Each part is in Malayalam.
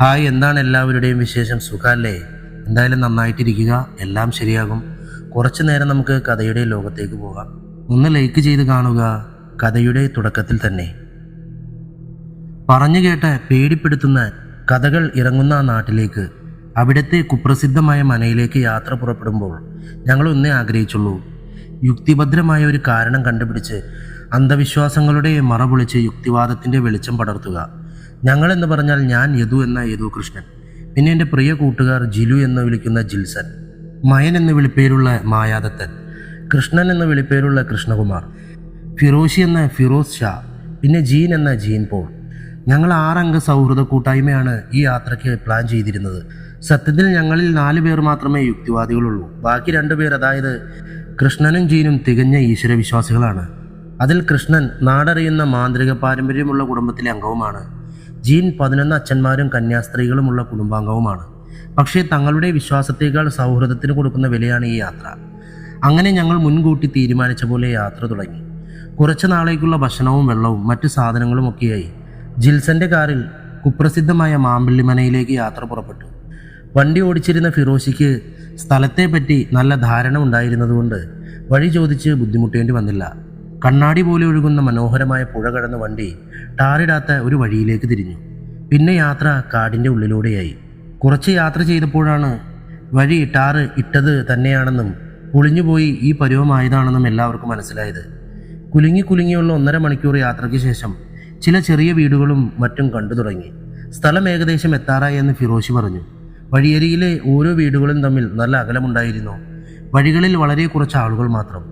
ഹായ്, എന്താണ് എല്ലാവരുടെയും വിശേഷം? സുഖല്ലേ? എന്തായാലും നന്നായിട്ടിരിക്കുക, എല്ലാം ശരിയാകും. കുറച്ചു നേരം നമുക്ക് കഥയുടെ ലോകത്തേക്ക് പോകാം. ഒന്ന് ലൈക്ക് ചെയ്ത് കാണുക. കഥയുടെ തുടക്കത്തിൽ തന്നെ പറഞ്ഞു കേട്ട പേടിപ്പെടുത്തുന്ന കഥകൾ ഇറങ്ങുന്ന ആ നാട്ടിലേക്ക്, അവിടുത്തെ കുപ്രസിദ്ധമായ മനയിലേക്ക് യാത്ര പുറപ്പെടുമ്പോൾ ഞങ്ങളൊന്നേ ആഗ്രഹിച്ചുള്ളൂ: യുക്തിഭദ്രമായ ഒരു കാരണം കണ്ടുപിടിച്ച് അന്ധവിശ്വാസങ്ങളുടെ മറപൊളിച്ച് യുക്തിവാദത്തിൻ്റെ വെളിച്ചം പടർത്തുക. ഞങ്ങളെന്ന് പറഞ്ഞാൽ ഞാൻ യദു എന്ന യദു കൃഷ്ണൻ, പിന്നെ എൻ്റെ പ്രിയ കൂട്ടുകാർ ജിലു എന്ന് വിളിക്കുന്ന ജിൽസൺ, മയൻ എന്ന് വിളിപ്പേരുള്ള മായാദത്തൻ, കൃഷ്ണൻ എന്ന് വിളിപ്പേരുള്ള കൃഷ്ണകുമാർ, ഫിറോഷി എന്ന ഫിറോസ് ഷാ, പിന്നെ ജീൻ എന്ന ജീൻ പോൾ. ഞങ്ങൾ 6 അംഗ സൗഹൃദ കൂട്ടായ്മയാണ് ഈ യാത്രയ്ക്ക് പ്ലാൻ ചെയ്തിരുന്നത്. സത്യത്തിൽ ഞങ്ങളിൽ 4 പേർ മാത്രമേ യുക്തിവാദികളുള്ളൂ. ബാക്കി 2 പേർ, അതായത് കൃഷ്ണനും ജീനും, തികഞ്ഞ ഈശ്വരവിശ്വാസികളാണ്. അതിൽ കൃഷ്ണൻ നാടറിയുന്ന മാന്ത്രിക പാരമ്പര്യമുള്ള കുടുംബത്തിലെ അംഗവുമാണ്. ജീൻ 11 അച്ഛന്മാരും കന്യാസ്ത്രീകളുമുള്ള കുടുംബാംഗവുമാണ്. പക്ഷേ തങ്ങളുടെ വിശ്വാസത്തേക്കാൾ സൗഹൃദത്തിന് കൊടുക്കുന്ന വിലയാണ് ഈ യാത്ര. അങ്ങനെ ഞങ്ങൾ മുൻകൂട്ടി തീരുമാനിച്ച പോലെ യാത്ര തുടങ്ങി. കുറച്ചു നാളേക്കുള്ള ഭക്ഷണവും വെള്ളവും മറ്റു സാധനങ്ങളും ഒക്കെയായി ജിൽസന്റെ കാറിൽ കുപ്രസിദ്ധമായ മാമ്പള്ളിമനയിലേക്ക് യാത്ര പുറപ്പെട്ടു. വണ്ടി ഓടിച്ചിരുന്ന ഫിറോഷിക്ക് സ്ഥലത്തെപ്പറ്റി നല്ല ധാരണ ഉണ്ടായിരുന്നതുകൊണ്ട് വഴി ചോദിച്ച് ബുദ്ധിമുട്ടേണ്ടി വന്നില്ല. കണ്ണാടി പോലെ ഒഴുകുന്ന മനോഹരമായ പുഴ കടന്ന് വണ്ടി ടാറിടാത്ത ഒരു വഴിയിലേക്ക് തിരിഞ്ഞു. പിന്നെ യാത്ര കാടിൻ്റെ ഉള്ളിലൂടെയായി. കുറച്ച് യാത്ര ചെയ്തപ്പോഴാണ് വഴി ടാറ് ഇട്ടത് തന്നെയാണെന്നും പൊളിഞ്ഞുപോയി ഈ പരുവമായതാണെന്നും എല്ലാവർക്കും മനസ്സിലായത്. കുലുങ്ങിയുള്ള 1.5 മണിക്കൂർ യാത്രയ്ക്ക് ശേഷം ചില ചെറിയ വീടുകളും മറ്റും കണ്ടു തുടങ്ങി. സ്ഥലം ഏകദേശം എത്താറായി എന്ന് ഫിറോഷി പറഞ്ഞു. വഴിയരികിലെ ഓരോ വീടുകളും തമ്മിൽ നല്ല അകലമുണ്ടായിരുന്നു. വഴികളിൽ വളരെ കുറച്ച് ആളുകൾ മാത്രം.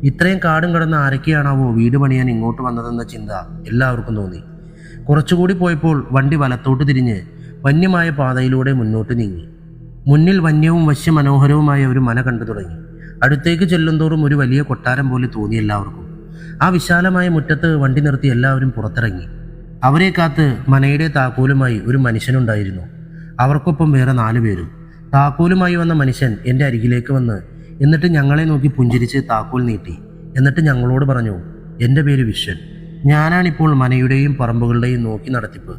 ഇത്രയും കാടും കടന്ന് ആരൊക്കെയാണാവോ വീട് പണിയാൻ ഇങ്ങോട്ട് വന്നതെന്ന ചിന്ത എല്ലാവർക്കും തോന്നി. കുറച്ചുകൂടി പോയപ്പോൾ വണ്ടി വലത്തോട്ട് തിരിഞ്ഞ് വന്യമായ പാതയിലൂടെ മുന്നോട്ട് നീങ്ങി. മുന്നിൽ വന്യവും വശ്യമനോഹരവുമായ ഒരു മന കണ്ടു തുടങ്ങി. അടുത്തേക്ക് ചെല്ലുന്തോറും ഒരു വലിയ കൊട്ടാരം പോലെ തോന്നി എല്ലാവർക്കും. ആ വിശാലമായ മുറ്റത്ത് വണ്ടി നിർത്തി എല്ലാവരും പുറത്തിറങ്ങി. അവരെ കാത്ത് മനയുടെ താക്കോലുമായി ഒരു മനുഷ്യനുണ്ടായിരുന്നു. അവർക്കൊപ്പം വേറെ 4 പേരും. താക്കോലുമായി വന്ന മനുഷ്യൻ എൻ്റെ അരികിലേക്ക് വന്ന് എന്നിട്ട് ഞങ്ങളെ നോക്കി പുഞ്ചിരിച്ച് താക്കോൽ നീട്ടി. എന്നിട്ട് ഞങ്ങളോട് പറഞ്ഞു: എൻ്റെ പേര് വിശ്വൻ. ഞാനാണിപ്പോൾ മനയുടെയും പറമ്പുകളുടെയും നോക്കി നടത്തിപ്പ്.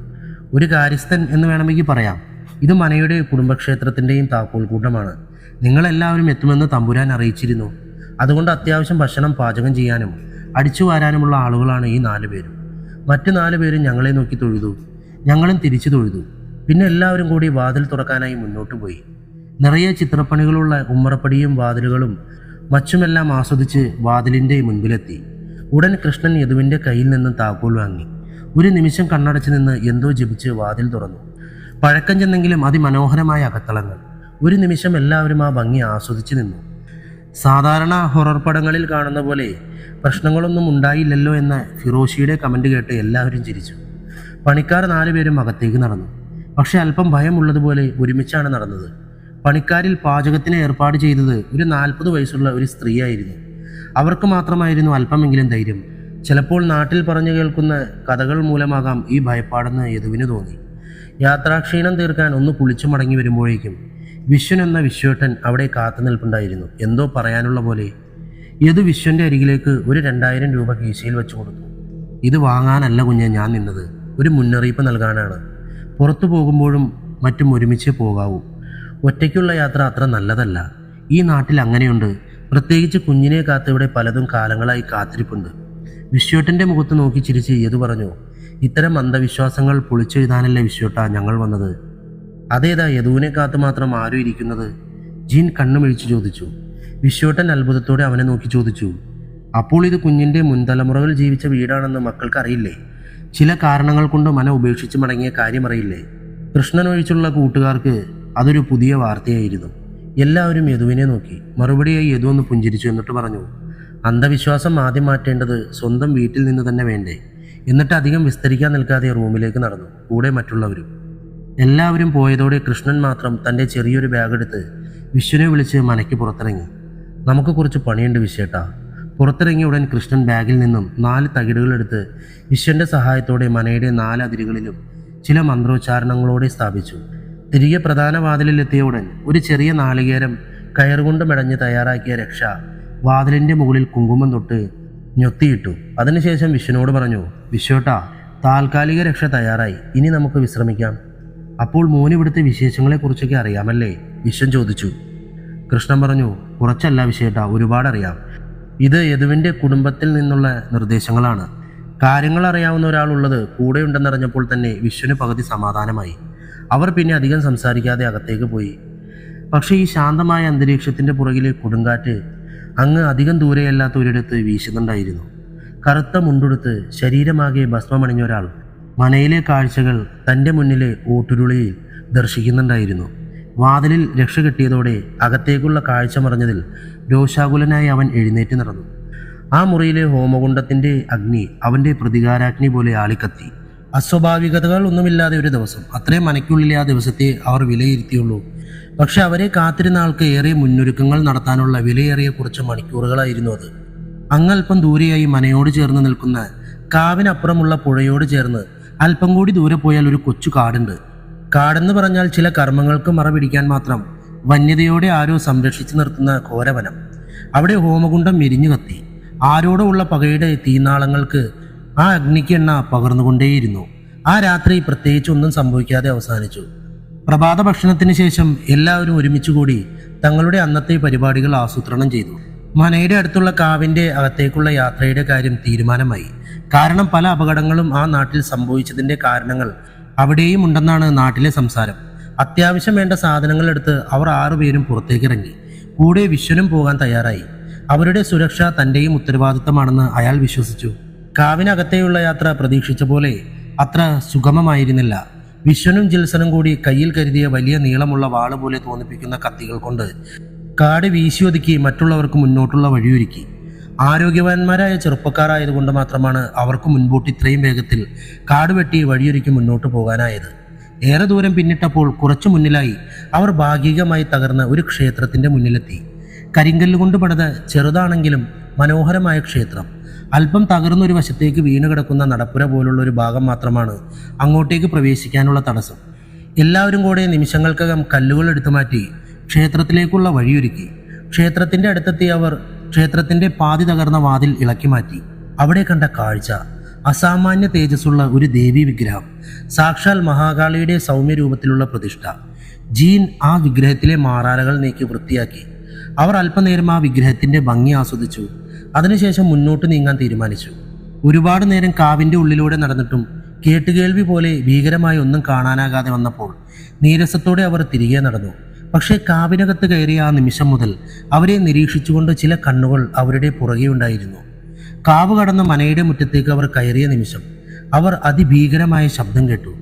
ഒരു കാര്യസ്ഥൻ എന്ന് വേണമെങ്കിൽ പറയാം. ഇത് മനയുടെ കുടുംബക്ഷേത്രത്തിൻ്റെയും താക്കോൽ കൂട്ടമാണ്. നിങ്ങളെല്ലാവരും എത്തുമെന്ന് തമ്പുരാൻ അറിയിച്ചിരുന്നു. അതുകൊണ്ട് അത്യാവശ്യം ഭക്ഷണം പാചകം ചെയ്യാനും അടിച്ചു വാരാനുമുള്ള ആളുകളാണ് ഈ 4 പേരും. മറ്റു 4 പേരും ഞങ്ങളെ നോക്കി തൊഴുതു. ഞങ്ങളും തിരിച്ചു തൊഴുതു. പിന്നെ എല്ലാവരും കൂടി വാതിൽ തുറക്കാനായി മുന്നോട്ട് പോയി. നിറയെ ചിത്രപ്പണികളുള്ള ഉമ്മറപ്പടിയും വാതിലുകളും മറ്റുമെല്ലാം ആസ്വദിച്ച് വാതിലിൻ്റെ മുൻപിലെത്തി. ഉടൻ കൃഷ്ണൻ യദുവിൻ്റെ കയ്യിൽ നിന്നും താക്കോൽ വാങ്ങി. ഒരു നിമിഷം കണ്ണടച്ച് നിന്ന് എന്തോ ജപിച്ച് വാതിൽ തുറന്നു. പഴക്കം ചെന്നെങ്കിലും അതിമനോഹരമായ അകത്തളങ്ങൾ. ഒരു നിമിഷം എല്ലാവരും ആ ഭംഗി ആസ്വദിച്ച് നിന്നു. സാധാരണ ഹൊറർ പടങ്ങളിൽ കാണുന്ന പോലെ പ്രശ്നങ്ങളൊന്നും ഉണ്ടായില്ലല്ലോ എന്ന ഫിറോഷിയുടെ കമൻറ്റ് കേട്ട് എല്ലാവരും ചിരിച്ചു. പണിക്കാർ 4 പേരും അകത്തേക്ക് നടന്നു. പക്ഷെ അല്പം ഭയമുള്ളതുപോലെ ഒരുമിച്ചാണ് നടന്നത്. പണിക്കാരിൽ പാചകത്തിന് ഏർപ്പാട് ചെയ്തത് ഒരു 40 വയസ്സുള്ള ഒരു സ്ത്രീയായിരുന്നു. അവർക്ക് മാത്രമായിരുന്നു അല്പമെങ്കിലും ധൈര്യം. ചിലപ്പോൾ നാട്ടിൽ പറഞ്ഞു കേൾക്കുന്ന കഥകൾ മൂലമാകാം ഈ ഭയപ്പാടെന്ന് യദുവിന് തോന്നി. യാത്രാക്ഷീണം തീർക്കാൻ ഒന്ന് കുളിച്ചു മടങ്ങി വരുമ്പോഴേക്കും വിശ്വൻ എന്ന വിശ്വേട്ടൻ അവിടെ കാത്തു നിൽപ്പുണ്ടായിരുന്നു, എന്തോ പറയാനുള്ള പോലെ. യദു വിശ്വൻ്റെ അരികിലേക്ക് ഒരു 2000 രൂപ കീശയിൽ വെച്ചു കൊടുത്തു. ഇത് വാങ്ങാനല്ല കുഞ്ഞെ ഞാൻ നിന്നത്, ഒരു മുന്നറിയിപ്പ് നൽകാനാണ്. പുറത്തു പോകുമ്പോഴും മറ്റും ഒരുമിച്ച് പോകാവൂ. ഒറ്റയ്ക്കുള്ള യാത്ര അത്ര നല്ലതല്ല. ഈ നാട്ടിൽ അങ്ങനെയുണ്ട്. പ്രത്യേകിച്ച് കുഞ്ഞിനെ കാത്തിവിടെ പലതും കാലങ്ങളായി കാത്തിരിപ്പുണ്ട്. വിശ്വേട്ടൻ്റെ മുഖത്ത് നോക്കി ചിരിച്ച് യദു പറഞ്ഞു: ഇത്തരം അന്ധവിശ്വാസങ്ങൾ പൊളിച്ചെഴുതാനല്ലേ വിശ്വേട്ടാ ഞങ്ങൾ വന്നത്? അതേതാ യദുവിനെ കാത്ത് മാത്രം ആരും ഇരിക്കുന്നത്? ജീൻ കണ്ണുമിഴിച്ച് ചോദിച്ചു. വിശ്വേട്ടൻ അത്ഭുതത്തോടെ അവനെ നോക്കി ചോദിച്ചു: അപ്പോൾ ഇത് കുഞ്ഞിൻ്റെ മുൻതലമുറകൾ ജീവിച്ച വീടാണെന്ന് മക്കൾക്ക് അറിയില്ലേ? ചില കാരണങ്ങൾ കൊണ്ട് മന ഉപേക്ഷിച്ച് മടങ്ങിയ കാര്യം അറിയില്ലേ? കൃഷ്ണൻ ഒഴിച്ചുള്ള കൂട്ടുകാർക്ക് അതൊരു പുതിയ വാർത്തയായിരുന്നു. എല്ലാവരും യദുവിനെ നോക്കി. മറുപടിയായി യദു ഒന്ന് പുഞ്ചിരിച്ചു. എന്നിട്ട് പറഞ്ഞു: അന്ധവിശ്വാസം ആദ്യം മാറ്റേണ്ടത് സ്വന്തം വീട്ടിൽ നിന്ന് തന്നെ വേണ്ടേ? എന്നിട്ട് അധികം വിസ്തരിക്കാൻ നിൽക്കാതെ റൂമിലേക്ക് നടന്നു, കൂടെ മറ്റുള്ളവരും. എല്ലാവരും പോയതോടെ കൃഷ്ണൻ മാത്രം തൻ്റെ ചെറിയൊരു ബാഗെടുത്ത് വിശ്വനെ വിളിച്ച് മനയ്ക്ക് പുറത്തിറങ്ങി. നമുക്ക് കുറച്ച് പണിയുണ്ട് വിശ്വേട്ടാ. പുറത്തിറങ്ങിയ ഉടൻ കൃഷ്ണൻ ബാഗിൽ നിന്നും 4 തകിടുകളെടുത്ത് വിശ്വൻ്റെ സഹായത്തോടെ മനയുടെ 4 അതിരുകളിലും ചില മന്ത്രോച്ചാരണങ്ങളോടെ സ്ഥാപിച്ചു. തിരികെ പ്രധാന വാതിലിലെത്തിയ ഉടൻ ഒരു ചെറിയ നാളികേരം കയറുകൊണ്ട് മെടഞ്ഞ് തയ്യാറാക്കിയ രക്ഷ വാതിലിൻ്റെ മുകളിൽ കുങ്കുമം തൊട്ട് ഞൊത്തിയിട്ടു. അതിനുശേഷം വിശ്വനോട് പറഞ്ഞു: വിശ്വേട്ടാ, താൽക്കാലിക രക്ഷ തയ്യാറായി, ഇനി നമുക്ക് വിശ്രമിക്കാം. അപ്പോൾ മോന് ഇവിടുത്തെ വിശേഷങ്ങളെക്കുറിച്ചൊക്കെ അറിയാമല്ലേ? വിശ്വൻ ചോദിച്ചു. കൃഷ്ണൻ പറഞ്ഞു, കുറച്ചല്ല വിശേട്ടാ, ഒരുപാടറിയാം. ഇത് യദുവിൻ്റെ കുടുംബത്തിൽ നിന്നുള്ള നിർദ്ദേശങ്ങളാണ്. കാര്യങ്ങൾ അറിയാവുന്ന ഒരാളുള്ളത് കൂടെ ഉണ്ടെന്നറിഞ്ഞപ്പോൾ തന്നെ വിശ്വന് പകുതി സമാധാനമായി. അവർ പിന്നെ അധികം സംസാരിക്കാതെ അകത്തേക്ക് പോയി. പക്ഷേ ഈ ശാന്തമായ അന്തരീക്ഷത്തിൻ്റെ പുറകിലെ കൊടുങ്കാറ്റ് അങ്ങ് അധികം ദൂരെയല്ലാത്ത ഒരിടത്ത് വീശുന്നുണ്ടായിരുന്നു. കറുത്ത മുണ്ടുടുത്ത് ശരീരമാകെ ഭസ്മമണിഞ്ഞ ഒരാൾ മനയിലെ കാഴ്ചകൾ തൻ്റെ മുന്നിലെ ഓട്ടുരുളിയിൽ ദർശിക്കുന്നുണ്ടായിരുന്നു. വാതിലിൽ രക്ഷ കിട്ടിയതോടെ അകത്തേക്കുള്ള കാഴ്ച മറഞ്ഞതിൽ രോഷാകുലനായി അവൻ എഴുന്നേറ്റ് നടന്നു. ആ മുറിയിലെ ഹോമകുണ്ഡത്തിൻ്റെ അഗ്നി അവൻ്റെ പ്രതികാരാഗ്നി പോലെ ആളിക്കത്തി. അസ്വാഭാവികതകൾ ഒന്നുമില്ലാതെ ഒരു ദിവസം, അത്രയും മനയ്ക്കുള്ളിലെ ആ ദിവസത്തെ അവർ വിലയിരുത്തിയുള്ളൂ. പക്ഷെ അവരെ കാത്തിരുന്ന ആൾക്ക് ഏറെ മുന്നൊരുക്കങ്ങൾ നടത്താനുള്ള വിലയേറിയ കുറച്ച് മണിക്കൂറുകളായിരുന്നു അത്. അങ്ങൽപ്പം ദൂരെയായി മനയോട് ചേർന്ന് നിൽക്കുന്ന കാവിനപ്പുറമുള്ള പുഴയോട് ചേർന്ന് അല്പം കൂടി ദൂരെ പോയാൽ ഒരു കൊച്ചു കാടുണ്ട്. കാടെന്ന് പറഞ്ഞാൽ ചില കർമ്മങ്ങൾക്ക് മറപിടിക്കാൻ മാത്രം വന്യതയോടെ ആരോ സംരക്ഷിച്ചു നിർത്തുന്ന ഘോരവനം. അവിടെ ഹോമകുണ്ഡം എരിഞ്ഞു കത്തി. ആരോടോ ഉള്ള പകയുടെ തീനാളങ്ങൾക്ക് ആ അഗ്നിക്ക് എണ്ണ പകർന്നുകൊണ്ടേയിരുന്നു. ആ രാത്രി പ്രത്യേകിച്ചൊന്നും സംഭവിക്കാതെ അവസാനിച്ചു. പ്രഭാത ഭക്ഷണത്തിന് ശേഷം എല്ലാവരും ഒരുമിച്ചുകൂടി തങ്ങളുടെ അന്നത്തെ പരിപാടികൾ ആസൂത്രണം ചെയ്തു. മനയുടെ അടുത്തുള്ള കാവിൻ്റെ അകത്തേക്കുള്ള യാത്രയുടെ കാര്യം തീരുമാനമായി. കാരണം പല അപകടങ്ങളും ആ നാട്ടിൽ സംഭവിച്ചതിൻ്റെ കാരണങ്ങൾ അവിടെയും ഉണ്ടെന്നാണ് നാട്ടിലെ സംസാരം. അത്യാവശ്യം വേണ്ട സാധനങ്ങൾ എടുത്ത് അവർ 6 പേരും പുറത്തേക്കിറങ്ങി. കൂടെ വിശ്വനും പോകാൻ തയ്യാറായി. അവരുടെ സുരക്ഷ തൻ്റെയും ഉത്തരവാദിത്തമാണെന്ന് അയാൾ വിശ്വസിച്ചു. കാവിനകത്തേയുള്ള യാത്ര പ്രതീക്ഷിച്ച പോലെ അത്ര സുഗമമായിരുന്നില്ല. വിശ്വനും ജിൽസനും കൂടി കയ്യിൽ കരുതിയ വലിയ നീളമുള്ള വാള് പോലെ തോന്നിപ്പിക്കുന്ന കത്തികൾ കൊണ്ട് കാട് വീശിയൊതുക്കി മറ്റുള്ളവർക്ക് മുന്നോട്ടുള്ള വഴിയൊരുക്കി. ആരോഗ്യവാന്മാരായ ചെറുപ്പക്കാരായതുകൊണ്ട് മാത്രമാണ് അവർക്ക് മുൻപോട്ട് ഇത്രയും വേഗത്തിൽ കാട് വെട്ടി വഴിയൊരുക്കി മുന്നോട്ട് പോകാനായത്. ഏറെ ദൂരം പിന്നിട്ടപ്പോൾ കുറച്ചു മുന്നിലായി അവർ ഭാഗികമായി തകർന്ന ഒരു ക്ഷേത്രത്തിൻ്റെ മുന്നിലെത്തി. കരിങ്കല്ലുകൊണ്ട് പണിത ചെറുതാണെങ്കിലും മനോഹരമായ ക്ഷേത്രം. അല്പം തകർന്നൊരു വശത്തേക്ക് വീണ് കിടക്കുന്ന നടപ്പുര പോലുള്ള ഒരു ഭാഗം മാത്രമാണ് അങ്ങോട്ടേക്ക് പ്രവേശിക്കാനുള്ള തടസ്സം. എല്ലാവരും കൂടെ നിമിഷങ്ങൾക്കകം കല്ലുകൾ എടുത്തു മാറ്റി ക്ഷേത്രത്തിലേക്കുള്ള വഴിയൊരുക്കി. ക്ഷേത്രത്തിൻ്റെ അടുത്തെത്തി അവർ ക്ഷേത്രത്തിൻ്റെ പാതി തകർന്ന വാതിൽ ഇളക്കി മാറ്റി. അവിടെ കണ്ട കാഴ്ച അസാമാന്യ തേജസ്സുള്ള ഒരു ദേവീ വിഗ്രഹം. സാക്ഷാൽ മഹാകാളിയുടെ സൗമ്യരൂപത്തിലുള്ള പ്രതിഷ്ഠ. ജീൻ ആ വിഗ്രഹത്തിലെ മാറാലകൾ നീക്കി വൃത്തിയാക്കി. അവർ അല്പനേരം ആ വിഗ്രഹത്തിൻ്റെ ഭംഗി ആസ്വദിച്ചു. അതിനുശേഷം മുന്നോട്ട് നീങ്ങാൻ തീരുമാനിച്ചു. ഒരുപാട് നേരം കാവിൻ്റെ ഉള്ളിലൂടെ നടന്നിട്ടും കേട്ടുകേൾവി പോലെ ഭീകരമായി ഒന്നും കാണാനാകാതെ വന്നപ്പോൾ നീരസത്തോടെ അവർ തിരികെ നടന്നു. പക്ഷേ കാവിനകത്ത് കയറിയ ആ നിമിഷം മുതൽ അവരെ നിരീക്ഷിച്ചുകൊണ്ട് ചില കണ്ണുകൾ അവരുടെ പുറകെ ഉണ്ടായിരുന്നു. കാവ് കടന്ന മനയുടെ മുറ്റത്തേക്ക് അവർ കയറിയ നിമിഷം അവർ അതിഭീകരമായ ശബ്ദം കേട്ടു.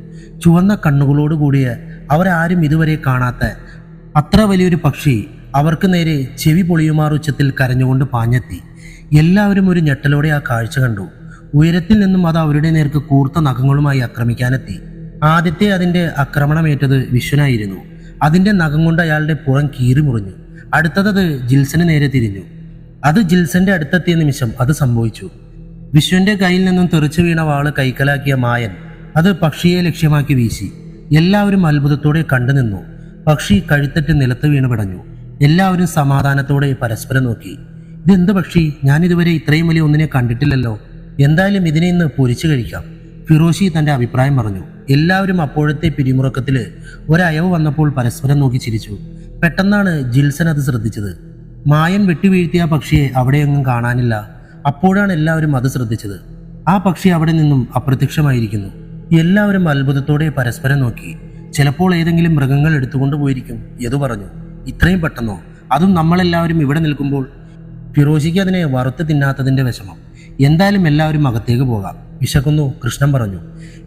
ചുവന്ന കണ്ണുകളോടുകൂടിയ അവരാരും ഇതുവരെ കാണാത്ത അത്ര വലിയൊരു പക്ഷി അവർക്ക് നേരെ ചെവി പൊളിയുമാർ ഉച്ചത്തിൽ കരഞ്ഞുകൊണ്ട് പാഞ്ഞെത്തി. എല്ലാവരും ഒരു ഞെട്ടലോടെ ആ കാഴ്ച കണ്ടു. ഉയരത്തിൽ നിന്നും അത് അവരുടെ നേർക്ക് കൂർത്ത നഖങ്ങളുമായി ആക്രമിക്കാനെത്തി. ആദ്യത്തെ അതിൻ്റെ ആക്രമണമേറ്റത് വിശ്വനായിരുന്നു. അതിൻ്റെ നഖം കൊണ്ട് അയാളുടെ പുറം കീറി മുറിഞ്ഞു. അടുത്തത് ജിൽസന് നേരെ തിരിഞ്ഞു. അത് ജിൽസന്റെ അടുത്തെത്തിയ നിമിഷം അത് സംഭവിച്ചു. വിശ്വന്റെ കയ്യിൽ നിന്നും തെറിച്ചു വീണ വാള് കൈക്കലാക്കിയ മായൻ അത് പക്ഷിയെ ലക്ഷ്യമാക്കി വീശി. എല്ലാവരും അത്ഭുതത്തോടെ കണ്ടുനിന്നു. പക്ഷി കഴുത്തറ്റ് നിലത്ത് വീണ് പിടഞ്ഞു. എല്ലാവരും സമാധാനത്തോടെ പരസ്പരം നോക്കി. ഇതെന്ത് പക്ഷി? ഞാനിതുവരെ ഇത്രയും വലിയ ഒന്നിനെ കണ്ടിട്ടില്ലല്ലോ. എന്തായാലും ഇതിനെ ഇന്ന് പൊരിച്ചു കഴിക്കാം, ഫിറോഷി തൻ്റെ അഭിപ്രായം പറഞ്ഞു. എല്ലാവരും അപ്പോഴത്തെ പിരിമുറുക്കത്തിൽ ഒരയവ് വന്നപ്പോൾ പരസ്പരം നോക്കി ചിരിച്ചു. പെട്ടെന്നാണ് ജിൽസൻ അത് ശ്രദ്ധിച്ചത്. മായൻ വെട്ടിവീഴ്ത്തിയ പക്ഷിയെ അവിടെയൊന്നും കാണാനില്ല. അപ്പോഴാണ് എല്ലാവരും അത് ശ്രദ്ധിച്ചത്. ആ പക്ഷി അവിടെ നിന്നും അപ്രത്യക്ഷമായിരിക്കുന്നു. എല്ലാവരും അത്ഭുതത്തോടെ പരസ്പരം നോക്കി. ചിലപ്പോൾ ഏതെങ്കിലും മൃഗങ്ങൾ എടുത്തുകൊണ്ട് പോയിരിക്കും, യദു പറഞ്ഞു. ഇത്രയും പെട്ടെന്നോ? അതും നമ്മളെല്ലാവരും ഇവിടെ നിൽക്കുമ്പോൾ? ഫിറോഷിക്ക് അതിനെ വറുത്ത് തിന്നാത്തതിൻ്റെ വിഷമം. എന്തായാലും എല്ലാവരും അകത്തേക്ക് പോകാം, വിശക്കുന്നു, കൃഷ്ണൻ പറഞ്ഞു.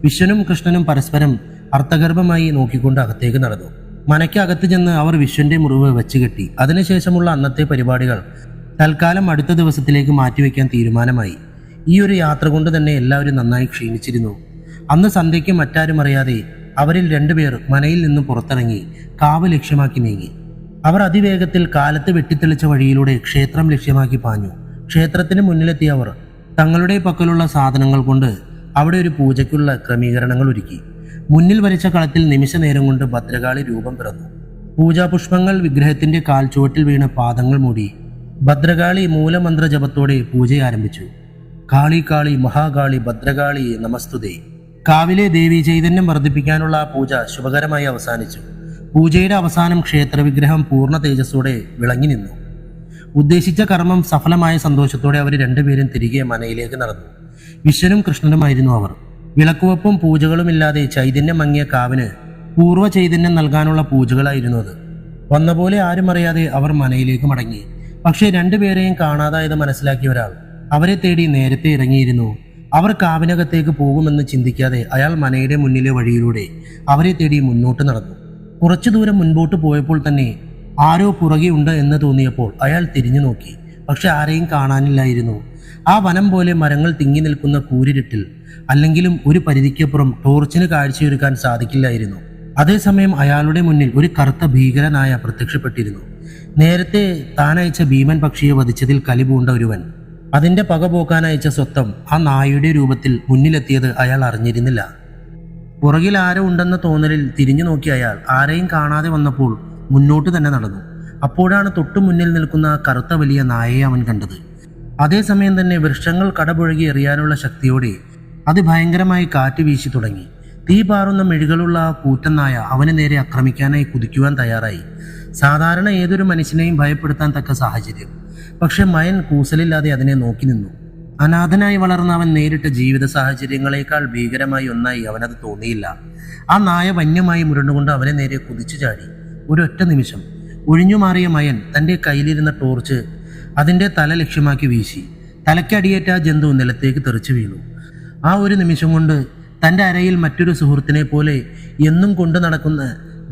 വിശ്വനും കൃഷ്ണനും പരസ്പരം അർത്ഥഗർഭമായി നോക്കിക്കൊണ്ട് അകത്തേക്ക് നടന്നു. മനയ്ക്ക് അകത്ത് ചെന്ന് അവർ വിശ്വന്റെ മുറിവ് വെച്ചുകെട്ടി. അതിനുശേഷമുള്ള അന്നത്തെ പരിപാടികൾ തൽക്കാലം അടുത്ത ദിവസത്തിലേക്ക് മാറ്റിവെക്കാൻ തീരുമാനമായി. ഈ ഒരു യാത്ര കൊണ്ട് തന്നെ എല്ലാവരും നന്നായി ക്ഷീണിച്ചിരുന്നു. അന്ന് സന്ധ്യയ്ക്ക് മറ്റാരും അറിയാതെ അവരിൽ 2 പേർ മനയിൽ നിന്നും പുറത്തിറങ്ങി കാവ് ലക്ഷ്യമാക്കി നീങ്ങി. അവർ അതിവേഗത്തിൽ കാലത്ത് വെട്ടിത്തെളിച്ച വഴിയിലൂടെ ക്ഷേത്രം ലക്ഷ്യമാക്കി പാഞ്ഞു. ക്ഷേത്രത്തിന് മുന്നിലെത്തിയ അവർ തങ്ങളുടെ പക്കലുള്ള സാധനങ്ങൾ കൊണ്ട് അവിടെ ഒരു പൂജയ്ക്കുള്ള ക്രമീകരണങ്ങൾ ഒരുക്കി. മുന്നിൽ വരച്ച കളത്തിൽ നിമിഷ നേരം കൊണ്ട് ഭദ്രകാളി രൂപം പിറന്നു. പൂജാപുഷ്പങ്ങൾ വിഗ്രഹത്തിന്റെ കാൽച്ചുവട്ടിൽ വീണ് പാദങ്ങൾ മൂടി. ഭദ്രകാളി മൂലമന്ത്ര ജപത്തോടെ പൂജ ആരംഭിച്ചു. കാളി കാളി മഹാകാളി ഭദ്രകാളി നമസ്തുതേ. കാവിലെ ദേവി ചൈതന്യം വർദ്ധിപ്പിക്കാനുള്ള ആ പൂജ ശുഭകരമായി അവസാനിച്ചു. പൂജയുടെ അവസാനം ക്ഷേത്രവിഗ്രഹം പൂർണ്ണ തേജസ്സോടെ വിളങ്ങി നിന്നു. ഉദ്ദേശിച്ച കർമ്മം സഫലമായ സന്തോഷത്തോടെ അവർ രണ്ടുപേരും തിരികെ മനയിലേക്ക് നടന്നു. വിശ്വനും കൃഷ്ണനുമായിരുന്നു അവർ. വിളക്കുവപ്പും പൂജകളും ഇല്ലാതെ ചൈതന്യം മങ്ങിയ കാവിന് പൂർവ്വ ചൈതന്യം നൽകാനുള്ള പൂജകളായിരുന്നു അത്. വന്നപോലെ ആരും അറിയാതെ അവർ മനയിലേക്ക് മടങ്ങി. പക്ഷേ രണ്ടുപേരെയും കാണാതായത് മനസ്സിലാക്കിയ ഒരാൾ അവരെ തേടി നേരത്തെ ഇറങ്ങിയിരുന്നു. അവർ കാവിനകത്തേക്ക് പോകുമെന്ന് ചിന്തിക്കാതെ അയാൾ മനയുടെ മുന്നിലെ വഴിയിലൂടെ അവരെ തേടി മുന്നോട്ട് നടന്നു. കുറച്ചു ദൂരം മുൻപോട്ട് പോയപ്പോൾ തന്നെ ആരോ പുറകെ ഉണ്ട് എന്ന് തോന്നിയപ്പോൾ അയാൾ തിരിഞ്ഞു നോക്കി. പക്ഷെ ആരെയും കാണാനില്ലായിരുന്നു. ആ വനം പോലെ മരങ്ങൾ തിങ്ങി നിൽക്കുന്ന കൂരിരുട്ടിൽ അല്ലെങ്കിലും ഒരു പരിധിക്കപ്പുറം ടോർച്ചിന് കാഴ്ചയൊരുക്കാൻ സാധിക്കില്ലായിരുന്നു. അതേസമയം അയാളുടെ മുന്നിൽ ഒരു കറുത്ത ഭീകരനായ പ്രത്യക്ഷപ്പെട്ടിരുന്നു. നേരത്തെ താനയച്ച ഭീമൻ പക്ഷിയെ വധിച്ചതിൽ കലിപൂണ്ട ഒരുവൻ. അതിന്റെ പക പോക്കാൻ അയച്ച സ്വത്തം ആ നായയുടെ രൂപത്തിൽ മുന്നിലെത്തിയത് അയാൾ അറിഞ്ഞിരുന്നില്ല. പുറകിൽ ആരോ ഉണ്ടെന്ന തോന്നലിൽ തിരിഞ്ഞു നോക്കിയ അയാൾ ആരെയും കാണാതെ വന്നപ്പോൾ മുന്നോട്ട് തന്നെ നടന്നു. അപ്പോഴാണ് തൊട്ടു മുന്നിൽ നിൽക്കുന്ന കറുത്ത വലിയ നായയെ അവൻ കണ്ടത്. അതേസമയം തന്നെ വൃക്ഷങ്ങൾ കടപുഴകി എറിയാനുള്ള ശക്തിയോടെ അതിഭയങ്കരമായി കാറ്റ് വീശി തുടങ്ങി. തീ പാറുന്ന മെഴികളുള്ള ആ കൂറ്റൻ നായ അവന് നേരെ ആക്രമിക്കാനായി കുതിക്കുവാൻ തയ്യാറായി. സാധാരണ ഏതൊരു മനുഷ്യനെയും ഭയപ്പെടുത്താൻ തക്ക സാഹചര്യം. പക്ഷെ മയൻ കൂസലില്ലാതെ അതിനെ നോക്കി നിന്നു. അനാഥനായി വളർന്ന അവൻ നേരിട്ട ജീവിത സാഹചര്യങ്ങളെക്കാൾ ഭീകരമായി ഒന്നായി അവനത് തോന്നിയില്ല. ആ നായ വന്യമായി മുരണ്ടുകൊണ്ട് അവനെ നേരെ കുതിച്ചു ചാടി. ഒരൊറ്റ നിമിഷം ഒഴിഞ്ഞുമാറിയ മയൻ തൻ്റെ കയ്യിലിരുന്ന ടോർച്ച് അതിൻ്റെ തല ലക്ഷ്യമാക്കി വീശി. തലയ്ക്കടിയേറ്റ ആ ജന്തു നിലത്തേക്ക് തെറിച്ചു വീണു. ആ ഒരു നിമിഷം കൊണ്ട് തൻ്റെ അരയിൽ മറ്റൊരു സുഹൃത്തിനെ പോലെ എന്നും കൊണ്ടു നടക്കുന്ന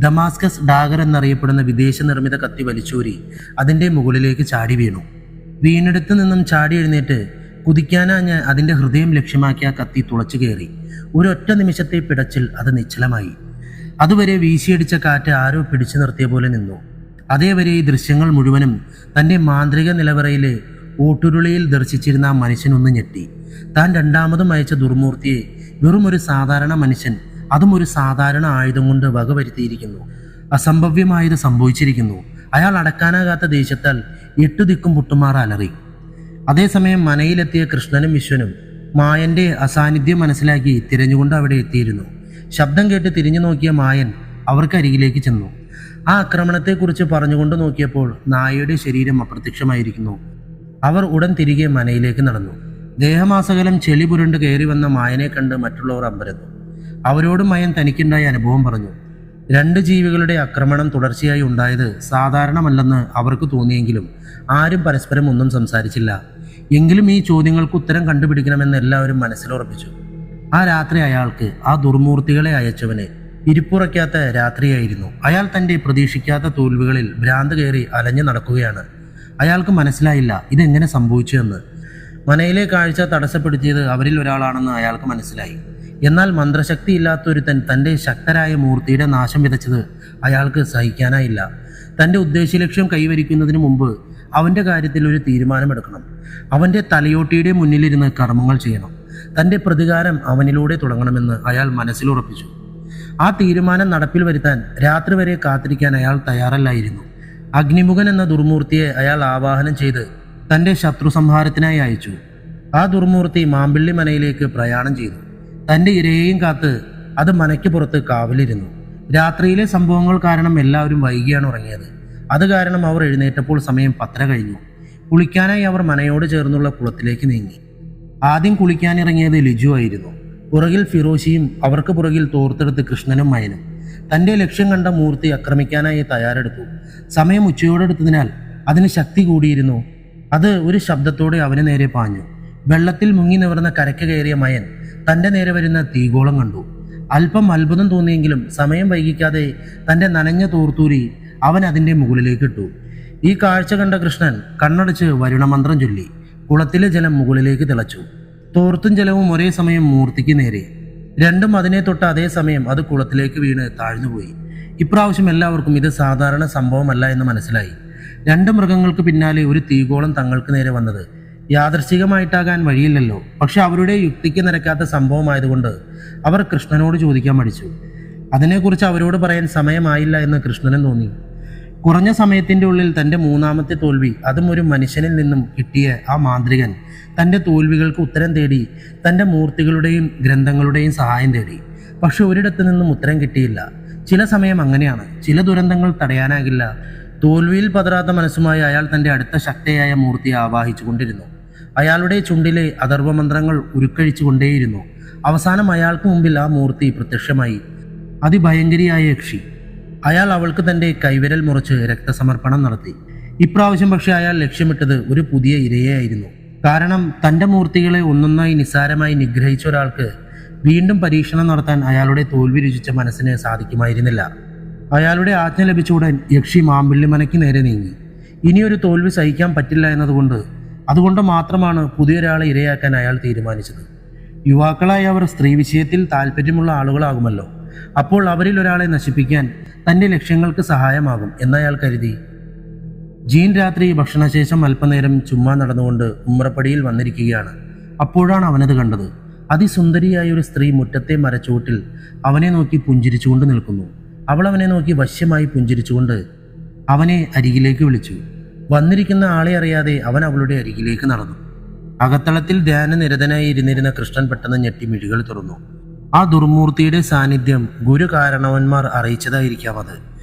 ഡമാസ്കസ് ഡാഗർ എന്നറിയപ്പെടുന്ന വിദേശ നിർമ്മിത കത്തി വലിച്ചൂരി അതിൻ്റെ മുകളിലേക്ക് ചാടി വീണു. വീണെടുത്ത് നിന്നും ചാടി എഴുന്നേറ്റ് കുതിക്കാനാഞ്ഞ് അതിൻ്റെ ഹൃദയം ലക്ഷ്യമാക്കി ആ കത്തി തുളച്ചു കയറി. ഒരൊറ്റ നിമിഷത്തെ പിടച്ചിൽ അത് നിശ്ചലമായി. അതുവരെ വീശിയടിച്ച കാറ്റ് ആരോ പിടിച്ചു നിർത്തിയ പോലെ നിന്നു. അതേവരെ ഈ ദൃശ്യങ്ങൾ മുഴുവനും തൻ്റെ മാന്ത്രിക നിലവറയിലെ ഓട്ടുരുളിയിൽ ദർശിച്ചിരുന്ന ആ മനുഷ്യനൊന്ന് ഞെട്ടി. താൻ രണ്ടാമതും അയച്ച ദുർമൂർത്തിയെ വെറും ഒരു സാധാരണ മനുഷ്യൻ, അതും ഒരു സാധാരണ ആയുധം കൊണ്ട് വകവരുത്തിയിരിക്കുന്നു. അസംഭവ്യമായത് സംഭവിച്ചിരിക്കുന്നു. അയാൾ അടക്കാനാകാത്ത ദേഷ്യത്താൽ 8 ദിക്കും പൊട്ടുമാറ അലറി. അതേസമയം മനയിലെത്തിയ കൃഷ്ണനും വിശ്വനും മായന്റെ അസാന്നിധ്യം മനസ്സിലാക്കി തിരഞ്ഞുകൊണ്ട് അവിടെ എത്തിയിരുന്നു. ശബ്ദം കേട്ട് തിരിഞ്ഞു നോക്കിയ മായൻ അവർക്കരികിലേക്ക് ചെന്നു. ആ ആക്രമണത്തെക്കുറിച്ച് പറഞ്ഞുകൊണ്ട് നോക്കിയപ്പോൾ നായയുടെ ശരീരം അപ്രത്യക്ഷമായിരിക്കുന്നു. അവർ ഉടൻ തിരികെ മനയിലേക്ക് നടന്നു. ദേഹമാസകലം ചെളി പുരണ്ട് കയറി വന്ന മായനെ കണ്ട് മറ്റുള്ളവർ അമ്പരന്നു. അവരോട് മയൻ തനിക്കുണ്ടായ അനുഭവം പറഞ്ഞു. 2 ജീവികളുടെ ആക്രമണം തുടർച്ചയായി ഉണ്ടായത് സാധാരണമല്ലെന്ന് അവർക്ക് തോന്നിയെങ്കിലും ആരും പരസ്പരം ഒന്നും സംസാരിച്ചില്ല. എങ്കിലും ഈ ചോദ്യങ്ങൾക്ക് ഉത്തരം കണ്ടുപിടിക്കണമെന്ന് എല്ലാവരും മനസ്സിലുറപ്പിച്ചു. ആ രാത്രി അയാൾക്ക് ആ ദുർമൂർത്തികളെ അയച്ചവന് ഇരിപ്പുറയ്ക്കാത്ത രാത്രിയായിരുന്നു. അയാൾ തൻ്റെ പ്രതീക്ഷിക്കാത്ത തോൽവികളിൽ ഭ്രാന്ത് കയറി അലഞ്ഞു നടക്കുകയാണ്. അയാൾക്ക് മനസ്സിലായില്ല ഇതെങ്ങനെ സംഭവിച്ചു എന്ന്. മനയിലെ കാഴ്ച തടസ്സപ്പെടുത്തിയത് അവരിൽ ഒരാളാണെന്ന് അയാൾക്ക് മനസ്സിലായി. എന്നാൽ മന്ത്രശക്തി ഇല്ലാത്തൊരുത്തൻ തൻ്റെ ശക്തരായ മൂർത്തിയുടെ നാശം വിതച്ചത് അയാൾക്ക് സഹിക്കാനായില്ല. തൻ്റെ ഉദ്ദേശലക്ഷ്യം കൈവരിക്കുന്നതിന് മുമ്പ് അവൻ്റെ കാര്യത്തിൽ ഒരു തീരുമാനമെടുക്കണം. അവൻ്റെ തലയോട്ടിയുടെ മുന്നിലിരുന്ന് കർമ്മങ്ങൾ ചെയ്യണം. തൻ്റെ പ്രതികാരം അവനിലൂടെ തുടങ്ങണമെന്ന് അയാൾ മനസ്സിലുറപ്പിച്ചു. ആ തീരുമാനം നടപ്പിൽ വരുത്താൻ രാത്രി വരെ കാത്തിരിക്കാൻ അയാൾ തയ്യാറല്ലായിരുന്നു. അഗ്നിമുഖൻ എന്ന ദുർമൂർത്തിയെ അയാൾ ആവാഹനം ചെയ്ത് തൻ്റെ ശത്രു സംഹാരത്തിനായി അയച്ചു. ആ ദുർമൂർത്തി മാമ്പിള്ളി മനയിലേക്ക് പ്രയാണം ചെയ്തു. തൻ്റെ ഇരയെയും കാത്ത് അത് മനയ്ക്ക് പുറത്ത് കാവലിരുന്നു. രാത്രിയിലെ സംഭവങ്ങൾ കാരണം എല്ലാവരും വൈകിയാണ് ഉറങ്ങിയത്. അത് കാരണം അവർ എഴുന്നേറ്റപ്പോൾ സമയം 10 കഴിഞ്ഞു. കുളിക്കാനായി അവർ മനയോട് ചേർന്നുള്ള കുളത്തിലേക്ക് നീങ്ങി. ആദ്യം കുളിക്കാനിറങ്ങിയത് ലിജു ആയിരുന്നു. പുറകിൽ ഫിറോഷിയും അവർക്ക് പുറകിൽ തോർത്തെടുത്ത് കൃഷ്ണനും മയനും. തൻ്റെ ലക്ഷ്യം കണ്ട മൂർത്തി ആക്രമിക്കാനായി തയ്യാറെടുത്തു. സമയം ഉച്ചയോടെടുത്തതിനാൽ അതിന് ശക്തി കൂടിയിരുന്നു. അത് ഒരു ശബ്ദത്തോടെ അവന് നേരെ പാഞ്ഞു. വെള്ളത്തിൽ മുങ്ങി നിവർന്ന കരയ്ക്ക് കയറിയ മയൻ തൻ്റെ നേരെ വരുന്ന തീഗോളം കണ്ടു. അല്പം അത്ഭുതം തോന്നിയെങ്കിലും സമയം വൈകിക്കാതെ തൻ്റെ നനഞ്ഞ തോർത്തൂരി അവൻ അതിൻ്റെ മുകളിലേക്ക് ഇട്ടു. ഈ കാഴ്ച കണ്ട കൃഷ്ണൻ കണ്ണടച്ച് വരുണമന്ത്രം ചൊല്ലി. കുളത്തിലെ ജലം മുകളിലേക്ക് തിളച്ചു. തോർത്തും ജലവും ഒരേ സമയം മൂർത്തിക്ക് നേരെ. രണ്ടും അതിനെ തൊട്ട് അതേ സമയം അത് കുളത്തിലേക്ക് വീണ് താഴ്ന്നുപോയി. ഇപ്രാവശ്യം എല്ലാവർക്കും ഇത് സാധാരണ സംഭവമല്ല എന്ന് മനസ്സിലായി. 2 മൃഗങ്ങൾക്ക് പിന്നാലെ ഒരു തീഗോളം തങ്ങൾക്ക് നേരെ വന്നത് യാദൃശ്ചികമായിട്ടാകാൻ വഴിയില്ലല്ലോ. പക്ഷെ അവരുടെ യുക്തിക്ക് നിരക്കാത്ത സംഭവമായതുകൊണ്ട് അവർ കൃഷ്ണനോട് ചോദിക്കാൻ മടിച്ചു. അതിനെക്കുറിച്ച് അവരോട് പറയാൻ സമയമായില്ല എന്ന് കൃഷ്ണനും തോന്നി. കുറഞ്ഞ സമയത്തിൻ്റെ ഉള്ളിൽ തൻ്റെ മൂന്നാമത്തെ തോൽവി, അതും ഒരു മനുഷ്യനിൽ നിന്നും കിട്ടിയ ആ മാന്ത്രികൻ തൻ്റെ തോൽവികൾക്ക് ഉത്തരം തേടി തൻ്റെ മൂർത്തികളുടെയും ഗ്രന്ഥങ്ങളുടെയും സഹായം തേടി. പക്ഷെ ഒരിടത്തു നിന്നും ഉത്തരം കിട്ടിയില്ല. ചില സമയം അങ്ങനെയാണ്. ചില ദുരന്തങ്ങൾ തടയാനാകില്ല. തോൽവിയിൽ പതറാത്ത മനസ്സുമായി അയാൾ തൻ്റെ അടുത്ത ശക്തിയായ മൂർത്തിയെ ആവാഹിച്ചു കൊണ്ടിരുന്നു. അയാളുടെ ചുണ്ടിലെ അഥർവമന്ത്രങ്ങൾ ഉരുക്കഴിച്ചു കൊണ്ടേയിരുന്നു. അവസാനം അയാൾക്ക് മുമ്പിൽ ആ മൂർത്തി പ്രത്യക്ഷമായി. അതിഭയങ്കരിയായ യക്ഷി. അയാൾ അവൾക്ക് തൻ്റെ കൈവിരൽ മുറിച്ച് രക്തസമർപ്പണം നടത്തി. ഇപ്രാവശ്യം പക്ഷെ അയാൾ ലക്ഷ്യമിട്ടത് ഒരു പുതിയ ഇരയായിരുന്നു. കാരണം തൻ്റെ മൂർത്തികളെ ഒന്നൊന്നായി നിസ്സാരമായി നിഗ്രഹിച്ച ഒരാൾക്ക് വീണ്ടും പരീക്ഷണം നടത്താൻ അയാളുടെ തോൽവി രുചിച്ച മനസ്സിന് സാധിക്കുമായിരുന്നില്ല. അയാളുടെ ആജ്ഞ ലഭിച്ച ഉടൻ യക്ഷി മാമ്പിള്ളിമനയ്ക്ക് നേരെ നീങ്ങി. ഇനിയൊരു തോൽവി സഹിക്കാൻ പറ്റില്ല അതുകൊണ്ട് മാത്രമാണ് പുതിയൊരാളെ ഇരയാക്കാൻ അയാൾ തീരുമാനിച്ചത്. യുവാക്കളായ അവർ സ്ത്രീ വിഷയത്തിൽ താല്പര്യമുള്ള ആളുകളാകുമല്ലോ. അപ്പോൾ അവരിൽ ഒരാളെ നശിപ്പിക്കാൻ തൻ്റെ ലക്ഷ്യങ്ങൾക്ക് സഹായമാകും എന്നയാൾ കരുതി. ജീൻ രാത്രി ഭക്ഷണശേഷം അല്പനേരം ചുമ്മാ നടന്നുകൊണ്ട് ഉമ്രപ്പടിയിൽ വന്നിരിക്കുകയാണ്. അപ്പോഴാണ് അവനത് കണ്ടത്. അതിസുന്ദരിയായ ഒരു സ്ത്രീ മുറ്റത്തെ മരച്ചുവട്ടിൽ അവനെ നോക്കി പുഞ്ചിരിച്ചുകൊണ്ട് നിൽക്കുന്നു. അവൾ അവനെ നോക്കി വശ്യമായി പുഞ്ചിരിച്ചുകൊണ്ട് അവനെ അരികിലേക്ക് വിളിച്ചു. വന്നിരിക്കുന്ന ആളെ അറിയാതെ അവൻ അവളുടെ അരികിലേക്ക് നടന്നു. അകത്തളത്തിൽ ധ്യാനനിരതനായി ഇരുന്നിരുന്ന കൃഷ്ണൻ പെട്ടെന്ന് ഞെട്ടി മിഴികൾ തുറന്നു. ആ ദുർമൂർത്തിയുടെ സാന്നിധ്യം ഗുരുകാരണവന്മാർ അറിയിച്ചതായിരിക്കാം അത്.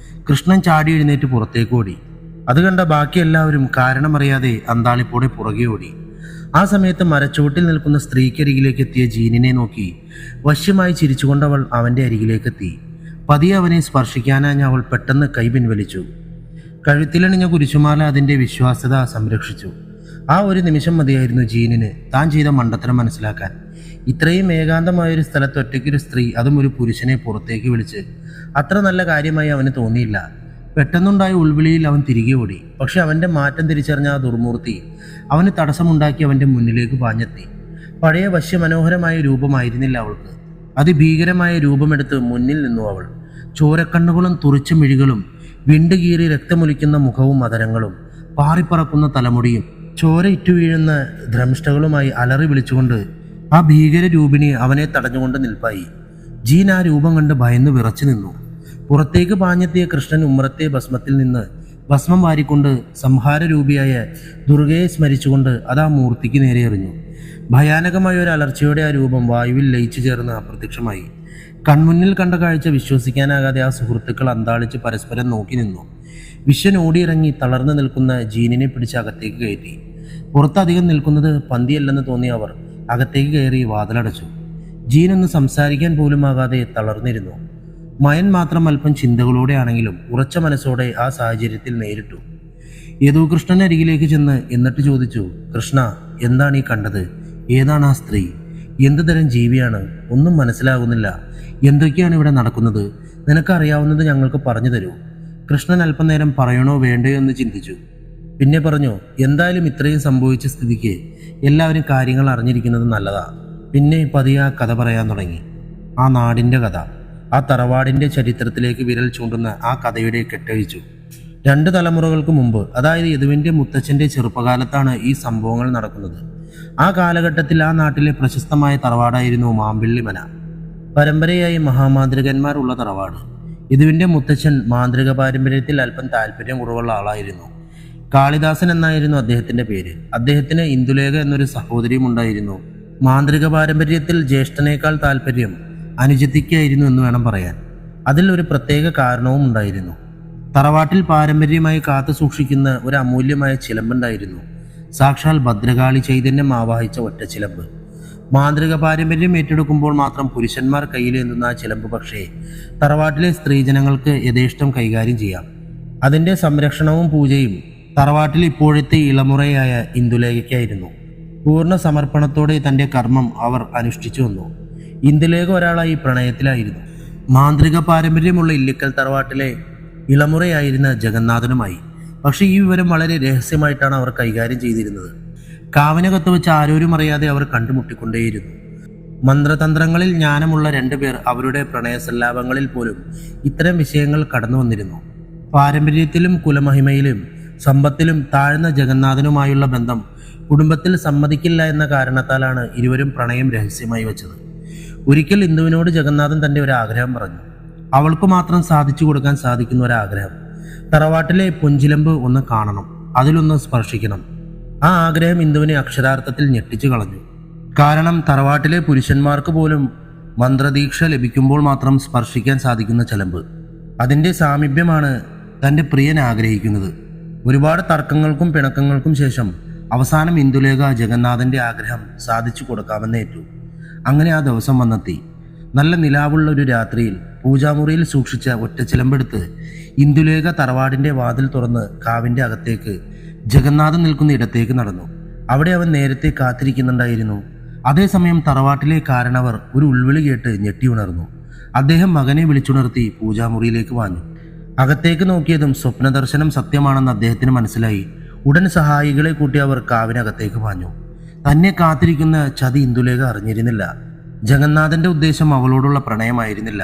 കൃഷ്ണൻ ചാടി എഴുന്നേറ്റ് പുറത്തേക്ക് ഓടി. അത് കണ്ട ബാക്കി എല്ലാവരും കാരണമറിയാതെ അന്താളിപ്പോടെ പുറകെ ഓടി. ആ സമയത്ത് മരച്ചുവട്ടിൽ നിൽക്കുന്ന സ്ത്രീക്കരികിലേക്ക് എത്തിയ ജീനിനെ നോക്കി വശ്യമായി ചിരിച്ചുകൊണ്ടവൾ അവൻ്റെ അരികിലേക്കെത്തി. പതിയെ അവനെ സ്പർശിക്കാനായി അവൾ പെട്ടെന്ന് കൈ പിൻവലിച്ചു. കഴുത്തിലണിഞ്ഞ കുരിശുമാല അതിൻ്റെ വിശ്വാസ്യത സംരക്ഷിച്ചു. ആ ഒരു നിമിഷം മതിയായിരുന്നു ജീനിന് താൻ ചെയ്ത മണ്ടത്തരം മനസ്സിലാക്കാൻ. ഇത്രയും ഏകാന്തമായൊരു സ്ഥലത്ത് ഒറ്റയ്ക്കൊരു സ്ത്രീ, അതും ഒരു പുരുഷനെ പുറത്തേക്ക് വിളിച്ച് അത്ര നല്ല കാര്യമായി അവന് തോന്നിയില്ല. പെട്ടെന്നുണ്ടായ ഉൾവിളിയിൽ അവൻ തിരികെ ഓടി. പക്ഷെ അവൻ്റെ മാറ്റം തിരിച്ചറിഞ്ഞ ആ ദുർമൂർത്തി അവന് തടസ്സമുണ്ടാക്കി അവൻ്റെ മുന്നിലേക്ക് പാഞ്ഞെത്തി. പഴയ വശ്യമനോഹരമായ രൂപമായിരുന്നില്ല അവൾക്ക്. അതിഭീകരമായ രൂപമെടുത്ത് മുന്നിൽ നിന്നു അവൾ. ചോരക്കണ്ണുകളും തുറിച്ച മിഴികളും വിണ്ടുകീറി രക്തമൊലിക്കുന്ന മുഖവും മദരങ്ങളും പാറിപ്പറക്കുന്ന തലമുടിയും ചോര ഇറ്റുവീഴുന്ന ദ്രംഷ്ടകളുമായി അലറി വിളിച്ചുകൊണ്ട് ആ ഭീകര രൂപിണി അവനെ തടഞ്ഞുകൊണ്ട് നിൽപ്പായി. ജീൻ ആ രൂപം കണ്ട് ഭയന്ന് വിറച്ചു നിന്നു. പുറത്തേക്ക് പാഞ്ഞെത്തിയ കൃഷ്ണൻ ഉമ്മറത്തെ ഭസ്മത്തിൽ നിന്ന് ഭസ്മം വാരിക്കൊണ്ട് സംഹാരരൂപിയായ ദുർഗയെ സ്മരിച്ചുകൊണ്ട് അത് ആ മൂർത്തിക്ക് നേരെ എറിഞ്ഞു. ഭയാനകമായ ഒരു അലർച്ചയോടെ ആ രൂപം വായുവിൽ ലയിച്ചു ചേർന്ന് അപ്രത്യക്ഷമായി. കൺമുന്നിൽ കണ്ട കാഴ്ച വിശ്വസിക്കാനാകാതെ ആ സുഹൃത്തുക്കൾ അന്താളിച്ച് പരസ്പരം നോക്കി നിന്നു. വിശ്വൻ ഓടിയിറങ്ങി തളർന്നു നിൽക്കുന്ന ജീനിനെ പിടിച്ച് അകത്തേക്ക് കയറ്റി. പുറത്തധികം നിൽക്കുന്നത് പന്തിയല്ലെന്ന് തോന്നിയ അവർ അകത്തേക്ക് കയറി വാതിലടച്ചു. ജീനൊന്ന് സംസാരിക്കാൻ പോലും ആകാതെ തളർന്നിരുന്നു. മയൻ മാത്രം അല്പം ചിന്തകളോടെ ആണെങ്കിലും ഉറച്ച മനസ്സോടെ ആ സാഹചര്യത്തിൽ നേരിട്ടു. യദുകൃഷ്ണൻ അരികിലേക്ക് ചെന്ന് എന്നിട്ട് ചോദിച്ചു, കൃഷ്ണ, എന്താണ് ഈ കണ്ടത്? ഏതാണ് ആ സ്ത്രീ? എന്ത് തരം ജീവിയാണ്? ഒന്നും മനസ്സിലാകുന്നില്ല. എന്തൊക്കെയാണ് ഇവിടെ നടക്കുന്നത്? നിനക്കറിയാവുന്നത് ഞങ്ങൾക്ക് പറഞ്ഞു തരൂ. കൃഷ്ണൻ അല്പനേരം പറയണോ വേണ്ടയോ എന്ന് ചിന്തിച്ചു. പിന്നെ പറഞ്ഞു, എന്തായാലും ഇത്രയും സംഭവിച്ച സ്ഥിതിക്ക് എല്ലാവരും കാര്യങ്ങൾ അറിഞ്ഞിരിക്കുന്നത് നല്ലതാ. പിന്നെ പതിയെ ആ കഥ പറയാൻ തുടങ്ങി. ആ നാടിൻ്റെ കഥ, ആ തറവാടിൻ്റെ ചരിത്രത്തിലേക്ക് വിരൽ ചൂണ്ടുന്ന ആ കഥയുടെ കെട്ടഴിച്ചു. 2 തലമുറകൾക്ക് മുമ്പ്, അതായത് യദുവിൻ്റെ മുത്തച്ഛൻ്റെ ചെറുപ്പകാലത്താണ് ഈ സംഭവങ്ങൾ നടക്കുന്നത്. ആ കാലഘട്ടത്തിൽ ആ നാട്ടിലെ പ്രശസ്തമായ തറവാടായിരുന്നു മാമ്പിള്ളിമന. പരമ്പരയായി മഹാമാന്ത്രികന്മാരുള്ള തറവാട്. യദുവിൻ്റെ മുത്തച്ഛൻ മാന്ത്രിക പാരമ്പര്യത്തിൽ അല്പം താല്പര്യം കുറവുള്ള ആളായിരുന്നു. കാളിദാസൻ എന്നായിരുന്നു അദ്ദേഹത്തിൻ്റെ പേര്. അദ്ദേഹത്തിന് ഇന്ദുലേഖ എന്നൊരു സഹോദരിയും ഉണ്ടായിരുന്നു. മാന്ത്രിക പാരമ്പര്യത്തിൽ ജ്യേഷ്ഠനേക്കാൾ താല്പര്യം അനുജത്തിക്കായിരുന്നു എന്ന് വേണം പറയാൻ. അതിൽ ഒരു പ്രത്യേക കാരണവും ഉണ്ടായിരുന്നു. തറവാട്ടിൽ പാരമ്പര്യമായി കാത്തു സൂക്ഷിക്കുന്ന ഒരു അമൂല്യമായ ചിലമ്പുണ്ടായിരുന്നു. സാക്ഷാൽ ഭദ്രകാളി ചൈതന്യം ആവാഹിച്ച ഒറ്റ ചിലമ്പ്. മാന്ത്രിക പാരമ്പര്യം ഏറ്റെടുക്കുമ്പോൾ മാത്രം പുരുഷന്മാർ കയ്യിലേന്തുന്ന ആ ചിലമ്പ് പക്ഷേ തറവാട്ടിലെ സ്ത്രീജനങ്ങൾക്ക് യഥേഷ്ടം കൈകാര്യം ചെയ്യാം. അതിൻ്റെ സംരക്ഷണവും പൂജയും തറവാട്ടിൽ ഇപ്പോഴത്തെ ഇളമുറയായ ഇന്ദുലേഖയ്ക്കായിരുന്നു. പൂർണ്ണ സമർപ്പണത്തോടെ തൻ്റെ കർമ്മം അവർ അനുഷ്ഠിച്ചു വന്നു. ഇന്ദുലേഖ ഒരാളായി പ്രണയത്തിലായിരുന്നു. മാന്ത്രിക പാരമ്പര്യമുള്ള ഇല്ലിക്കൽ തറവാട്ടിലെ ഇളമുറയായിരുന്ന ജഗന്നാഥനുമായി. പക്ഷേ ഈ വിവരം വളരെ രഹസ്യമായിട്ടാണ് അവർ കൈകാര്യം ചെയ്തിരുന്നത്. കാവനകത്ത് വെച്ച് ആരോരും അറിയാതെ അവർ കണ്ടുമുട്ടിക്കൊണ്ടേയിരുന്നു. മന്ത്രതന്ത്രങ്ങളിൽ ജ്ഞാനമുള്ള 2 പേർ അവരുടെ പ്രണയസല്ലാപങ്ങളിൽ പോലും ഇത്തരം വിഷയങ്ങൾ കടന്നു വന്നിരുന്നു. പാരമ്പര്യത്തിലും കുലമഹിമയിലും സമ്പത്തിലും താഴ്ന്ന ജഗന്നാഥനുമായുള്ള ബന്ധം കുടുംബത്തിൽ സമ്മതിക്കില്ല എന്ന കാരണത്താലാണ് ഇരുവരും പ്രണയം രഹസ്യമായി വെച്ചത്. ഒരിക്കൽ ഇന്ദുവിനോട് ജഗന്നാഥൻ തൻ്റെ ഒരു ആഗ്രഹം പറഞ്ഞു. അവൾക്ക് മാത്രം സാധിച്ചു കൊടുക്കാൻ സാധിക്കുന്ന ഒരാഗ്രഹം. തറവാട്ടിലെ പൊഞ്ചിലമ്പ് ഒന്ന് കാണണം, അതിലൊന്ന് സ്പർശിക്കണം. ആ ആഗ്രഹം ഇന്ദുവിനെ അക്ഷരാർത്ഥത്തിൽ ഞെട്ടിച്ചു കളഞ്ഞു. കാരണം തറവാട്ടിലെ പുരുഷന്മാർക്ക് പോലും മന്ത്രദീക്ഷ ലഭിക്കുമ്പോൾ മാത്രം സ്പർശിക്കാൻ സാധിക്കുന്ന ചിലമ്പ്, അതിൻ്റെ സാമീപ്യമാണ് തൻ്റെ പ്രിയൻ ആഗ്രഹിക്കുന്നത്. ഒരുപാട് തർക്കങ്ങൾക്കും പിണക്കങ്ങൾക്കും ശേഷം അവസാനം ഇന്ദുലേഖ ജഗന്നാഥൻ്റെ ആഗ്രഹം സാധിച്ചു കൊടുക്കാമെന്നേറ്റു. അങ്ങനെ ആ ദിവസം വന്നെത്തി. നല്ല നിലാവുള്ള ഒരു രാത്രിയിൽ പൂജാമുറിയിൽ സൂക്ഷിച്ച ഒറ്റ ചിലമ്പെടുത്ത് ഇന്ദുലേഖ തറവാടിൻ്റെ വാതിൽ തുറന്ന് കാവിൻ്റെ അകത്തേക്ക് ജഗന്നാഥൻ നിൽക്കുന്ന ഇടത്തേക്ക് നടന്നു. അവിടെ അവൻ നേരത്തെ കാത്തിരിക്കുന്നുണ്ടായിരുന്നു. അതേസമയം തറവാട്ടിലെ കാരണവർ ഒരു ഉൾവിളി കേട്ട് ഞെട്ടി ഉണർന്നു. അദ്ദേഹം മകനെ വിളിച്ചുണർത്തി പൂജാമുറിയിലേക്ക് വാഞ്ഞു. അകത്തേക്ക് നോക്കിയതും സ്വപ്നദർശനം സത്യമാണെന്ന് അദ്ദേഹത്തിന് മനസ്സിലായി. ഉടൻ സഹായികളെ കൂട്ടി അവർ കാവിനകത്തേക്ക് പാഞ്ഞു. തന്നെ കാത്തിരിക്കുന്ന ചതി ഇന്ദുലേഖ അറിഞ്ഞിരുന്നില്ല. ജഗന്നാഥന്റെ ഉദ്ദേശം അവളോടുള്ള പ്രണയമായിരുന്നില്ല.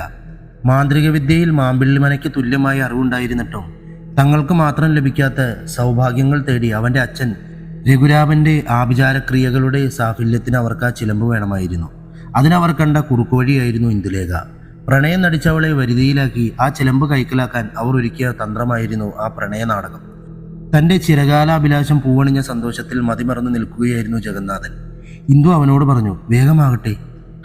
മാന്ത്രിക വിദ്യയിൽ മാമ്പിള്ളിമനയ്ക്ക് തുല്യമായ അറിവുണ്ടായിരുന്നിട്ടും തങ്ങൾക്ക് മാത്രം ലഭിക്കാത്ത സൗഭാഗ്യങ്ങൾ തേടി അവൻ്റെ അച്ഛൻ രഘുരാമന്റെ ആഭിചാരക്രിയകളുടെ സാഫല്യത്തിന് അവർക്ക് ആ ചിലമ്പ് വേണമായിരുന്നു. അതിനവർ കണ്ട കുറുക്കുവഴിയായിരുന്നു ഇന്ദുലേഖ. പ്രണയം നടിച്ചവളെ വരുതിയിലാക്കി ആ ചിലമ്പ് കൈക്കലാക്കാൻ അവർ ഒരുക്കിയ തന്ത്രമായിരുന്നു ആ പ്രണയ നാടകം. തൻ്റെ ചിരകാലാഭിലാഷം പൂവണിഞ്ഞ സന്തോഷത്തിൽ മതിമറന്നു നിൽക്കുകയായിരുന്നു ജഗന്നാഥൻ. ഇന്ദു അവനോട് പറഞ്ഞു, വേഗമാകട്ടെ,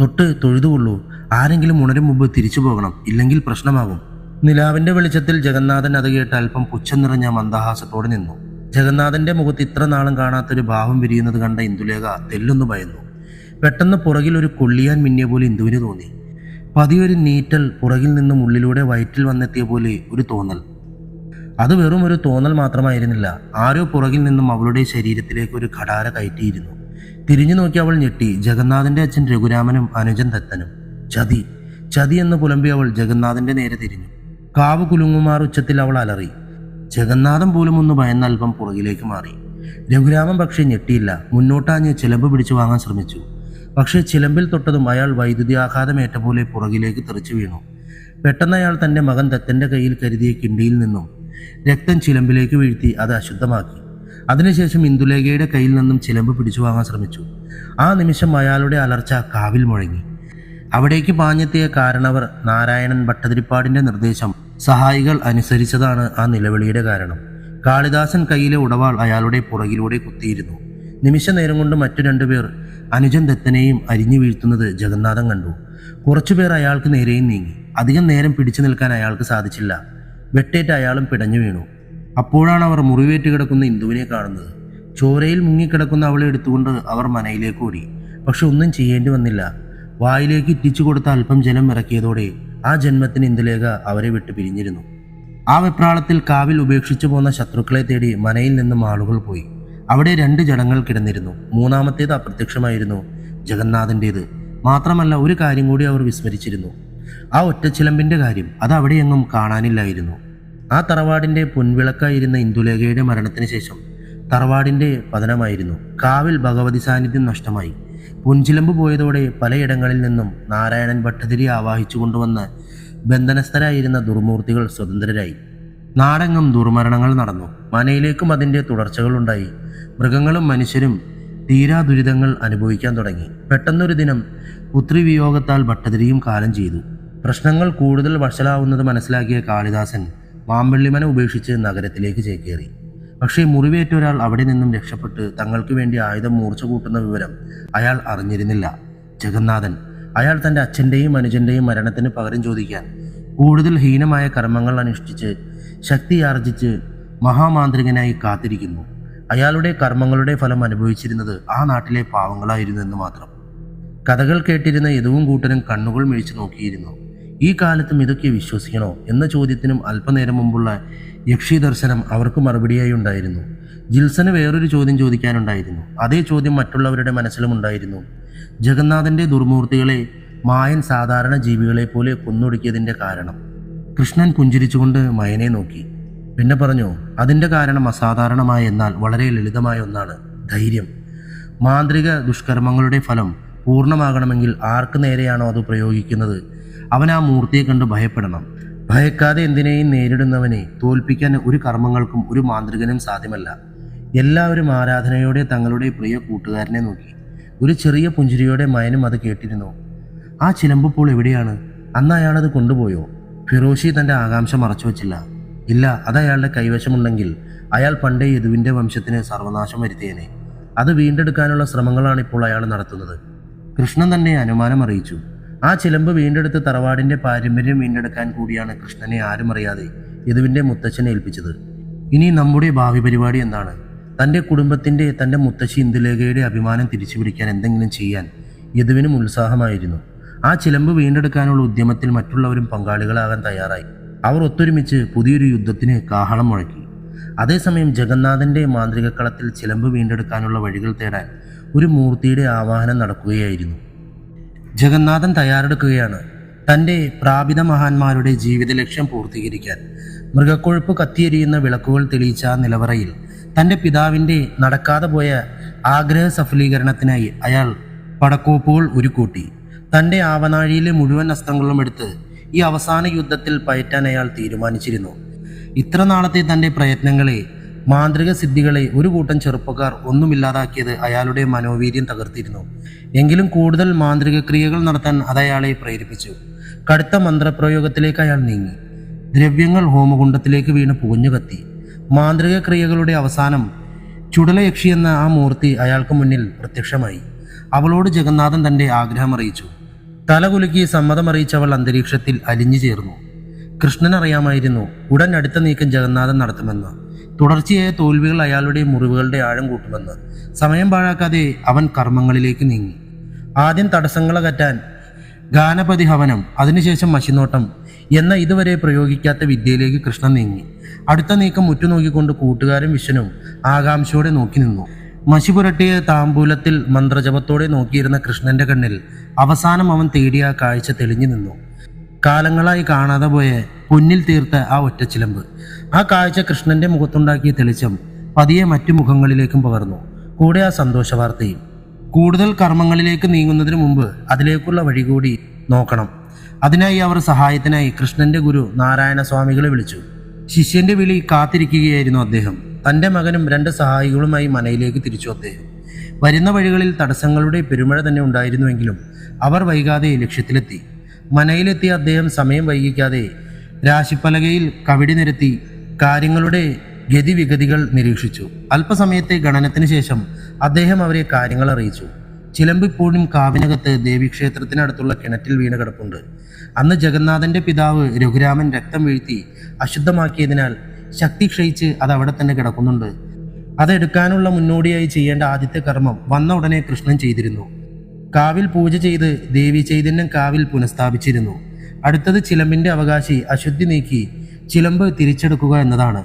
തൊട്ട് തൊഴുതുകൊള്ളൂ, ആരെങ്കിലും ഉണരും മുമ്പ് തിരിച്ചു പോകണം, ഇല്ലെങ്കിൽ പ്രശ്നമാകും. നിലാവിന്റെ വെളിച്ചത്തിൽ ജഗന്നാഥൻ അത് കേട്ട് അല്പം പുച്ഛം നിറഞ്ഞ മന്ദഹാസത്തോടെ നിന്നു. ജഗന്നാഥന്റെ മുഖത്ത് ഇത്ര നാളും കാണാത്തൊരു ഭാവം വിരിയുന്നത് കണ്ട ഇന്ദുലേഖ തെല്ലൊന്നു ഭയന്നു. പെട്ടെന്ന് പുറകിൽ ഒരു കൊള്ളിയാൻ മിന്നിയ പോലെ ഇന്ദുവിന് തോന്നി. പതിയൊരു നീറ്റൽ പുറകിൽ നിന്നും ഉള്ളിലൂടെ വയറ്റിൽ വന്നെത്തിയ പോലെ ഒരു തോന്നൽ. അത് വെറും ഒരു തോന്നൽ മാത്രമായിരുന്നില്ല. ആരോ പുറകിൽ നിന്നും അവളുടെ ശരീരത്തിലേക്ക് ഒരു ഘടാര കയറ്റിയിരുന്നു. തിരിഞ്ഞു നോക്കി അവൾ ഞെട്ടി. ജഗന്നാഥന്റെ അച്ഛൻ രഘുരാമനും അനുജൻ ദത്തനും. ചതി, ചതി എന്ന് പുലമ്പി അവൾ ജഗന്നാഥന്റെ നേരെ തിരിഞ്ഞു. കാവ് കുലുങ്ങുമാർ ഉച്ചത്തിൽ അവൾ അലറി. ജഗന്നാഥൻ പോലും ഒന്ന് ഭയന്നൽപ്പം പുറകിലേക്ക് മാറി. രഘുരാമൻ പക്ഷേ ഞെട്ടിയില്ല. മുന്നോട്ടാഞ്ഞ് ചിലമ്പ് പിടിച്ചു വാങ്ങാൻ ശ്രമിച്ചു. പക്ഷേ ചിലമ്പിൽ തൊട്ടതും അയാൾ വൈദ്യുതി ആഘാതമേറ്റ പോലെ പുറകിലേക്ക് തെറിച്ചു വീണു. പെട്ടെന്ന് അയാൾ തൻ്റെ മകൻ ദത്തന്റെ കയ്യിൽ കരുതിയ കിണ്ടിയിൽ നിന്നും രക്തം ചിലമ്പിലേക്ക് വീഴ്ത്തി അത് അശുദ്ധമാക്കി. അതിനുശേഷം ഇന്ദുലേഖയുടെ കയ്യിൽ നിന്നും ചിലമ്പ് പിടിച്ചു വാങ്ങാൻ ശ്രമിച്ചു. ആ നിമിഷം അയാളുടെ അലർച്ച കാവിൽ മുഴങ്ങി. അവിടേക്ക് പാഞ്ഞെത്തിയ കാരണവർ നാരായണൻ ഭട്ടതിരിപ്പാടിന്റെ നിർദ്ദേശം സഹായികൾ അനുസരിച്ചതാണ് ആ നിലവിളിയുടെ കാരണം. കാളിദാസൻ കയ്യിലെ ഉടവാൾ അയാളുടെ പുറകിലൂടെ കുത്തിയിരുന്നു. നിമിഷ നേരം കൊണ്ട് മറ്റു രണ്ടുപേർ അനുജൻ ദത്തനെയും അരിഞ്ഞു വീഴ്ത്തുന്നത് ജഗന്നാഥൻ കണ്ടു. കുറച്ചുപേർ അയാൾക്ക് നേരെയും നീങ്ങി. അധികം നേരം പിടിച്ചു നിൽക്കാൻ അയാൾക്ക് സാധിച്ചില്ല. വെട്ടേറ്റ് അയാളും പിടഞ്ഞു വീണു. അപ്പോഴാണ് അവർ മുറിവേറ്റ് കിടക്കുന്ന ഇന്ദുവിനെ കാണുന്നത്. ചോരയിൽ മുങ്ങിക്കിടക്കുന്ന അവളെ എടുത്തുകൊണ്ട് അവർ മനയിലേക്ക് ഓടി. പക്ഷെ ഒന്നും ചെയ്യേണ്ടി വന്നില്ല. വായിലേക്ക് ഇറ്റിച്ചു കൊടുത്ത അല്പം ജലം ഇറക്കിയതോടെ ആ ജന്മത്തിന് ഇന്ദുലേഖ അവരെ വിട്ടു പിരിഞ്ഞിരുന്നു. ആ വെപ്രാളത്തിൽ കാവിൽ ഉപേക്ഷിച്ചു പോന്ന ശത്രുക്കളെ തേടി മനയിൽ നിന്നും ആളുകൾ പോയി. അവിടെ 2 ജഡങ്ങൾ കിടന്നിരുന്നു. മൂന്നാമത്തേത് അപ്രത്യക്ഷമായിരുന്നു, ജഗന്നാഥൻ്റേത്. മാത്രമല്ല ഒരു കാര്യം കൂടി അവർ വിസ്മരിച്ചിരുന്നു. ആ ഒറ്റച്ചിലമ്പിന്റെ കാര്യം. അത് അവിടെയെങ്ങും കാണാനില്ലായിരുന്നു. ആ തറവാടിന്റെ പൊൻവിളക്കായിരുന്ന ഇന്ദുലേഖയുടെ മരണത്തിന് ശേഷം തറവാടിന്റെ പതനമായിരുന്നു. കാവിൽ ഭഗവതി സാന്നിധ്യം നഷ്ടമായി. പൊൻചിലമ്പ് പോയതോടെ പലയിടങ്ങളിൽ നിന്നും നാരായണൻ ഭട്ടതിരി ആവാഹിച്ചു കൊണ്ടുവന്ന് ബന്ധനസ്ഥരായിരുന്ന ദുർമൂർത്തികൾ സ്വതന്ത്രരായി. നാടെങ്ങും ദുർമരണങ്ങൾ നടന്നു. മനയിലേക്കും അതിൻ്റെ തുടർച്ചകളുണ്ടായി. മൃഗങ്ങളും മനുഷ്യരും തീരാ ദുരിതങ്ങൾ അനുഭവിക്കാൻ തുടങ്ങി. പെട്ടെന്നൊരു ദിനം പുത്രിവിയോഗത്താൽ ഭട്ടതിരിയും കാലം ചെയ്തു. പ്രശ്നങ്ങൾ കൂടുതൽ വഷളാവുന്നത് മനസ്സിലാക്കിയ കാളിദാസൻ മാമ്പള്ളിമന ഉപേക്ഷിച്ച് നഗരത്തിലേക്ക് ചേക്കേറി. പക്ഷേ മുറിവേറ്റ ഒരാൾ അവിടെ നിന്നും രക്ഷപ്പെട്ട് തങ്ങൾക്ക് വേണ്ടി ആയുധം മൂർച്ച കൂട്ടുന്ന വിവരം അയാൾ അറിഞ്ഞിരുന്നില്ല. ജഗന്നാഥൻ. അയാൾ തൻ്റെ അച്ഛൻ്റെയും അനുജൻ്റെയും മരണത്തിന് പകരം ചോദിക്കാൻ കൂടുതൽ ഹീനമായ കർമ്മങ്ങൾ അനുഷ്ഠിച്ച് ശക്തിയാർജിച്ച് മഹാമാന്ത്രികനായി കാത്തിരിക്കുന്നു. അയാളുടെ കർമ്മങ്ങളുടെ ഫലം അനുഭവിച്ചിരുന്നത് ആ നാട്ടിലെ പാവങ്ങളായിരുന്നു എന്ന് മാത്രം. കഥകൾ കേട്ടിരുന്ന യദുവും കൂട്ടനും കണ്ണുകൾ മിഴിച്ചു നോക്കിയിരുന്നു. ഈ കാലത്തും ഇതൊക്കെ വിശ്വസിക്കണോ എന്ന ചോദ്യത്തിനും അല്പനേരം മുമ്പുള്ള യക്ഷി ദർശനം അവർക്ക് മറുപടിയായി ഉണ്ടായിരുന്നു. ജിൽസന് വേറൊരു ചോദ്യം ചോദിക്കാനുണ്ടായിരുന്നു. അതേ ചോദ്യം മറ്റുള്ളവരുടെ മനസ്സിലും ഉണ്ടായിരുന്നു. ജഗന്നാഥന്റെ ദുർമൂർത്തികളെ മായൻ സാധാരണ ജീവികളെ പോലെ കൊന്നൊടുക്കിയതിൻ്റെ കാരണം. കൃഷ്ണൻ പുഞ്ചിരിച്ചുകൊണ്ട് മയനെ നോക്കി. പിന്നെ പറഞ്ഞു, അതിൻ്റെ കാരണം അസാധാരണമായ എന്നാൽ വളരെ ലളിതമായ ഒന്നാണ്, ധൈര്യം. മാന്ത്രിക ദുഷ്കർമ്മങ്ങളുടെ ഫലം പൂർണ്ണമാകണമെങ്കിൽ ആർക്ക് നേരെയാണോ അത് പ്രയോഗിക്കുന്നത് അവൻ ആ മൂർത്തിയെ കണ്ട് ഭയപ്പെടണം. ഭയക്കാതെ എന്തിനേയും നേരിടുന്നവനെ തോൽപ്പിക്കാൻ ഒരു കർമ്മങ്ങൾക്കും ഒരു മാന്ത്രികനും സാധ്യമല്ല. എല്ലാവരും ആരാധനയോടെ തങ്ങളുടെ പ്രിയ കൂട്ടുകാരനെ നോക്കി. ഒരു ചെറിയ പുഞ്ചിരിയോടെ മയനും അത് കേട്ടിരുന്നു. ആ ചിലമ്പപ്പോൾ എവിടെയാണ്? അന്ന് അയാളത് കൊണ്ടുപോയോ? ഫിറോഷി തൻ്റെ ആകാംക്ഷ മറച്ചു വച്ചില്ല. ഇല്ല, അത് അയാളുടെ കൈവശമുണ്ടെങ്കിൽ അയാൾ പണ്ടേ യദുവിൻ്റെ വംശത്തിന് സർവനാശം വരുത്തിയേനെ. അത് വീണ്ടെടുക്കാനുള്ള ശ്രമങ്ങളാണ് ഇപ്പോൾ അയാൾ നടത്തുന്നത്. കൃഷ്ണൻ തന്നെ അനുമാനം അറിയിച്ചു. ആ ചിലമ്പ് വീണ്ടെടുത്ത് തറവാടിൻ്റെ പാരമ്പര്യം വീണ്ടെടുക്കാൻ കൂടിയാണ് കൃഷ്ണനെ ആരും അറിയാതെ യദുവിൻ്റെ മുത്തച്ഛനെ ഏൽപ്പിച്ചത്. ഇനി നമ്മുടെ ഭാവി പരിപാടി എന്താണ്? തൻ്റെ കുടുംബത്തിൻ്റെ, തൻ്റെ മുത്തശ്ശി ഇന്ദുലേഖയുടെ അഭിമാനം തിരിച്ചു പിടിക്കാൻ എന്തെങ്കിലും ചെയ്യാൻ യദുവിനും ഉത്സാഹമായിരുന്നു. ആ ചിലമ്പ് വീണ്ടെടുക്കാനുള്ള ഉദ്യമത്തിൽ മറ്റുള്ളവരും പങ്കാളികളാകാൻ തയ്യാറായി. അവർ ഒത്തൊരുമിച്ച് പുതിയൊരു യുദ്ധത്തിന് കാഹളം മുഴക്കി. അതേസമയം ജഗന്നാഥൻ്റെ മാന്ത്രികക്കളത്തിൽ ചിലമ്പ് വീണ്ടെടുക്കാനുള്ള വഴികൾ തേടാൻ ഒരു മൂർത്തിയുടെ ആവാഹനം നടക്കുകയായിരുന്നു. ജഗന്നാഥൻ തയ്യാറെടുക്കുകയാണ്. തൻ്റെ പ്രാപിത മഹാന്മാരുടെ ജീവിത ലക്ഷ്യം പൂർത്തീകരിക്കാൻ മൃഗക്കൊഴുപ്പ് കത്തിയെരിയുന്ന വിളക്കുകൾ തെളിയിച്ച ആ നിലവറയിൽ തൻ്റെ പിതാവിൻ്റെ നടക്കാതെ പോയ ആഗ്രഹ സഫലീകരണത്തിനായി അയാൾ പടക്കോപ്പുകൾ ഉരുക്കൂട്ടി. തൻ്റെ ആവനാഴിയിലെ മുഴുവൻ അസ്ത്രങ്ങളും എടുത്ത് ഈ അവസാന യുദ്ധത്തിൽ പയറ്റാൻ അയാൾ തീരുമാനിച്ചിരുന്നു. ഇത്ര നാളത്തെ തൻ്റെ പ്രയത്നങ്ങളെ, മാന്ത്രിക സിദ്ധികളെ ഒരു കൂട്ടം ചെറുപ്പക്കാർ ഒന്നുമില്ലാതാക്കിയത് അയാളുടെ മനോവീര്യം തകർത്തിരുന്നു. എങ്കിലും കൂടുതൽ മാന്ത്രിക ക്രിയകൾ നടത്താൻ അത് അയാളെ പ്രേരിപ്പിച്ചു. കടുത്ത മന്ത്രപ്രയോഗത്തിലേക്ക് അയാൾ നീങ്ങി. ദ്രവ്യങ്ങൾ ഹോമകുണ്ഡത്തിലേക്ക് വീണ് പുകഞ്ഞു കത്തി. മാന്ത്രിക ക്രിയകളുടെ അവസാനം ചുടലയക്ഷി എന്ന ആ മൂർത്തി അയാൾക്ക് മുന്നിൽ പ്രത്യക്ഷമായി. അവളോട് ജഗന്നാഥൻ തൻ്റെ ആഗ്രഹം അറിയിച്ചു. തലകുലുക്കി സമ്മതമറിയിച്ചവൾ അന്തരീക്ഷത്തിൽ അലിഞ്ഞു ചേർന്നു. കൃഷ്ണൻ അറിയാമായിരുന്നു ഉടൻ അടുത്ത നീക്കം ജഗന്നാഥൻ നടത്തുമെന്ന്. തുടർച്ചയായ തോൽവികൾ അയാളുടെ മുറിവുകളുടെ ആഴം കൂട്ടുമെന്ന്. സമയം പാഴാക്കാതെ അവൻ കർമ്മങ്ങളിലേക്ക് നീങ്ങി. ആദ്യം തടസ്സങ്ങളകറ്റാൻ ഗാനപതി ഹവനം, അതിനുശേഷം മഷിനോട്ടം എന്ന ഇതുവരെ പ്രയോഗിക്കാത്ത വിദ്യയിലേക്ക് കൃഷ്ണൻ നീങ്ങി. അടുത്ത നീക്കം ഉറ്റുനോക്കിക്കൊണ്ട് കൂട്ടുകാരും വിശ്വനും ആകാംക്ഷയോടെ നോക്കി നിന്നു. മഷി പുരട്ടിയ താമ്പൂലത്തിൽ മന്ത്രജപത്തോടെ നോക്കിയിരുന്ന കൃഷ്ണന്റെ കണ്ണിൽ അവസാനം അവൻ തേടിയ ആ കാഴ്ച തെളിഞ്ഞു നിന്നു. കാലങ്ങളായി കാണാതെ പോയ പൊന്നിൽ തീർത്ത ആ ഒറ്റച്ചിലമ്പ്. ആ കാഴ്ച കൃഷ്ണന്റെ മുഖത്തുണ്ടാക്കിയ തെളിച്ചം പതിയെ മറ്റു മുഖങ്ങളിലേക്കും പകർന്നു. കൂടെ ആ സന്തോഷ വാർത്തയും. കൂടുതൽ കർമ്മങ്ങളിലേക്ക് നീങ്ങുന്നതിന് മുമ്പ് അതിലേക്കുള്ള വഴി കൂടി നോക്കണം. അതിനായി അവർ സഹായത്തിനായി കൃഷ്ണന്റെ ഗുരു നാരായണ സ്വാമികളെ വിളിച്ചു. ശിഷ്യന്റെ വിളി കാത്തിരിക്കുകയായിരുന്നു അദ്ദേഹം. തൻ്റെ മകനും 2 സഹായികളുമായി മനയിലേക്ക് തിരിച്ചു അദ്ദേഹം. വരുന്ന വഴികളിൽ തടസ്സങ്ങളുടെ പെരുമഴ തന്നെ ഉണ്ടായിരുന്നുവെങ്കിലും അവർ വൈകാതെ ലക്ഷ്യത്തിലെത്തി. മനയിലെത്തിയ അദ്ദേഹം സമയം വൈകിക്കാതെ രാശിപ്പലകയിൽ കവിടി നിരത്തി കാര്യങ്ങളുടെ ഗതിവിഗതികൾ നിരീക്ഷിച്ചു. അല്പസമയത്തെ ഗണനത്തിന് ശേഷം അദ്ദേഹം അവരെ കാര്യങ്ങൾ അറിയിച്ചു. ചിലമ്പ് ഇപ്പോഴും കാവിനകത്ത് ദേവീക്ഷേത്രത്തിനടുത്തുള്ള കിണറ്റിൽ വീണ് കിടപ്പുണ്ട്. അന്ന് ജഗന്നാഥന്റെ പിതാവ് രഘുരാമൻ രക്തം വീഴ്ത്തി അശുദ്ധമാക്കിയതിനാൽ ശക്തി ക്ഷയിച്ച് അത് അവിടെ തന്നെ കിടക്കുന്നുണ്ട്. അതെടുക്കാനുള്ള മുന്നോടിയായി ചെയ്യേണ്ട ആദ്യത്തെ കർമ്മം വന്ന ഉടനെ കൃഷ്ണൻ ചെയ്തിരുന്നു. കാവിൽ പൂജ ചെയ്ത് ദേവി ചൈതന്യം കാവിൽ പുനഃസ്ഥാപിച്ചിരുന്നു. അടുത്തത് ചിലമ്പിന്റെ അവകാശി അശുദ്ധി നീക്കി ചിലമ്പ് തിരിച്ചെടുക്കുക എന്നതാണ്.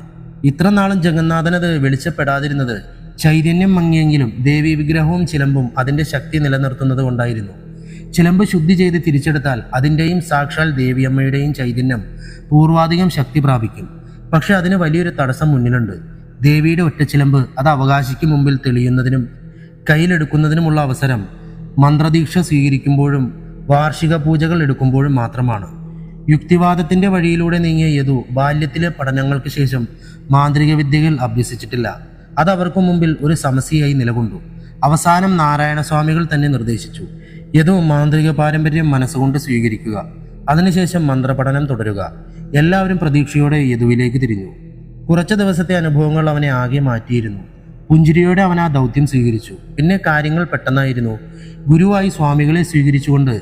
ഇത്ര നാളും ജഗന്നാഥനത് വെളിച്ചപ്പെടാതിരുന്നത് ചൈതന്യം മങ്ങിയെങ്കിലും ദേവി വിഗ്രഹവും ചിലമ്പും അതിൻ്റെ ശക്തി നിലനിർത്തുന്നത് കൊണ്ടായിരുന്നു. ചിലമ്പ് ശുദ്ധി ചെയ്ത് തിരിച്ചെടുത്താൽ അതിൻ്റെയും സാക്ഷാൽ ദേവിയമ്മയുടെയും ചൈതന്യം പൂർവാധികം ശക്തി പ്രാപിക്കും. പക്ഷെ അതിന് വലിയൊരു തടസ്സം മുന്നിലുണ്ട്. ദേവിയുടെ ഒറ്റച്ചിലമ്പ് അത് അവകാശിക്ക് മുമ്പിൽ തെളിയുന്നതിനും കയ്യിലെടുക്കുന്നതിനുമുള്ള അവസരം മന്ത്രദീക്ഷ സ്വീകരിക്കുമ്പോഴും വാർഷിക പൂജകൾ എടുക്കുമ്പോഴും മാത്രമാണ്. യുക്തിവാദത്തിന്റെ വഴിയിലൂടെ നീങ്ങിയ യദു ബാല്യത്തിലെ പഠനങ്ങൾക്ക് ശേഷം മാന്ത്രിക വിദ്യകൾ അഭ്യസിച്ചിട്ടില്ല. അത് അവർക്ക് മുമ്പിൽ ഒരു സമസ്യയായി നിലകൊണ്ടു. അവസാനം നാരായണസ്വാമികൾ തന്നെ നിർദ്ദേശിച്ചു, യദു മാന്ത്രിക പാരമ്പര്യം മനസ്സുകൊണ്ട് സ്വീകരിക്കുക, അതിനുശേഷം മന്ത്രപഠനം തുടരുക. എല്ലാവരും പ്രതീക്ഷയോടെ യദുവിലേക്ക് തിരിഞ്ഞു. കുറച്ച് ദിവസത്തെ അനുഭവങ്ങൾ അവനെ ആകെ മാറ്റിയിരുന്നു. പുഞ്ചിരിയോടെ അവൻ ആ ദൗത്യം സ്വീകരിച്ചു. പിന്നെ കാര്യങ്ങൾ പെട്ടെന്നായിരുന്നു. ഗുരുവായി സ്വാമികളെ സ്വീകരിച്ചുകൊണ്ട്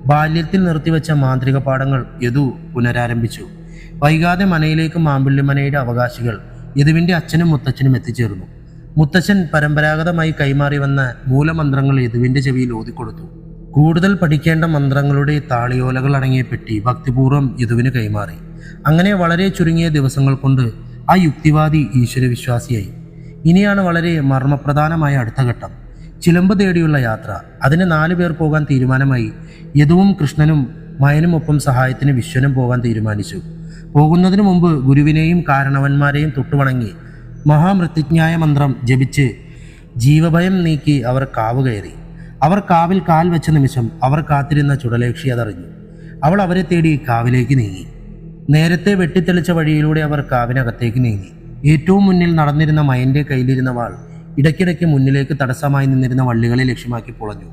ബാല്യത്തിൽ നിർത്തിവെച്ച മാന്ത്രിക പാഠങ്ങൾ യദു പുനരാരംഭിച്ചു. വൈകാതെ മനയിലേക്ക് മാമ്പുള്ളിമനയുടെ അവകാശികൾ യദുവിൻ്റെ അച്ഛനും മുത്തച്ഛനും എത്തിച്ചേർന്നു. മുത്തച്ഛൻ പരമ്പരാഗതമായി കൈമാറി വന്ന മൂലമന്ത്രങ്ങൾ യദുവിൻ്റെ ചെവിയിൽ ഓതിക്കൊടുത്തു. കൂടുതൽ പഠിക്കേണ്ട മന്ത്രങ്ങളുടെ താളിയോലകൾ അടങ്ങിയ പെട്ടി ഭക്തിപൂർവ്വം യദുവിന് കൈമാറി. അങ്ങനെ വളരെ ചുരുങ്ങിയ ദിവസങ്ങൾ കൊണ്ട് ആ യുക്തിവാദി ഈശ്വരവിശ്വാസിയായി. ഇനിയാണ് വളരെ മർമ്മപ്രധാനമായ അടുത്ത ഘട്ടം, ചിലമ്പ് തേടിയുള്ള യാത്ര. അതിന് 4 പേർ പോകാൻ തീരുമാനമായി. യദുവും കൃഷ്ണനും മയനുമൊപ്പം സഹായത്തിന് വിശ്വനും പോകാൻ തീരുമാനിച്ചു. പോകുന്നതിനു മുമ്പ് ഗുരുവിനെയും കാരണവന്മാരെയും തൊട്ടുവണങ്ങി മഹാമൃത്യുജ്ഞായ മന്ത്രം ജപിച്ച് ജീവഭയം നീക്കി അവർ കാവ് കയറി. അവർ കാവിൽ കാൽ വെച്ച നിമിഷം അവർ കാത്തിരുന്ന ചുടലേക്ഷി അതറിഞ്ഞു. അവൾ അവരെ തേടി കാവിലേക്ക് നീങ്ങി. നേരത്തെ വെട്ടിത്തെളിച്ച വഴിയിലൂടെ അവർ കാവിനകത്തേക്ക് നീങ്ങി. ഏറ്റവും മുന്നിൽ നടന്നിരുന്ന മയന്റെ കയ്യിലിരുന്ന വാൾ ഇടയ്ക്കിടയ്ക്ക് മുന്നിലേക്ക് തടസ്സമായി നിന്നിരുന്ന വള്ളികളെ ലക്ഷ്യമാക്കി പൊളഞ്ഞു.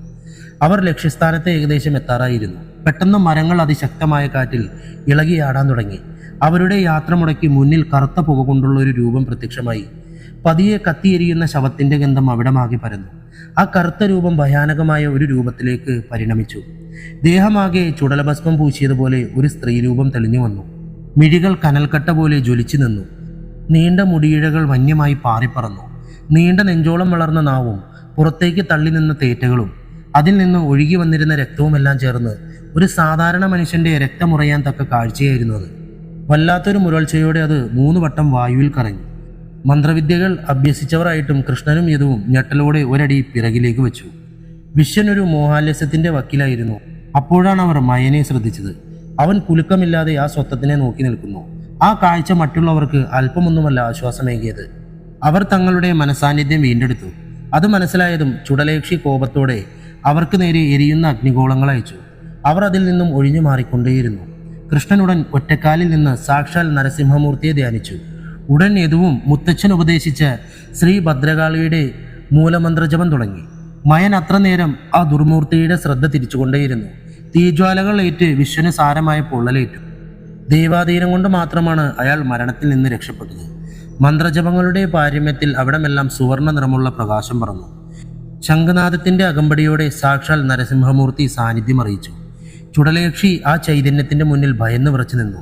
അവർ ലക്ഷ്യസ്ഥാനത്ത് ഏകദേശം എത്താറായിരുന്നു. പെട്ടെന്ന് മരങ്ങൾ അതിശക്തമായ കാറ്റിൽ ഇളകിയാടാൻ തുടങ്ങി. അവരുടെ യാത്ര മുടക്കി മുന്നിൽ കറുത്ത പുക കൊണ്ടുള്ള ഒരു രൂപം പ്രത്യക്ഷമായി. പതിയെ കത്തിയെരിയുന്ന ശവത്തിന്റെ ഗന്ധം അവിടമാകെ പരന്നു. ആ കറുത്ത രൂപം ഭയാനകമായ ഒരു രൂപത്തിലേക്ക് പരിണമിച്ചു. ദേഹമാകെ ചുടലഭസ്മം പൂശിയതുപോലെ ഒരു സ്ത്രീരൂപം തെളിഞ്ഞു വന്നു. മിഴികൾ കനൽക്കട്ട പോലെ ജ്വലിച്ചു നിന്നു. നീണ്ട മുടിയിഴകൾ വന്യമായി പാറിപ്പറന്നു. നീണ്ട നെഞ്ചോളം വളർന്ന നാവും പുറത്തേക്ക് തള്ളി നിന്ന തേറ്റകളും അതിൽ നിന്ന് ഒഴുകി വന്നിരുന്ന രക്തവുമെല്ലാം ചേർന്ന് ഒരു സാധാരണ മനുഷ്യന്റെ രക്തമുറയാൻ തക്ക കാഴ്ചയായിരുന്നു അത്. വല്ലാത്തൊരു മുരൾച്ചയോടെ അത് 3 വട്ടം വായുവിൽ കറങ്ങി. മന്ത്രവിദ്യകൾ അഭ്യസിച്ചവരായിട്ടും കൃഷ്ണനും യദുവും ഞെട്ടലോടെ ഒരടി പിറകിലേക്ക് വെച്ചു. വിശ്വൻ ഒരു മോഹാലസ്യത്തിന്റെ വക്കിലായിരുന്നു. അപ്പോഴാണ് അവർ മയനെ ശ്രദ്ധിച്ചത്. അവൻ കുലുക്കമില്ലാതെ ആ സ്വത്തത്തിനെ നോക്കി നിൽക്കുന്നു. ആ കാഴ്ച മറ്റുള്ളവർക്ക് അല്പമൊന്നുമല്ല ആശ്വാസമേകിയത്. അവർ തങ്ങളുടെ മനസാന്നിധ്യം വീണ്ടെടുത്തു. അത് മനസ്സിലായതും ചുടലേക്ഷി കോപത്തോടെ അവർക്ക് നേരെ എരിയുന്ന അഗ്നിഗോളങ്ങൾ അയച്ചു. അവർ അതിൽ നിന്നും ഒഴിഞ്ഞു മാറിക്കൊണ്ടേയിരുന്നു. കൃഷ്ണനുടൻ ഒറ്റക്കാലിൽ നിന്ന് സാക്ഷാൽ നരസിംഹമൂർത്തിയെ ധ്യാനിച്ചു. ഉടൻ യദുവും മുത്തച്ഛൻ ഉപദേശിച്ച ശ്രീ ഭദ്രകാളിയുടെ മൂലമന്ത്രജപം തുടങ്ങി. മയൻ അത്ര നേരം ആ ദുർമൂർത്തിയുടെ ശ്രദ്ധ തിരിച്ചുകൊണ്ടേയിരുന്നു. തീജ്വാലകൾ ഏറ്റ് വിശ്വന് സാരമായ പൊള്ളലേറ്റു. ദൈവാധീനം കൊണ്ട് മാത്രമാണ് അയാൾ മരണത്തിൽ നിന്ന് രക്ഷപ്പെട്ടത്. മന്ത്രജപങ്ങളുടെ പാരമ്യത്തിൽ അവിടമെല്ലാം സുവർണ നിറമുള്ള പ്രകാശം പറന്നു. ശംഖനാദത്തിന്റെ അകമ്പടിയോടെ സാക്ഷാൽ നരസിംഹമൂർത്തി സാന്നിധ്യം അറിയിച്ചു. ചുടലേക്ഷി ആ ചൈതന്യത്തിന്റെ മുന്നിൽ ഭയന്ന് വിറച്ചു നിന്നു.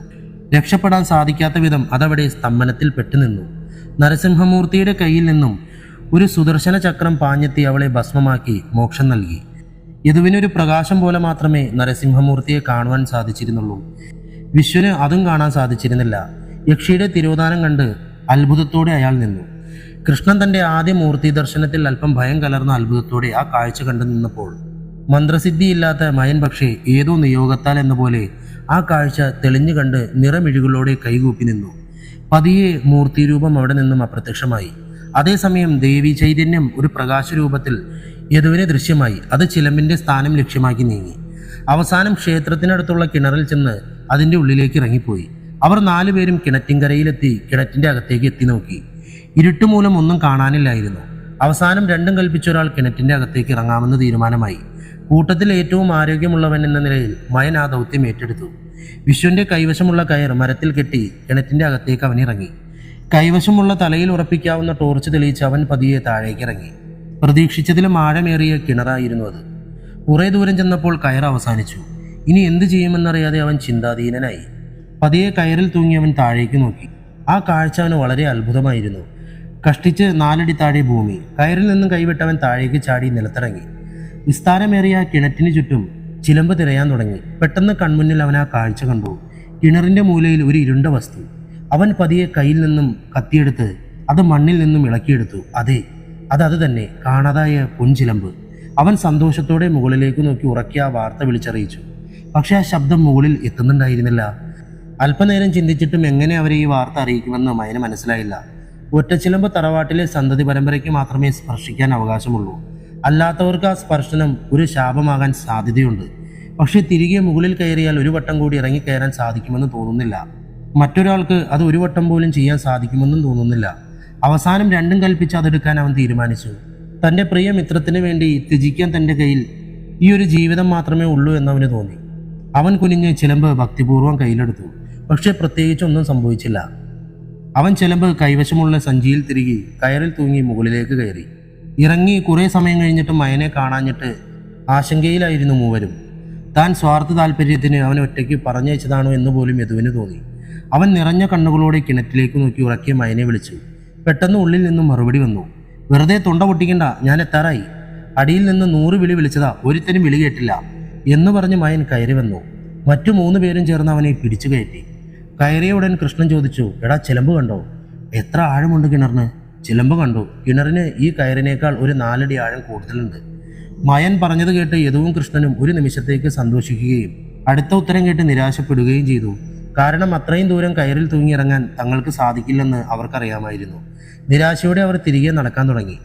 രക്ഷപ്പെടാൻ സാധിക്കാത്ത വിധം അതവിടെ സ്തംഭനത്തിൽ പെട്ടുനിന്നു. നരസിംഹമൂർത്തിയുടെ കയ്യിൽ നിന്നും ഒരു സുദർശന ചക്രം പാഞ്ഞെത്തി അവളെ ഭസ്മമാക്കി മോക്ഷം നൽകി. യദുവിനൊരു പ്രകാശം പോലെ മാത്രമേ നരസിംഹമൂർത്തിയെ കാണുവാൻ സാധിച്ചിരുന്നുള്ളൂ. വിശ്വന് അതും കാണാൻ സാധിച്ചിരുന്നില്ല. യക്ഷിയുടെ തിരോധാനം കണ്ട് അത്ഭുതത്തോടെ അയാൾ നിന്നു. കൃഷ്ണൻ തന്റെ ആദ്യ മൂർത്തി ദർശനത്തിൽ അല്പം ഭയം കലർന്ന അത്ഭുതത്തോടെ ആ കാഴ്ച കണ്ടു നിന്നപ്പോൾ മന്ത്രസിദ്ധിയില്ലാത്ത മയൻ പക്ഷേ ഏതോ നിയോഗത്താൽ എന്ന പോലെ ആ കാഴ്ച തെളിഞ്ഞു കണ്ട് നിറമിഴികളോടെ കൈകൂപ്പി നിന്നു. പതിയെ മൂർത്തിരൂപം അവിടെ നിന്നും അപ്രത്യക്ഷമായി. അതേസമയം ദേവി ചൈതന്യം ഒരു പ്രകാശരൂപത്തിൽ യദുവിനെ ദൃശ്യമായി. അത് ചിലമ്പിന്റെ സ്ഥാനം ലക്ഷ്യമാക്കി നീങ്ങി. അവസാനം ക്ഷേത്രത്തിനടുത്തുള്ള കിണറിൽ ചെന്ന് അതിന്റെ ഉള്ളിലേക്ക് ഇറങ്ങിപ്പോയി. അവർ 4 പേരും കിണറ്റിൻകരയിലെത്തി കിണറ്റിന്റെ അകത്തേക്ക് എത്തി നോക്കി. ഇരുട്ടുമൂലം ഒന്നും കാണാനില്ലായിരുന്നു. അവസാനം രണ്ടും കൽപ്പിച്ചൊരാൾ കിണറ്റിന്റെ അകത്തേക്ക് ഇറങ്ങാമെന്ന് തീരുമാനമായി. കൂട്ടത്തിൽ ഏറ്റവും ആരോഗ്യമുള്ളവൻ എന്ന നിലയിൽ മയൻ ആ ദൗത്യം ഏറ്റെടുത്തു. വിശ്വന്റെ കൈവശമുള്ള കയർ മരത്തിൽ കെട്ടി കിണറ്റിന്റെ അകത്തേക്ക് അവനിറങ്ങി. കൈവശമുള്ള തലയിൽ ഉറപ്പിക്കാവുന്ന ടോർച്ച് തെളിയിച്ച് അവൻ പതിയെ താഴേക്കിറങ്ങി. പ്രതീക്ഷിച്ചതിലും ആഴമേറിയ കിണറായിരുന്നു അത്. കുറെ ദൂരം ചെന്നപ്പോൾ കയർ അവസാനിച്ചു. ഇനി എന്തു ചെയ്യുമെന്നറിയാതെ അവൻ ചിന്താധീനനായി. പതിയെ കയറിൽ തൂങ്ങി അവൻ താഴേക്ക് നോക്കി. ആ കാഴ്ച അവന് വളരെ അത്ഭുതമായിരുന്നു. കഷ്ടിച്ച് 4 അടി താഴെ ഭൂമി. കയറിൽ നിന്നും കൈവിട്ടവൻ താഴേക്ക് ചാടി നിലത്തിറങ്ങി. വിസ്താരമേറിയ കിണറ്റിന് ചുറ്റും ചിലമ്പ് തിരയാൻ തുടങ്ങി. പെട്ടെന്ന് കൺമുന്നിൽ അവൻ ആ കാഴ്ച കണ്ടു. കിണറിന്റെ മൂലയിൽ ഒരു ഇരുണ്ട വസ്തു. അവൻ പതിയെ കയ്യിൽ നിന്നും കത്തിയെടുത്ത് അത് മണ്ണിൽ നിന്നും ഇളക്കിയെടുത്തു. അതെ, അത് തന്നെ, കാണാതായ പൊൻചിലമ്പ്. അവൻ സന്തോഷത്തോടെ മുകളിലേക്ക് നോക്കി ഉറക്കി ആ വാർത്ത വിളിച്ചറിയിച്ചു. പക്ഷെ ആ ശബ്ദം മുകളിൽ എത്തുന്നുണ്ടായിരുന്നില്ല. അല്പനേരം ചിന്തിച്ചിട്ടും എങ്ങനെ അവരെ ഈ വാർത്ത അറിയിക്കുമെന്ന് മയന് മനസ്സിലായില്ല. ഒറ്റച്ചിലമ്പ് തറവാട്ടിലെ സന്തതി പരമ്പരയ്ക്ക് മാത്രമേ സ്പർശിക്കാൻ അവകാശമുള്ളൂ. അല്ലാത്തവർക്ക് ആ സ്പർശനം ഒരു ശാപമാകാൻ സാധ്യതയുണ്ട്. പക്ഷെ തിരികെ മുകളിൽ കയറിയാൽ ഒരു വട്ടം കൂടി ഇറങ്ങിക്കയറാൻ സാധിക്കുമെന്ന് തോന്നുന്നില്ല. മറ്റൊരാൾക്ക് അത് ഒരു വട്ടം പോലും ചെയ്യാൻ സാധിക്കുമെന്നും തോന്നുന്നില്ല. അവസാനം രണ്ടും കൽപ്പിച്ച് അതെടുക്കാൻ അവൻ തീരുമാനിച്ചു. തൻ്റെ പ്രിയ മിത്രത്തിന് വേണ്ടി ത്യജിക്കാൻ തൻ്റെ കയ്യിൽ ഈ ഒരു ജീവിതം മാത്രമേ ഉള്ളൂ എന്നവന് തോന്നി. അവൻ കുനിഞ്ഞ് ചിലമ്പ് ഭക്തിപൂർവ്വം കയ്യിലെടുത്തു. പക്ഷെ പ്രത്യേകിച്ചൊന്നും സംഭവിച്ചില്ല. അവൻ ചിലമ്പ് കൈവശമുള്ള സഞ്ചിയിൽ തിരികെ കയറിൽ തൂങ്ങി മുകളിലേക്ക് കയറി. ഇറങ്ങി കുറേ സമയം കഴിഞ്ഞിട്ട് മയനെ കാണാഞ്ഞിട്ട് ആശങ്കയിലായിരുന്നു മൂവരും. താൻ സ്വാർത്ഥ താല്പര്യത്തിന് അവൻ ഒറ്റയ്ക്ക് പറഞ്ഞയച്ചതാണോ എന്ന് പോലും യദുവിന് തോന്നി. അവൻ നിറഞ്ഞ കണ്ണുകളോടെ കിണറ്റിലേക്ക് നോക്കി ഉറക്കിയ മയനെ വിളിച്ചു. പെട്ടെന്ന് ഉള്ളിൽ നിന്നും മറുപടി വന്നു. വെറുതെ തൊണ്ട പൊട്ടിക്കണ്ട, ഞാൻ എത്താറായി. അടിയിൽ നിന്ന് 100 വിളി വിളിച്ചതാ, ഒരുത്തരും വിളി കേട്ടില്ല എന്ന് പറഞ്ഞ് മയൻ കയറി വന്നു. മറ്റു 3 പേരും ചേർന്ന് അവനെ പിടിച്ചു കയറ്റി. കയറിയ ഉടൻ കൃഷ്ണൻ ചോദിച്ചു, എടാ ചിലമ്പ് കണ്ടോ? എത്ര ആഴമുണ്ട് കിണറിന്? ചിലമ്പ് കണ്ടു. കിണറിന് ഈ കയറിനേക്കാൾ ഒരു 4 അടി ആഴം കൂടുതലുണ്ട്. മയൻ പറഞ്ഞത് കേട്ട് യദുവും കൃഷ്ണനും ഒരു നിമിഷത്തേക്ക് സന്തോഷിക്കുകയും അടുത്ത ഉത്തരം കേട്ട് നിരാശപ്പെടുകയും ചെയ്തു. കാരണം അത്രയും ദൂരം കയറിൽ തൂങ്ങിയിറങ്ങാൻ തങ്ങൾക്ക് സാധിക്കില്ലെന്ന് അവർക്കറിയാമായിരുന്നു. നിരാശയോടെ അവർ തിരികെ നടക്കാൻ തുടങ്ങി.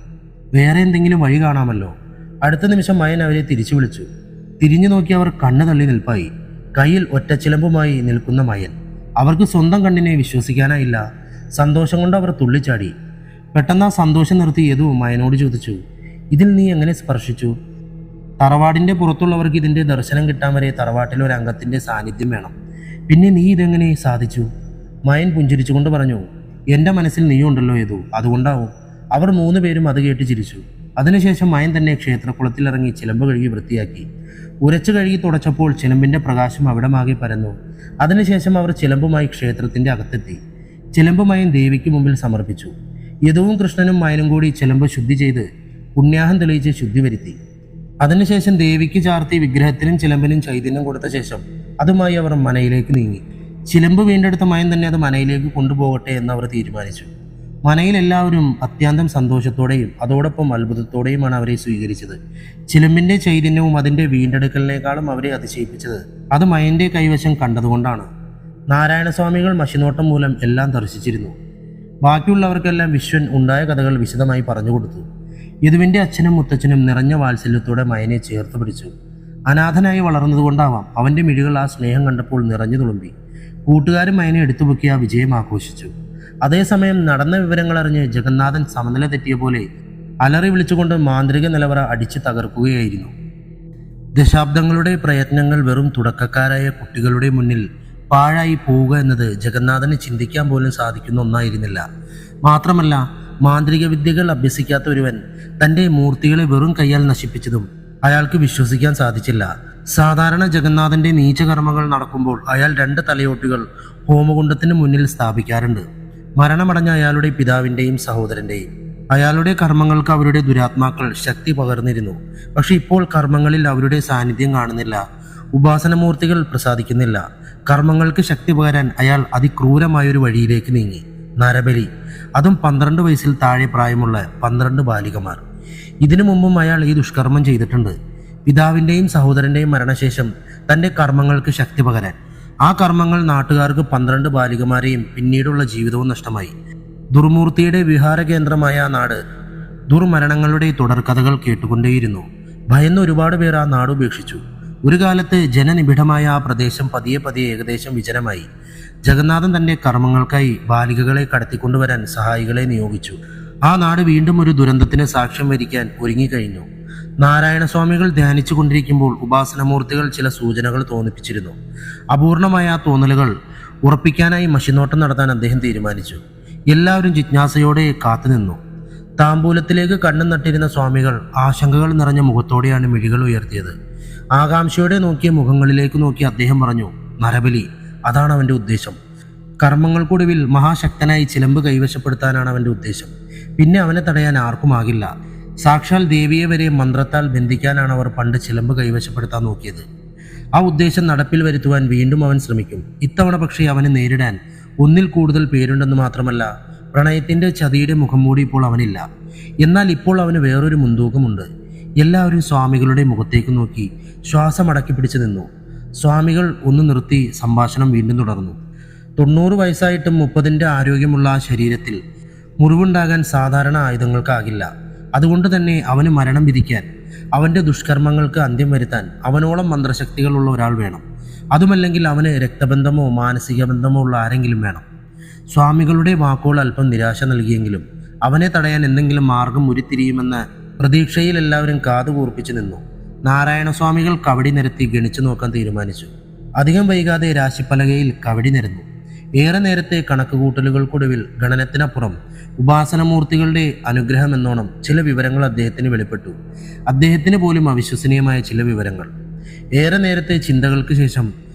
വേറെ എന്തെങ്കിലും വഴി കാണാമല്ലോ. അടുത്ത നിമിഷം മയൻ അവരെ തിരിച്ചു വിളിച്ചു. തിരിഞ്ഞു നോക്കി അവർ കണ്ണ് തള്ളി നിൽപ്പായി. കയ്യിൽ ഒറ്റച്ചിലമ്പുമായി നിൽക്കുന്ന മയൻ. അവർക്ക് സ്വന്തം കണ്ണിനെ വിശ്വസിക്കാനായില്ല. സന്തോഷം കൊണ്ട് അവർ തുള്ളിച്ചാടി. പെട്ടെന്ന് ആ സന്തോഷം നിർത്തി യദു മയനോട് ചോദിച്ചു, ഇതിൽ നീ എങ്ങനെ സ്പർശിച്ചു? തറവാടിൻ്റെ പുറത്തുള്ളവർക്ക് ഇതിൻ്റെ ദർശനം കിട്ടാൻ വരെ തറവാട്ടിലെ ഒരു അംഗത്തിൻ്റെ സാന്നിധ്യം വേണം. പിന്നെ നീ ഇതെങ്ങനെ സാധിച്ചു? മയൻ പുഞ്ചിരിച്ചുകൊണ്ട് പറഞ്ഞു, എൻ്റെ മനസ്സിൽ നീയുണ്ടല്ലോ യദു, അതുകൊണ്ടാവും. അവർ 3 പേരും അത് കേട്ട് ചിരിച്ചു. അതിനുശേഷം മയൻ തന്നെ ക്ഷേത്രക്കുളത്തിലിറങ്ങി ചിലമ്പ് കഴുകി വൃത്തിയാക്കി. ഉരച്ചു കഴുകി തുടച്ചപ്പോൾ ചിലമ്പിൻ്റെ പ്രകാശം അവിടമാകെ പരന്നു. അതിനുശേഷം അവർ ചിലമ്പുമായി ക്ഷേത്രത്തിൻ്റെ അകത്തെത്തി. ചിലമ്പ് മയൻ ദേവിക്ക് മുമ്പിൽ സമർപ്പിച്ചു. യദുവും കൃഷ്ണനും മയനും കൂടി ചിലമ്പ് ശുദ്ധി ചെയ്ത് പുണ്യാഹം തെളിയിച്ച് ശുദ്ധി വരുത്തി. അതിനുശേഷം ദേവിക്ക് ചാർത്തി വിഗ്രഹത്തിനും ചിലമ്പിനും ചൈതന്യം കൊടുത്ത ശേഷം അതുമായി അവർ മനയിലേക്ക് നീങ്ങി. ചിലമ്പ് വീണ്ടെടുത്ത മയൻ തന്നെ അത് മനയിലേക്ക് കൊണ്ടുപോകട്ടെ എന്ന് അവർ തീരുമാനിച്ചു. മനയിൽ എല്ലാവരും അത്യന്തം സന്തോഷത്തോടെയും അതോടൊപ്പം അത്ഭുതത്തോടെയുമാണ് അവരെ സ്വീകരിച്ചത്. ചിലമ്പിൻ്റെ ചൈതന്യവും അതിൻ്റെ വീണ്ടെടുക്കലിനേക്കാളും അവരെ അതിശയിപ്പിച്ചത് അത് മയൻ്റെ കൈവശം കണ്ടതുകൊണ്ടാണ്. നാരായണസ്വാമികൾ മഷിനോട്ടം മൂലം എല്ലാം ദർശിച്ചിരുന്നു. ബാക്കിയുള്ളവർക്കെല്ലാം വിശ്വൻ ഉണ്ടായ കഥകൾ വിശദമായി പറഞ്ഞുകൊടുത്തു. യദുവിൻ്റെ അച്ഛനും മുത്തച്ഛനും നിറഞ്ഞ വാത്സല്യത്തോടെ മയനെ ചേർത്ത് പിടിച്ചു. അനാഥനായി വളർന്നതുകൊണ്ടാവാം അവൻ്റെ മിഴികൾ ആ സ്നേഹം കണ്ടപ്പോൾ നിറഞ്ഞു തുളുമ്പി. കൂട്ടുകാരും മയനെ എടുത്തുപൊക്കി ആ വിജയം ആഘോഷിച്ചു. അതേസമയം നടന്ന വിവരങ്ങൾ അറിഞ്ഞ് ജഗന്നാഥൻ സമനില തെറ്റിയ പോലെ അലറി വിളിച്ചുകൊണ്ട് മാന്ത്രിക നിലവറ അടിച്ചു തകർക്കുകയായിരുന്നു. ദശാബ്ദങ്ങളുടെ പ്രയത്നങ്ങൾ വെറും തുടക്കക്കാരായ കുട്ടികളുടെ മുന്നിൽ പാഴായി പോവുക എന്നത് ജഗന്നാഥന് ചിന്തിക്കാൻ പോലും സാധിക്കുന്ന ഒന്നായിരുന്നില്ല. മാത്രമല്ല, മാന്ത്രിക വിദ്യകൾ അഭ്യസിക്കാത്ത ഒരുവൻ തൻ്റെ മൂർത്തികളെ വെറും കൈയാൽ നശിപ്പിച്ചതും അയാൾക്ക് വിശ്വസിക്കാൻ സാധിച്ചില്ല. സാധാരണ ജഗന്നാഥൻ്റെ നീചകർമ്മങ്ങൾ നടക്കുമ്പോൾ അയാൾ 2 തലയോട്ടികൾ ഹോമകുണ്ഡത്തിന് മുന്നിൽ സ്ഥാപിക്കാറുണ്ട്. മരണമടഞ്ഞ അയാളുടെ പിതാവിൻ്റെയും സഹോദരൻ്റെയും. അയാളുടെ കർമ്മങ്ങൾക്ക് അവരുടെ ദുരാത്മാക്കൾ ശക്തി പകർന്നിരുന്നു. പക്ഷെ ഇപ്പോൾ കർമ്മങ്ങളിൽ അവരുടെ സാന്നിധ്യം കാണുന്നില്ല. ഉപാസനമൂർത്തികൾ പ്രസാദിക്കുന്നില്ല. കർമ്മങ്ങൾക്ക് ശക്തി പകരാൻ അയാൾ അതിക്രൂരമായൊരു വഴിയിലേക്ക് നീങ്ങി. നരബലി, അതും 12 വയസ്സിൽ താഴെ പ്രായമുള്ള 12 ബാലികമാർ. ഇതിനു മുമ്പും അയാൾ ഈ ദുഷ്കർമ്മം ചെയ്തിട്ടുണ്ട്. പിതാവിൻ്റെയും സഹോദരൻ്റെയും മരണശേഷം തൻ്റെ കർമ്മങ്ങൾക്ക് ശക്തി പകരാൻ ആ കർമ്മങ്ങൾ നാട്ടുകാർക്ക് 12 ബാലികമാരെയും പിന്നീടുള്ള ജീവിതവും നഷ്ടമായി. ദുർമൂർത്തിയുടെ വിഹാര കേന്ദ്രമായ ആ നാട് ദുർമരണങ്ങളുടെ തുടർക്കഥകൾ കേട്ടുകൊണ്ടേയിരുന്നു. ഭയന്ന് ഒരുപാട് പേർ ആ നാട് ഉപേക്ഷിച്ചു. ഒരു കാലത്ത് ജനനിബിഡമായ ആ പ്രദേശം പതിയെ പതിയെ ഏകദേശം വിജനമായി. ജഗന്നാഥൻ തൻ്റെ കർമ്മങ്ങൾക്കായി ബാലികകളെ കടത്തിക്കൊണ്ടുവരാൻ സഹായികളെ നിയോഗിച്ചു. ആ നാട് വീണ്ടും ഒരു ദുരന്തത്തിന് സാക്ഷ്യം വരിക്കാൻ ഒരുങ്ങിക്കഴിഞ്ഞു. നാരായണസ്വാമികൾ ധ്യാനിച്ചു കൊണ്ടിരിക്കുമ്പോൾ ഉപാസനമൂർത്തികൾ ചില സൂചനകൾ തോന്നിപ്പിച്ചിരുന്നു. അപൂർണമായ ആ തോന്നലുകൾ ഉറപ്പിക്കാനായി മഷിനോട്ടം നടത്താൻ അദ്ദേഹം തീരുമാനിച്ചു. എല്ലാവരും ജിജ്ഞാസയോടെ കാത്തുനിന്നു. താമ്പൂലത്തിലേക്ക് കണ്ണും നട്ടിരുന്ന സ്വാമികൾ ആശങ്കകൾ നിറഞ്ഞ മുഖത്തോടെയാണ് മിഴികൾ ഉയർത്തിയത്. ആകാംക്ഷയോടെ നോക്കിയ മുഖങ്ങളിലേക്ക് നോക്കി അദ്ദേഹം പറഞ്ഞു, നരബലി, അതാണ് അവൻ്റെ ഉദ്ദേശം. കർമ്മങ്ങൾക്കൊടുവിൽ മഹാശക്തനായി ചിലമ്പ് കൈവശപ്പെടുത്താനാണ് അവൻ്റെ ഉദ്ദേശം. പിന്നെ അവനെ തടയാൻ ആർക്കുമാകില്ല. സാക്ഷാൽ ദേവിയെ വരെ മന്ത്രത്താൽ ബന്ധിക്കാനാണ് അവർ പണ്ട് ചിലമ്പ് കൈവശപ്പെടുത്താൻ നോക്കിയത്. ആ ഉദ്ദേശം നടപ്പിൽ വരുത്തുവാൻ വീണ്ടും അവൻ ശ്രമിക്കും. ഇത്തവണ പക്ഷേ അവനെ നേരിടാൻ 1 കൂടുതൽ പേരുണ്ടെന്ന് മാത്രമല്ല, പ്രണയത്തിൻ്റെ ചതിയുടെ മുഖം മൂടി ഇപ്പോൾ അവനില്ല. എന്നാൽ ഇപ്പോൾ അവന് വേറൊരു മുൻതൂക്കമുണ്ട്. എല്ലാവരും സ്വാമികളുടെ മുഖത്തേക്ക് നോക്കി ശ്വാസമടക്കി പിടിച്ചു നിന്നു. സ്വാമികൾ ഒന്ന് നിർത്തി സംഭാഷണം വീണ്ടും തുടർന്നു. 90 വയസ്സായിട്ടും 30ൻ്റെ ആരോഗ്യമുള്ള ആ ശരീരത്തിൽ മുറിവുണ്ടാകാൻ സാധാരണ ആയുധങ്ങൾക്കാകില്ല. അതുകൊണ്ട് തന്നെ അവന് മരണം വിധിക്കാൻ, അവൻ്റെ ദുഷ്കർമ്മങ്ങൾക്ക് അന്ത്യം വരുത്താൻ അവനോളം മന്ത്രശക്തികളുള്ള ഒരാൾ വേണം. അതുമല്ലെങ്കിൽ അവന് രക്തബന്ധമോ മാനസിക ബന്ധമോ ഉള്ള ആരെങ്കിലും വേണം. സ്വാമികളുടെ വാക്കുകൾ അല്പം നിരാശ നൽകിയെങ്കിലും അവനെ തടയാൻ എന്തെങ്കിലും മാർഗം ഉരുത്തിരിയുമെന്ന പ്രതീക്ഷയിൽ എല്ലാവരും കാതുകൂർപ്പിച്ചു നിന്നു. നാരായണസ്വാമികൾ കവടി നിരത്തി ഗണിച്ചു നോക്കാൻ തീരുമാനിച്ചു. അധികം വൈകാതെ രാശിപ്പലകയിൽ കവടി നിരന്നു. ഏറെ നേരത്തെ കണക്കുകൂട്ടലുകൾക്കൊടുവിൽ ഗണനത്തിനപ്പുറം ഉപാസനമൂർത്തികളുടെ അനുഗ്രഹം എന്നോണം ചില വിവരങ്ങൾ അദ്ദേഹത്തിന് വെളിപ്പെട്ടു. അദ്ദേഹത്തിന് പോലും അവിശ്വസനീയമായ ചില വിവരങ്ങൾ. ഏറെ നേരത്തെ ചിന്തകൾക്ക് ശേഷം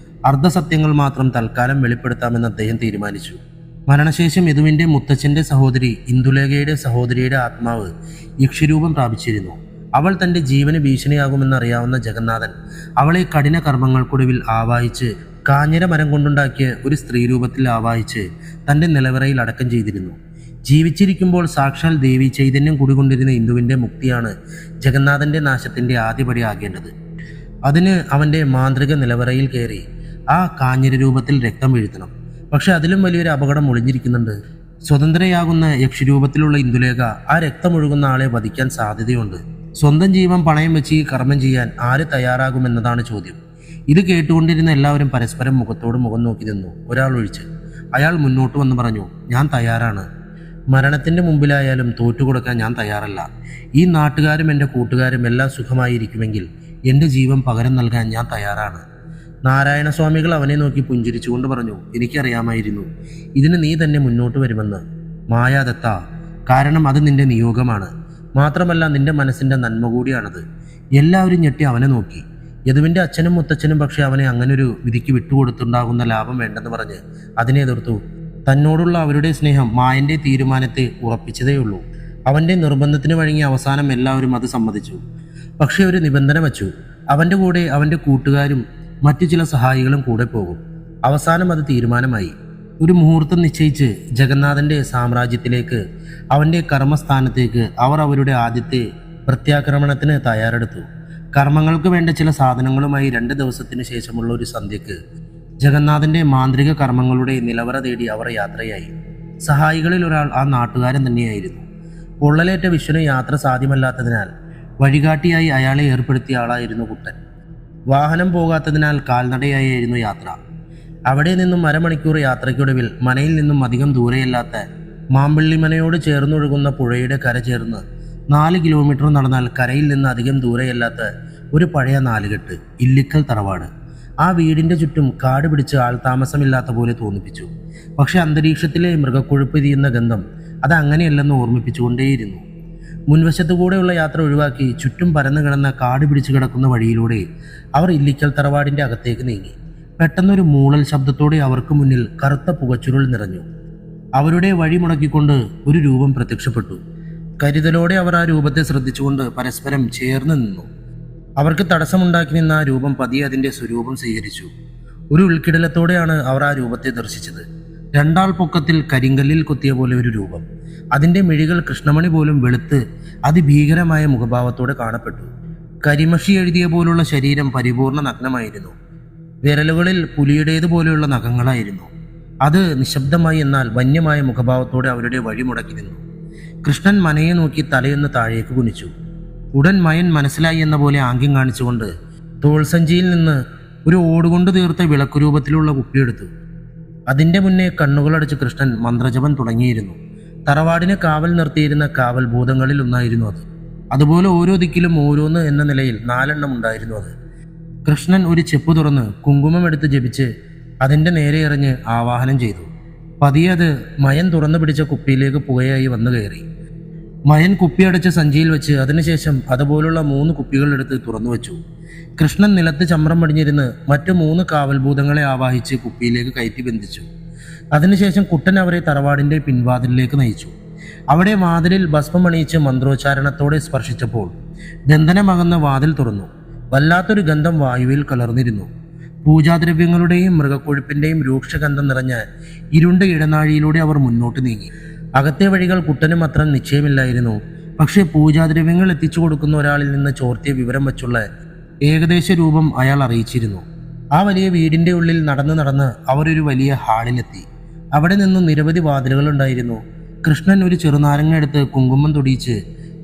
അർദ്ധസത്യങ്ങൾ മാത്രം തൽക്കാലം വെളിപ്പെടുത്താമെന്ന് അദ്ദേഹം തീരുമാനിച്ചു. മരണശേഷം യദുവിൻ്റെ മുത്തച്ഛൻ്റെ സഹോദരി ഇന്ദുലേഖയുടെ സഹോദരിയുടെ ആത്മാവ് യക്ഷിരൂപം പ്രാപിച്ചിരുന്നു. അവൾ തൻ്റെ ജീവന് ഭീഷണിയാകുമെന്നറിയാവുന്ന ജഗന്നാഥൻ അവളെ കഠിന കർമ്മങ്ങൾക്കൊടുവിൽ ആവാഹിച്ച് കാഞ്ഞിര മരം കൊണ്ടുണ്ടാക്കിയ ഒരു സ്ത്രീരൂപത്തിൽ ആവാഹിച്ച് തൻ്റെ നിലവറയിൽ അടക്കം ചെയ്തിരുന്നു. ജീവിച്ചിരിക്കുമ്പോൾ സാക്ഷാൽ ദേവി ചൈതന്യം കുടികൊണ്ടിരുന്ന ഇന്ദുവിൻ്റെ മുക്തിയാണ് ജഗന്നാഥൻ്റെ നാശത്തിൻ്റെ ആദ്യപടി ആകേണ്ടത്. അതിന് അവൻ്റെ മാന്ത്രിക നിലവറയിൽ കയറി ആ കാഞ്ഞിര രൂപത്തിൽ രക്തം വീഴ്ത്തണം. പക്ഷെ അതിലും വലിയൊരു അപകടം ഒളിഞ്ഞിരിക്കുന്നുണ്ട്. സ്വതന്ത്രയാകുന്ന യക്ഷിരൂപത്തിലുള്ള ഇന്ദുലേഖ ആ രക്തമൊഴുകുന്ന ആളെ വധിക്കാൻ സാധ്യതയുണ്ട്. സ്വന്തം ജീവൻ പണയം വെച്ച് ഈ കർമ്മം ചെയ്യാൻ ആര് തയ്യാറാകുമെന്നതാണ് ചോദ്യം. ഇത് കേട്ടുകൊണ്ടിരുന്ന എല്ലാവരും പരസ്പരം മുഖത്തോട് മുഖം നോക്കി നിന്നു, ഒരാൾ ഒഴിച്ച്. അയാൾ മുന്നോട്ട് വന്ന് പറഞ്ഞു, ഞാൻ തയ്യാറാണ്. മരണത്തിൻ്റെ മുമ്പിലായാലും തോറ്റുകൊടുക്കാൻ ഞാൻ തയ്യാറല്ല. ഈ നാട്ടുകാരും എൻ്റെ കൂട്ടുകാരും എല്ലാം സുഖമായിരിക്കുമെങ്കിൽ എൻ്റെ ജീവൻ പകരം നൽകാൻ ഞാൻ തയ്യാറാണ്. നാരായണസ്വാമികൾ അവനെ നോക്കി പുഞ്ചിരിച്ചുകൊണ്ട് പറഞ്ഞു, എനിക്കറിയാമായിരുന്നു ഇതിന് നീ തന്നെ മുന്നോട്ട് വരുമെന്ന്. മായാദത്ത, കാരണം അത് നിന്റെ നിയോഗമാണ്. മാത്രമല്ല നിന്റെ മനസ്സിന്റെ നന്മ കൂടിയാണത്. എല്ലാവരും ഞെട്ടി അവനെ നോക്കി. യദുവിന്റെ അച്ഛനും മുത്തച്ഛനും പക്ഷെ അവനെ അങ്ങനൊരു വിധിക്ക് വിട്ടുകൊടുത്തുണ്ടാകുന്ന ലാഭം വേണ്ടെന്ന് പറഞ്ഞ് അതിനെ എതിർത്തു. തന്നോടുള്ള അവരുടെ സ്നേഹം മായന്റെ തീരുമാനത്തെ ഉറപ്പിച്ചതേയുള്ളൂ. അവന്റെ നിർബന്ധത്തിന് വഴങ്ങി അവസാനം എല്ലാവരും അത് സമ്മതിച്ചു. പക്ഷെ ഒരു നിബന്ധന വച്ചു. അവന്റെ കൂടെ അവന്റെ കൂട്ടുകാരും മറ്റു ചില സഹായികളും കൂടെ പോകും. അവസാനം അത് തീരുമാനമായി. ഒരു മുഹൂർത്തം നിശ്ചയിച്ച് ജഗന്നാഥന്റെ സാമ്രാജ്യത്തിലേക്ക്, അവന്റെ കർമ്മസ്ഥാനത്തേക്ക് അവർ അവരുടെ ആദ്യത്തെ പ്രത്യാക്രമണത്തിന് തയ്യാറെടുത്തു. കർമ്മങ്ങൾക്ക് വേണ്ട ചില സാധനങ്ങളുമായി 2 ദിവസത്തിന് ശേഷമുള്ള ഒരു സന്ധ്യക്ക് ജഗന്നാഥന്റെ മാന്ത്രിക കർമ്മങ്ങളുടെ നിലവറ തേടി അവർ യാത്രയായി. സഹായികളിൽ ഒരാൾ ആ നാട്ടുകാരൻ തന്നെയായിരുന്നു. പൊള്ളലേറ്റ വിഷ്ണു യാത്ര സാധ്യമല്ലാത്തതിനാൽ വഴികാട്ടിയായി അയാളെ ഏർപ്പെടുത്തിയ ആളായിരുന്നു കുട്ടൻ. വാഹനം പോകാത്തതിനാൽ കാൽനടയായിരുന്നു യാത്ര. അവിടെ നിന്നും അരമണിക്കൂർ യാത്രയ്ക്കൊടുവിൽ മനയിൽ നിന്നും അധികം ദൂരെയല്ലാത്ത മാമ്പിള്ളിമനയോട് ചേർന്നൊഴുകുന്ന പുഴയുടെ കര ചേർന്ന് 4 കിലോമീറ്റർ നടന്നാൽ കരയിൽ നിന്ന് അധികം ദൂരെയല്ലാത്ത ഒരു പഴയ നാലുകെട്ട്, ഇല്ലിക്കൽ തറവാട്. ആ വീടിന്റെ ചുറ്റും കാട് പിടിച്ച് ആൾതാമസമില്ലാത്ത പോലെ തോന്നിപ്പിച്ചു. പക്ഷെ അന്തരീക്ഷത്തിലെ മൃഗക്കൊഴുപ്പ് തിരിയുന്ന ഗന്ധം അത് അങ്ങനെയല്ലെന്ന് ഓർമ്മിപ്പിച്ചുകൊണ്ടേയിരുന്നു. മുൻവശത്തു കൂടെയുള്ള യാത്ര ഒഴിവാക്കി ചുറ്റും പരന്നു കിടന്ന കാട് പിടിച്ചു കിടക്കുന്ന വഴിയിലൂടെ അവർ ഇല്ലിക്കൽ തറവാടിന്റെ അകത്തേക്ക് നീങ്ങി. പെട്ടെന്നൊരു മൂളൽ ശബ്ദത്തോടെ അവർക്ക് മുന്നിൽ കറുത്ത പുകച്ചുരുൾ നിറഞ്ഞു. അവരുടെ വഴി മുടക്കിക്കൊണ്ട് ഒരു രൂപം പ്രത്യക്ഷപ്പെട്ടു. കരുതലോടെ അവർ ആ രൂപത്തെ ശ്രദ്ധിച്ചുകൊണ്ട് പരസ്പരം ചേർന്ന് നിന്നു. അവർക്ക് തടസ്സമുണ്ടാക്കി നിന്ന ആ രൂപം പതിയെ അതിന്റെ സ്വരൂപം സ്വീകരിച്ചു. ഒരു ഉൾക്കിടലത്തോടെയാണ് അവർ ആ രൂപത്തെ ദർശിച്ചത്. 2 ആൾ പൊക്കത്തിൽ കരിങ്കല്ലിൽ കൊത്തിയ പോലെ ഒരു രൂപം. അതിന്റെ മിഴികൾ കൃഷ്ണമണി പോലും വെളുത്ത് അതിഭീകരമായ മുഖഭാവത്തോടെ കാണപ്പെട്ടു. കരിമഷി എഴുതിയ പോലുള്ള ശരീരം പരിപൂർണ നഗ്നമായിരുന്നു. വിരലുകളിൽ പുലിയുടേതുപോലെയുള്ള നഖങ്ങളായിരുന്നു. അത് നിശബ്ദമായി എന്നാൽ വന്യമായ മുഖഭാവത്തോടെ അവരുടെ വഴി മുടക്കി നിന്നു. കൃഷ്ണൻ മനയെ നോക്കി തലയൊന്ന് താഴേക്ക് കുനിച്ചു. ഉടൻ മയൻ മനസ്സിലായി എന്ന പോലെ ആംഗ്യം കാണിച്ചുകൊണ്ട് തോൾസഞ്ചിയിൽ നിന്ന് ഒരു ഓടുകൊണ്ട് തീർത്ത വിളക്കുരൂപത്തിലുള്ള കുപ്പിയെടുത്തു. അതിന്റെ മുന്നേ കണ്ണുകളടച്ച് കൃഷ്ണൻ മന്ത്രജപം തുടങ്ങിയിരുന്നു. തറവാടിനെ കാവൽ നിർത്തിയിരുന്ന കാവൽ ഭൂതങ്ങളിൽ ഒന്നായിരുന്നു അത്. അതുപോലെ ഓരോ ദിക്കിലും ഓരോന്ന് എന്ന നിലയിൽ 4 എണ്ണം ഉണ്ടായിരുന്നു അത്. കൃഷ്ണൻ ഒരു ചെപ്പ് തുറന്ന് കുങ്കുമം എടുത്ത് ജപിച്ച് അതിന്റെ നേരെ എറിഞ്ഞ് ആവാഹനം ചെയ്തു. പതിയെ അത് മയൻ തുറന്നു പിടിച്ച കുപ്പിയിലേക്ക് പുകയായി വന്നു കയറി. മയൻ കുപ്പിയടച്ച് സഞ്ചിയിൽ വെച്ച് അതിനുശേഷം അതുപോലുള്ള 3 കുപ്പികൾ എടുത്ത് തുറന്നു വെച്ചു. കൃഷ്ണൻ നിലത്ത് ചമ്രം പടിഞ്ഞിരുന്ന് മറ്റു 3 കാവൽഭൂതങ്ങളെ ആവാഹിച്ച് കുപ്പിയിലേക്ക് കയറ്റി ബന്ധിച്ചു. അതിനുശേഷം കുട്ടൻ അവരെ തറവാടിന്റെ പിൻവാതിലിലേക്ക് നയിച്ചു. അവിടെ വാതിലിൽ ഭസ്മമണിയിച്ച് മന്ത്രോച്ചാരണത്തോടെ സ്പർശിച്ചപ്പോൾ ബന്ധനമകന്ന വാതിൽ തുറന്നു. വല്ലാത്തൊരു ഗന്ധം വായുവിൽ കലർന്നിരുന്നു. പൂജാദ്രവ്യങ്ങളുടെയും മൃഗക്കൊഴുപ്പിന്റെയും രൂക്ഷഗന്ധം നിറഞ്ഞ ഇരുണ്ട ഇടനാഴിയിലൂടെ അവർ മുന്നോട്ട് നീങ്ങി. അകത്തെ വഴികൾ കുട്ടനും അത്ര നിശ്ചയമില്ലായിരുന്നു. പക്ഷേ പൂജാദ്രവ്യങ്ങൾ എത്തിച്ചു കൊടുക്കുന്ന ഒരാളിൽ നിന്ന് ചോർത്തിയ വിവരം വച്ചുള്ള ഏകദേശ രൂപം അയാൾ അറിയിച്ചിരുന്നു. ആ വലിയ വീടിന്റെ ഉള്ളിൽ നടന്ന് അവരൊരു വലിയ ഹാളിലെത്തി. അവിടെ നിന്നും നിരവധി വാതിലുകൾ ഉണ്ടായിരുന്നു. കൃഷ്ണൻ ഒരു ചെറുനാരങ്ങ എടുത്ത് കുങ്കുമം തൊടിയിച്ച്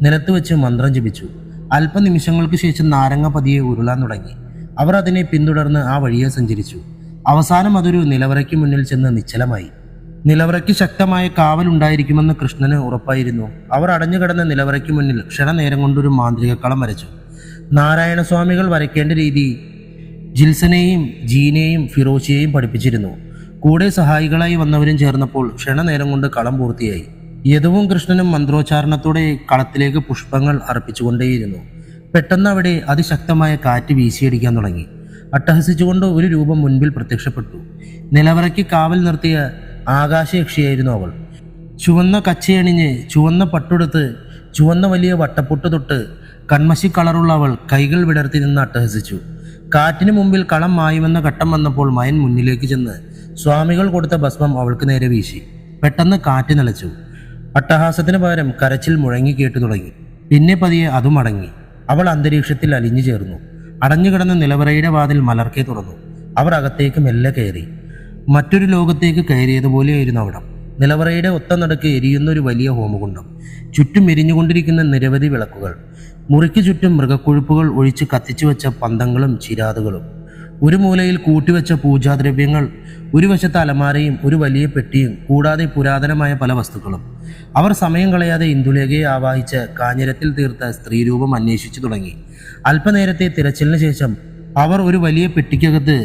നിലത്ത് വെച്ച് മന്ത്രം ജപിച്ചു. അല്പനിമിഷങ്ങൾക്ക് ശേഷം നാരങ്ങ പതിയെ ഉരുളാൻ തുടങ്ങി. അവർ അതിനെ പിന്തുടർന്ന് ആ വഴിയെ സഞ്ചരിച്ചു. അവസാനം അതൊരു നിലവറയ്ക്ക് മുന്നിൽ ചെന്ന് നിശ്ചലമായി. നിലവറയ്ക്ക് ശക്തമായ കാവലുണ്ടായിരിക്കുമെന്ന് കൃഷ്ണന് ഉറപ്പായിരുന്നു. അവർ അടഞ്ഞുകിടന്ന നിലവറയ്ക്ക് മുന്നിൽ ക്ഷണനേരം കൊണ്ടൊരു മാന്ത്രികക്കളം വരച്ചു. നാരായണസ്വാമികൾ വരയ്ക്കേണ്ട രീതി ജിൽസനെയും ജീനെയും ഫിറോഷിയെയും പഠിപ്പിച്ചിരുന്നു. കൂടെ സഹായികളായി വന്നവരും ചേർന്നപ്പോൾ ക്ഷണനേരം കൊണ്ട് കളം പൂർത്തിയായി. യദുവും കൃഷ്ണനും മന്ത്രോച്ചാരണത്തോടെ കളത്തിലേക്ക് പുഷ്പങ്ങൾ അർപ്പിച്ചുകൊണ്ടേയിരുന്നു. പെട്ടെന്ന് അവിടെ അതിശക്തമായ കാറ്റ് വീശിയടിക്കാൻ തുടങ്ങി. അട്ടഹസിച്ചുകൊണ്ട് ഒരു രൂപം മുൻപിൽ പ്രത്യക്ഷപ്പെട്ടു. നിലവറയ്ക്ക് കാവൽ നിർത്തിയ ആകാശയക്ഷിയായിരുന്നു അവൾ. ചുവന്ന കച്ചയണിഞ്ഞ് ചുവന്ന പട്ടുടുത്ത് ചുവന്ന വലിയ വട്ടപ്പൊട്ട് തൊട്ട് കൺമശി കളറുള്ള അവൾ കൈകൾ വിടർത്തി നിന്ന് അട്ടഹസിച്ചു. കാറ്റിന് മുമ്പിൽ കളം മായുമെന്ന ഘട്ടം വന്നപ്പോൾ മയൻ മുന്നിലേക്ക് ചെന്ന് സ്വാമികൾ കൊടുത്ത ഭസ്മം അവൾക്ക് നേരെ വീശി. പെട്ടെന്ന് കാറ്റ് നിലച്ചു. അട്ടഹാസത്തിന് പകരം കരച്ചിൽ മുഴങ്ങി കേട്ടു തുടങ്ങി. പിന്നെ പതിയെ അതും അടങ്ങി. അവൾ അന്തരീക്ഷത്തിൽ അലിഞ്ഞു ചേർന്നു. അടഞ്ഞുകിടന്ന നിലവറയുടെ വാതിൽ മലർക്കെ തുറന്നു. അവർ അകത്തേക്ക് മെല്ലെ കയറി. മറ്റൊരു ലോകത്തേക്ക് കയറിയതുപോലെയായിരുന്നു അവിടം. നിലവറയുടെ ഒത്ത നടുക്ക് എരിയുന്നൊരു വലിയ ഹോമകുണ്ഡം. ചുറ്റും എരിഞ്ഞുകൊണ്ടിരിക്കുന്ന നിരവധി വിളക്കുകൾ. മുറിക്ക് ചുറ്റും മൃഗക്കൊഴുപ്പുകൾ ഒഴിച്ച് കത്തിച്ചു വെച്ച പന്തങ്ങളും ചിരാതുകളും. ഒരു മൂലയിൽ കൂട്ടിവെച്ച പൂജാദ്രവ്യങ്ങൾ, ഒരു വശത്ത് അലമാരയും ഒരു വലിയ പെട്ടിയും, കൂടാതെ പുരാതനമായ പല വസ്തുക്കളും. അവർ സമയം കളയാതെ ഇന്ദുലേഖയെ ആവാഹിച്ച് കാഞ്ഞിരത്തിൽ തീർത്ത സ്ത്രീരൂപം അന്വേഷിച്ചു തുടങ്ങി. അല്പനേരത്തെ തിരച്ചിലിന് ശേഷം അവർ ഒരു വലിയ പെട്ടിക്കകത്ത്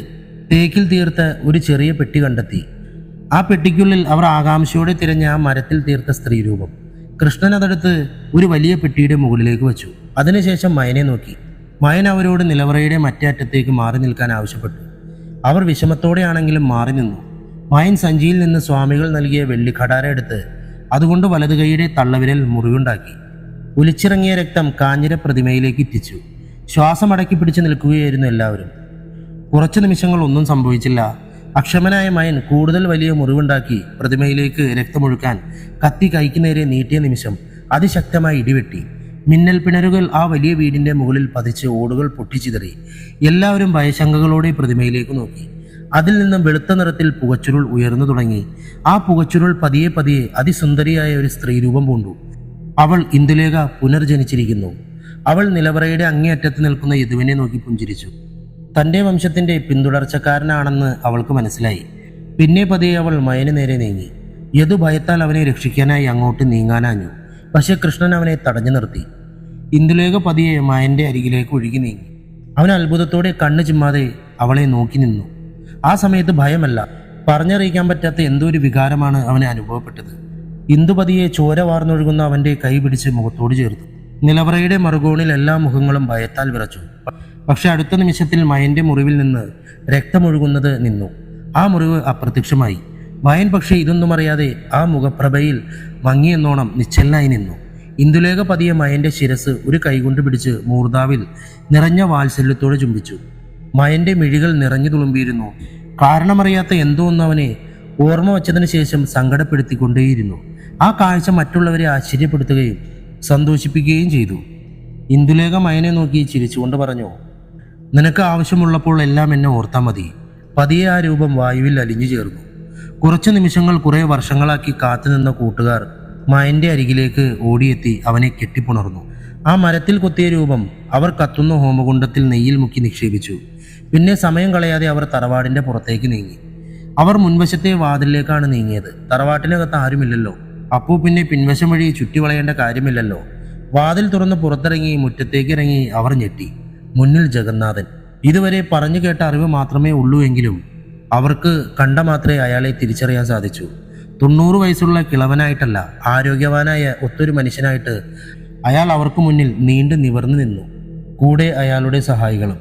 തേക്കിൽ തീർത്ത ഒരു ചെറിയ പെട്ടി കണ്ടെത്തി. ആ പെട്ടിക്കുള്ളിൽ അവർ ആകാംക്ഷയോടെ തിരഞ്ഞ ആ മരത്തിൽ തീർത്ത സ്ത്രീരൂപം. കൃഷ്ണൻ അതെടുത്ത് ഒരു വലിയ പെട്ടിയുടെ മുകളിലേക്ക് വെച്ചു. അതിനുശേഷം മയനെ നോക്കി. മയൻ അവരോട് നിലവറയുടെ മറ്റേ അറ്റത്തേക്ക് മാറി നിൽക്കാൻ ആവശ്യപ്പെട്ടു. അവർ വിഷമത്തോടെയാണെങ്കിലും മാറി നിന്നു. മയൻ സഞ്ചിയിൽ നിന്ന് സ്വാമികൾ നൽകിയ വെള്ളിക്കടാര എടുത്ത് അതുകൊണ്ട് വലതു കൈയുടെ തള്ളവിരൽ മുറിവുണ്ടാക്കി. ഒലിച്ചിറങ്ങിയ രക്തം കാഞ്ഞിര പ്രതിമയിലേക്ക് ഇറ്റിച്ചു. ശ്വാസമടക്കി പിടിച്ചു നിൽക്കുകയായിരുന്നു എല്ലാവരും. കുറച്ചു നിമിഷങ്ങൾ ഒന്നും സംഭവിച്ചില്ല. അക്ഷമനായ മയൻ കൂടുതൽ വലിയ മുറിവുണ്ടാക്കി പ്രതിമയിലേക്ക് രക്തമൊഴുക്കാൻ കത്തി കൈക്ക് നേരെ നീട്ടിയ നിമിഷം അതിശക്തമായി ഇടിവെട്ടി. മിന്നൽ പിണരുകൾ ആ വലിയ വീടിന്റെ മുകളിൽ പതിച്ച് ഓടുകൾ പൊട്ടിച്ചിതറി. എല്ലാവരും ഭയശങ്കകളോടെ പ്രതിമയിലേക്ക് നോക്കി. അതിൽ നിന്നും വെളുത്ത നിറത്തിൽ പുകച്ചുരുൾ ഉയർന്നു തുടങ്ങി. ആ പുകച്ചുരുൾ പതിയെ പതിയെ അതിസുന്ദരിയായ ഒരു സ്ത്രീരൂപം പൂണ്ടു. അവൾ ഇന്ദുലേഖ പുനർജനിച്ചിരിക്കുന്നു. അവൾ നിലവറയുടെ അങ്ങേയറ്റത്ത് നിൽക്കുന്ന യദുവിനെ നോക്കി പുഞ്ചിരിച്ചു. തൻ്റെ വംശത്തിന്റെ പിന്തുടർച്ചക്കാരനാണെന്ന് അവൾക്ക് മനസ്സിലായി. പിന്നെ പതിയെ അവൾ മയന് നേരെ നീങ്ങി. യദു ഭയത്താൽ അവനെ രക്ഷിക്കാനായി അങ്ങോട്ട് നീങ്ങാനാഞ്ഞു. പക്ഷെ കൃഷ്ണൻ അവനെ തടഞ്ഞു നിർത്തി. ഇന്ദുലേഖ പതിയെ മയന്റെ അരികിലേക്ക് ഒഴുകി നീങ്ങി. അവൻ അത്ഭുതത്തോടെ കണ്ണു ചിമ്മാതെ അവളെ നോക്കി നിന്നു. ആ സമയത്ത് ഭയമല്ല, പറഞ്ഞറിയിക്കാൻ പറ്റാത്ത എന്തോ ഒരു വികാരമാണ് അവനെ അനുഭവപ്പെട്ടത്. ഇന്ദു പതിയെ ചോര വാർന്നൊഴുകുന്ന അവന്റെ കൈ പിടിച്ച് മുഖത്തോട് ചേർത്തു. നിലവറയുടെ മറുകോണിൽ എല്ലാ മുഖങ്ങളും ഭയത്താൽ വിറച്ചു. പക്ഷെ അടുത്ത നിമിഷത്തിൽ മയന്റെ മുറിവിൽ നിന്ന് രക്തമൊഴുകുന്നത് നിന്നു. ആ മുറിവ് അപ്രത്യക്ഷമായി. മയൻ പക്ഷേ ഇതൊന്നും അറിയാതെ ആ മുഖപ്രഭയിൽ മങ്ങിയെന്നോണം നിശ്ചലനായി നിന്നു. ഇന്ദുലേഖ പതിയെ മയന്റെ ശിരസ് ഒരു കൈകൊണ്ട് പിടിച്ച് മൂർധാവിൽ നിറഞ്ഞ വാത്സല്യത്തോടെ ചുംബിച്ചു. മയന്റെ മിഴികൾ നിറഞ്ഞു തുളുമ്പിയിരുന്നു. കാരണമറിയാത്ത എന്തോ ഒന്ന് അവനെ ഓർമ്മ വച്ചതിന് ശേഷം സങ്കടപ്പെടുത്തിക്കൊണ്ടേയിരുന്നു. ആ കാഴ്ച മറ്റുള്ളവരെ ആശ്ചര്യപ്പെടുത്തുകയും സന്തോഷിപ്പിക്കുകയും ചെയ്തു. ഇന്ദുലേഖ മയനെ നോക്കി ചിരിച്ചുകൊണ്ട് പറഞ്ഞു, നിനക്ക് ആവശ്യമുള്ളപ്പോൾ എല്ലാം എന്നെ ഓർത്താൽ മതി. പതിയെ ആ രൂപം വായുവിൽ അലിഞ്ഞു ചേർന്നു. കുറച്ചു നിമിഷങ്ങൾ കുറെ വർഷങ്ങളാക്കി കാത്തുനിന്ന കൂട്ടുകാർ മയന്റെ അരികിലേക്ക് ഓടിയെത്തി അവനെ കെട്ടിപ്പുണർന്നു. ആ മരത്തിൽ കൊത്തിയ രൂപം അവർ കത്തുന്ന ഹോമകുണ്ടത്തിൽ നെയ്യിൽ മുക്കി നിക്ഷേപിച്ചു. പിന്നെ സമയം കളയാതെ അവർ തറവാടിന്റെ പുറത്തേക്ക് നീങ്ങി. അവർ മുൻവശത്തെ വാതിലിലേക്കാണ് നീങ്ങിയത്. തറവാട്ടിനകത്ത് ആരുമില്ലല്ലോ. അപ്പോൾ പിന്നെ പിൻവശം വഴി ചുറ്റി വളയേണ്ട കാര്യമില്ലല്ലോ. വാതിൽ തുറന്ന് പുറത്തിറങ്ങി മുറ്റത്തേക്ക് ഇറങ്ങി അവർ ഞെട്ടി. മുന്നിൽ ജഗന്നാഥൻ. ഇതുവരെ പറഞ്ഞു കേട്ട അറിവ് മാത്രമേ ഉള്ളൂ എങ്കിലും അവർക്ക് കണ്ട മാത്രമേ അയാളെ തിരിച്ചറിയാൻ സാധിച്ചു. 90 വയസ്സുള്ള കിളവനായിട്ടല്ല, ആരോഗ്യവാനായ ഒത്തൊരു മനുഷ്യനായിട്ട് അയാൾ അവർക്ക് മുന്നിൽ നീണ്ടു നിവർന്നു നിന്നു. കൂടെ അയാളുടെ സഹായികളും.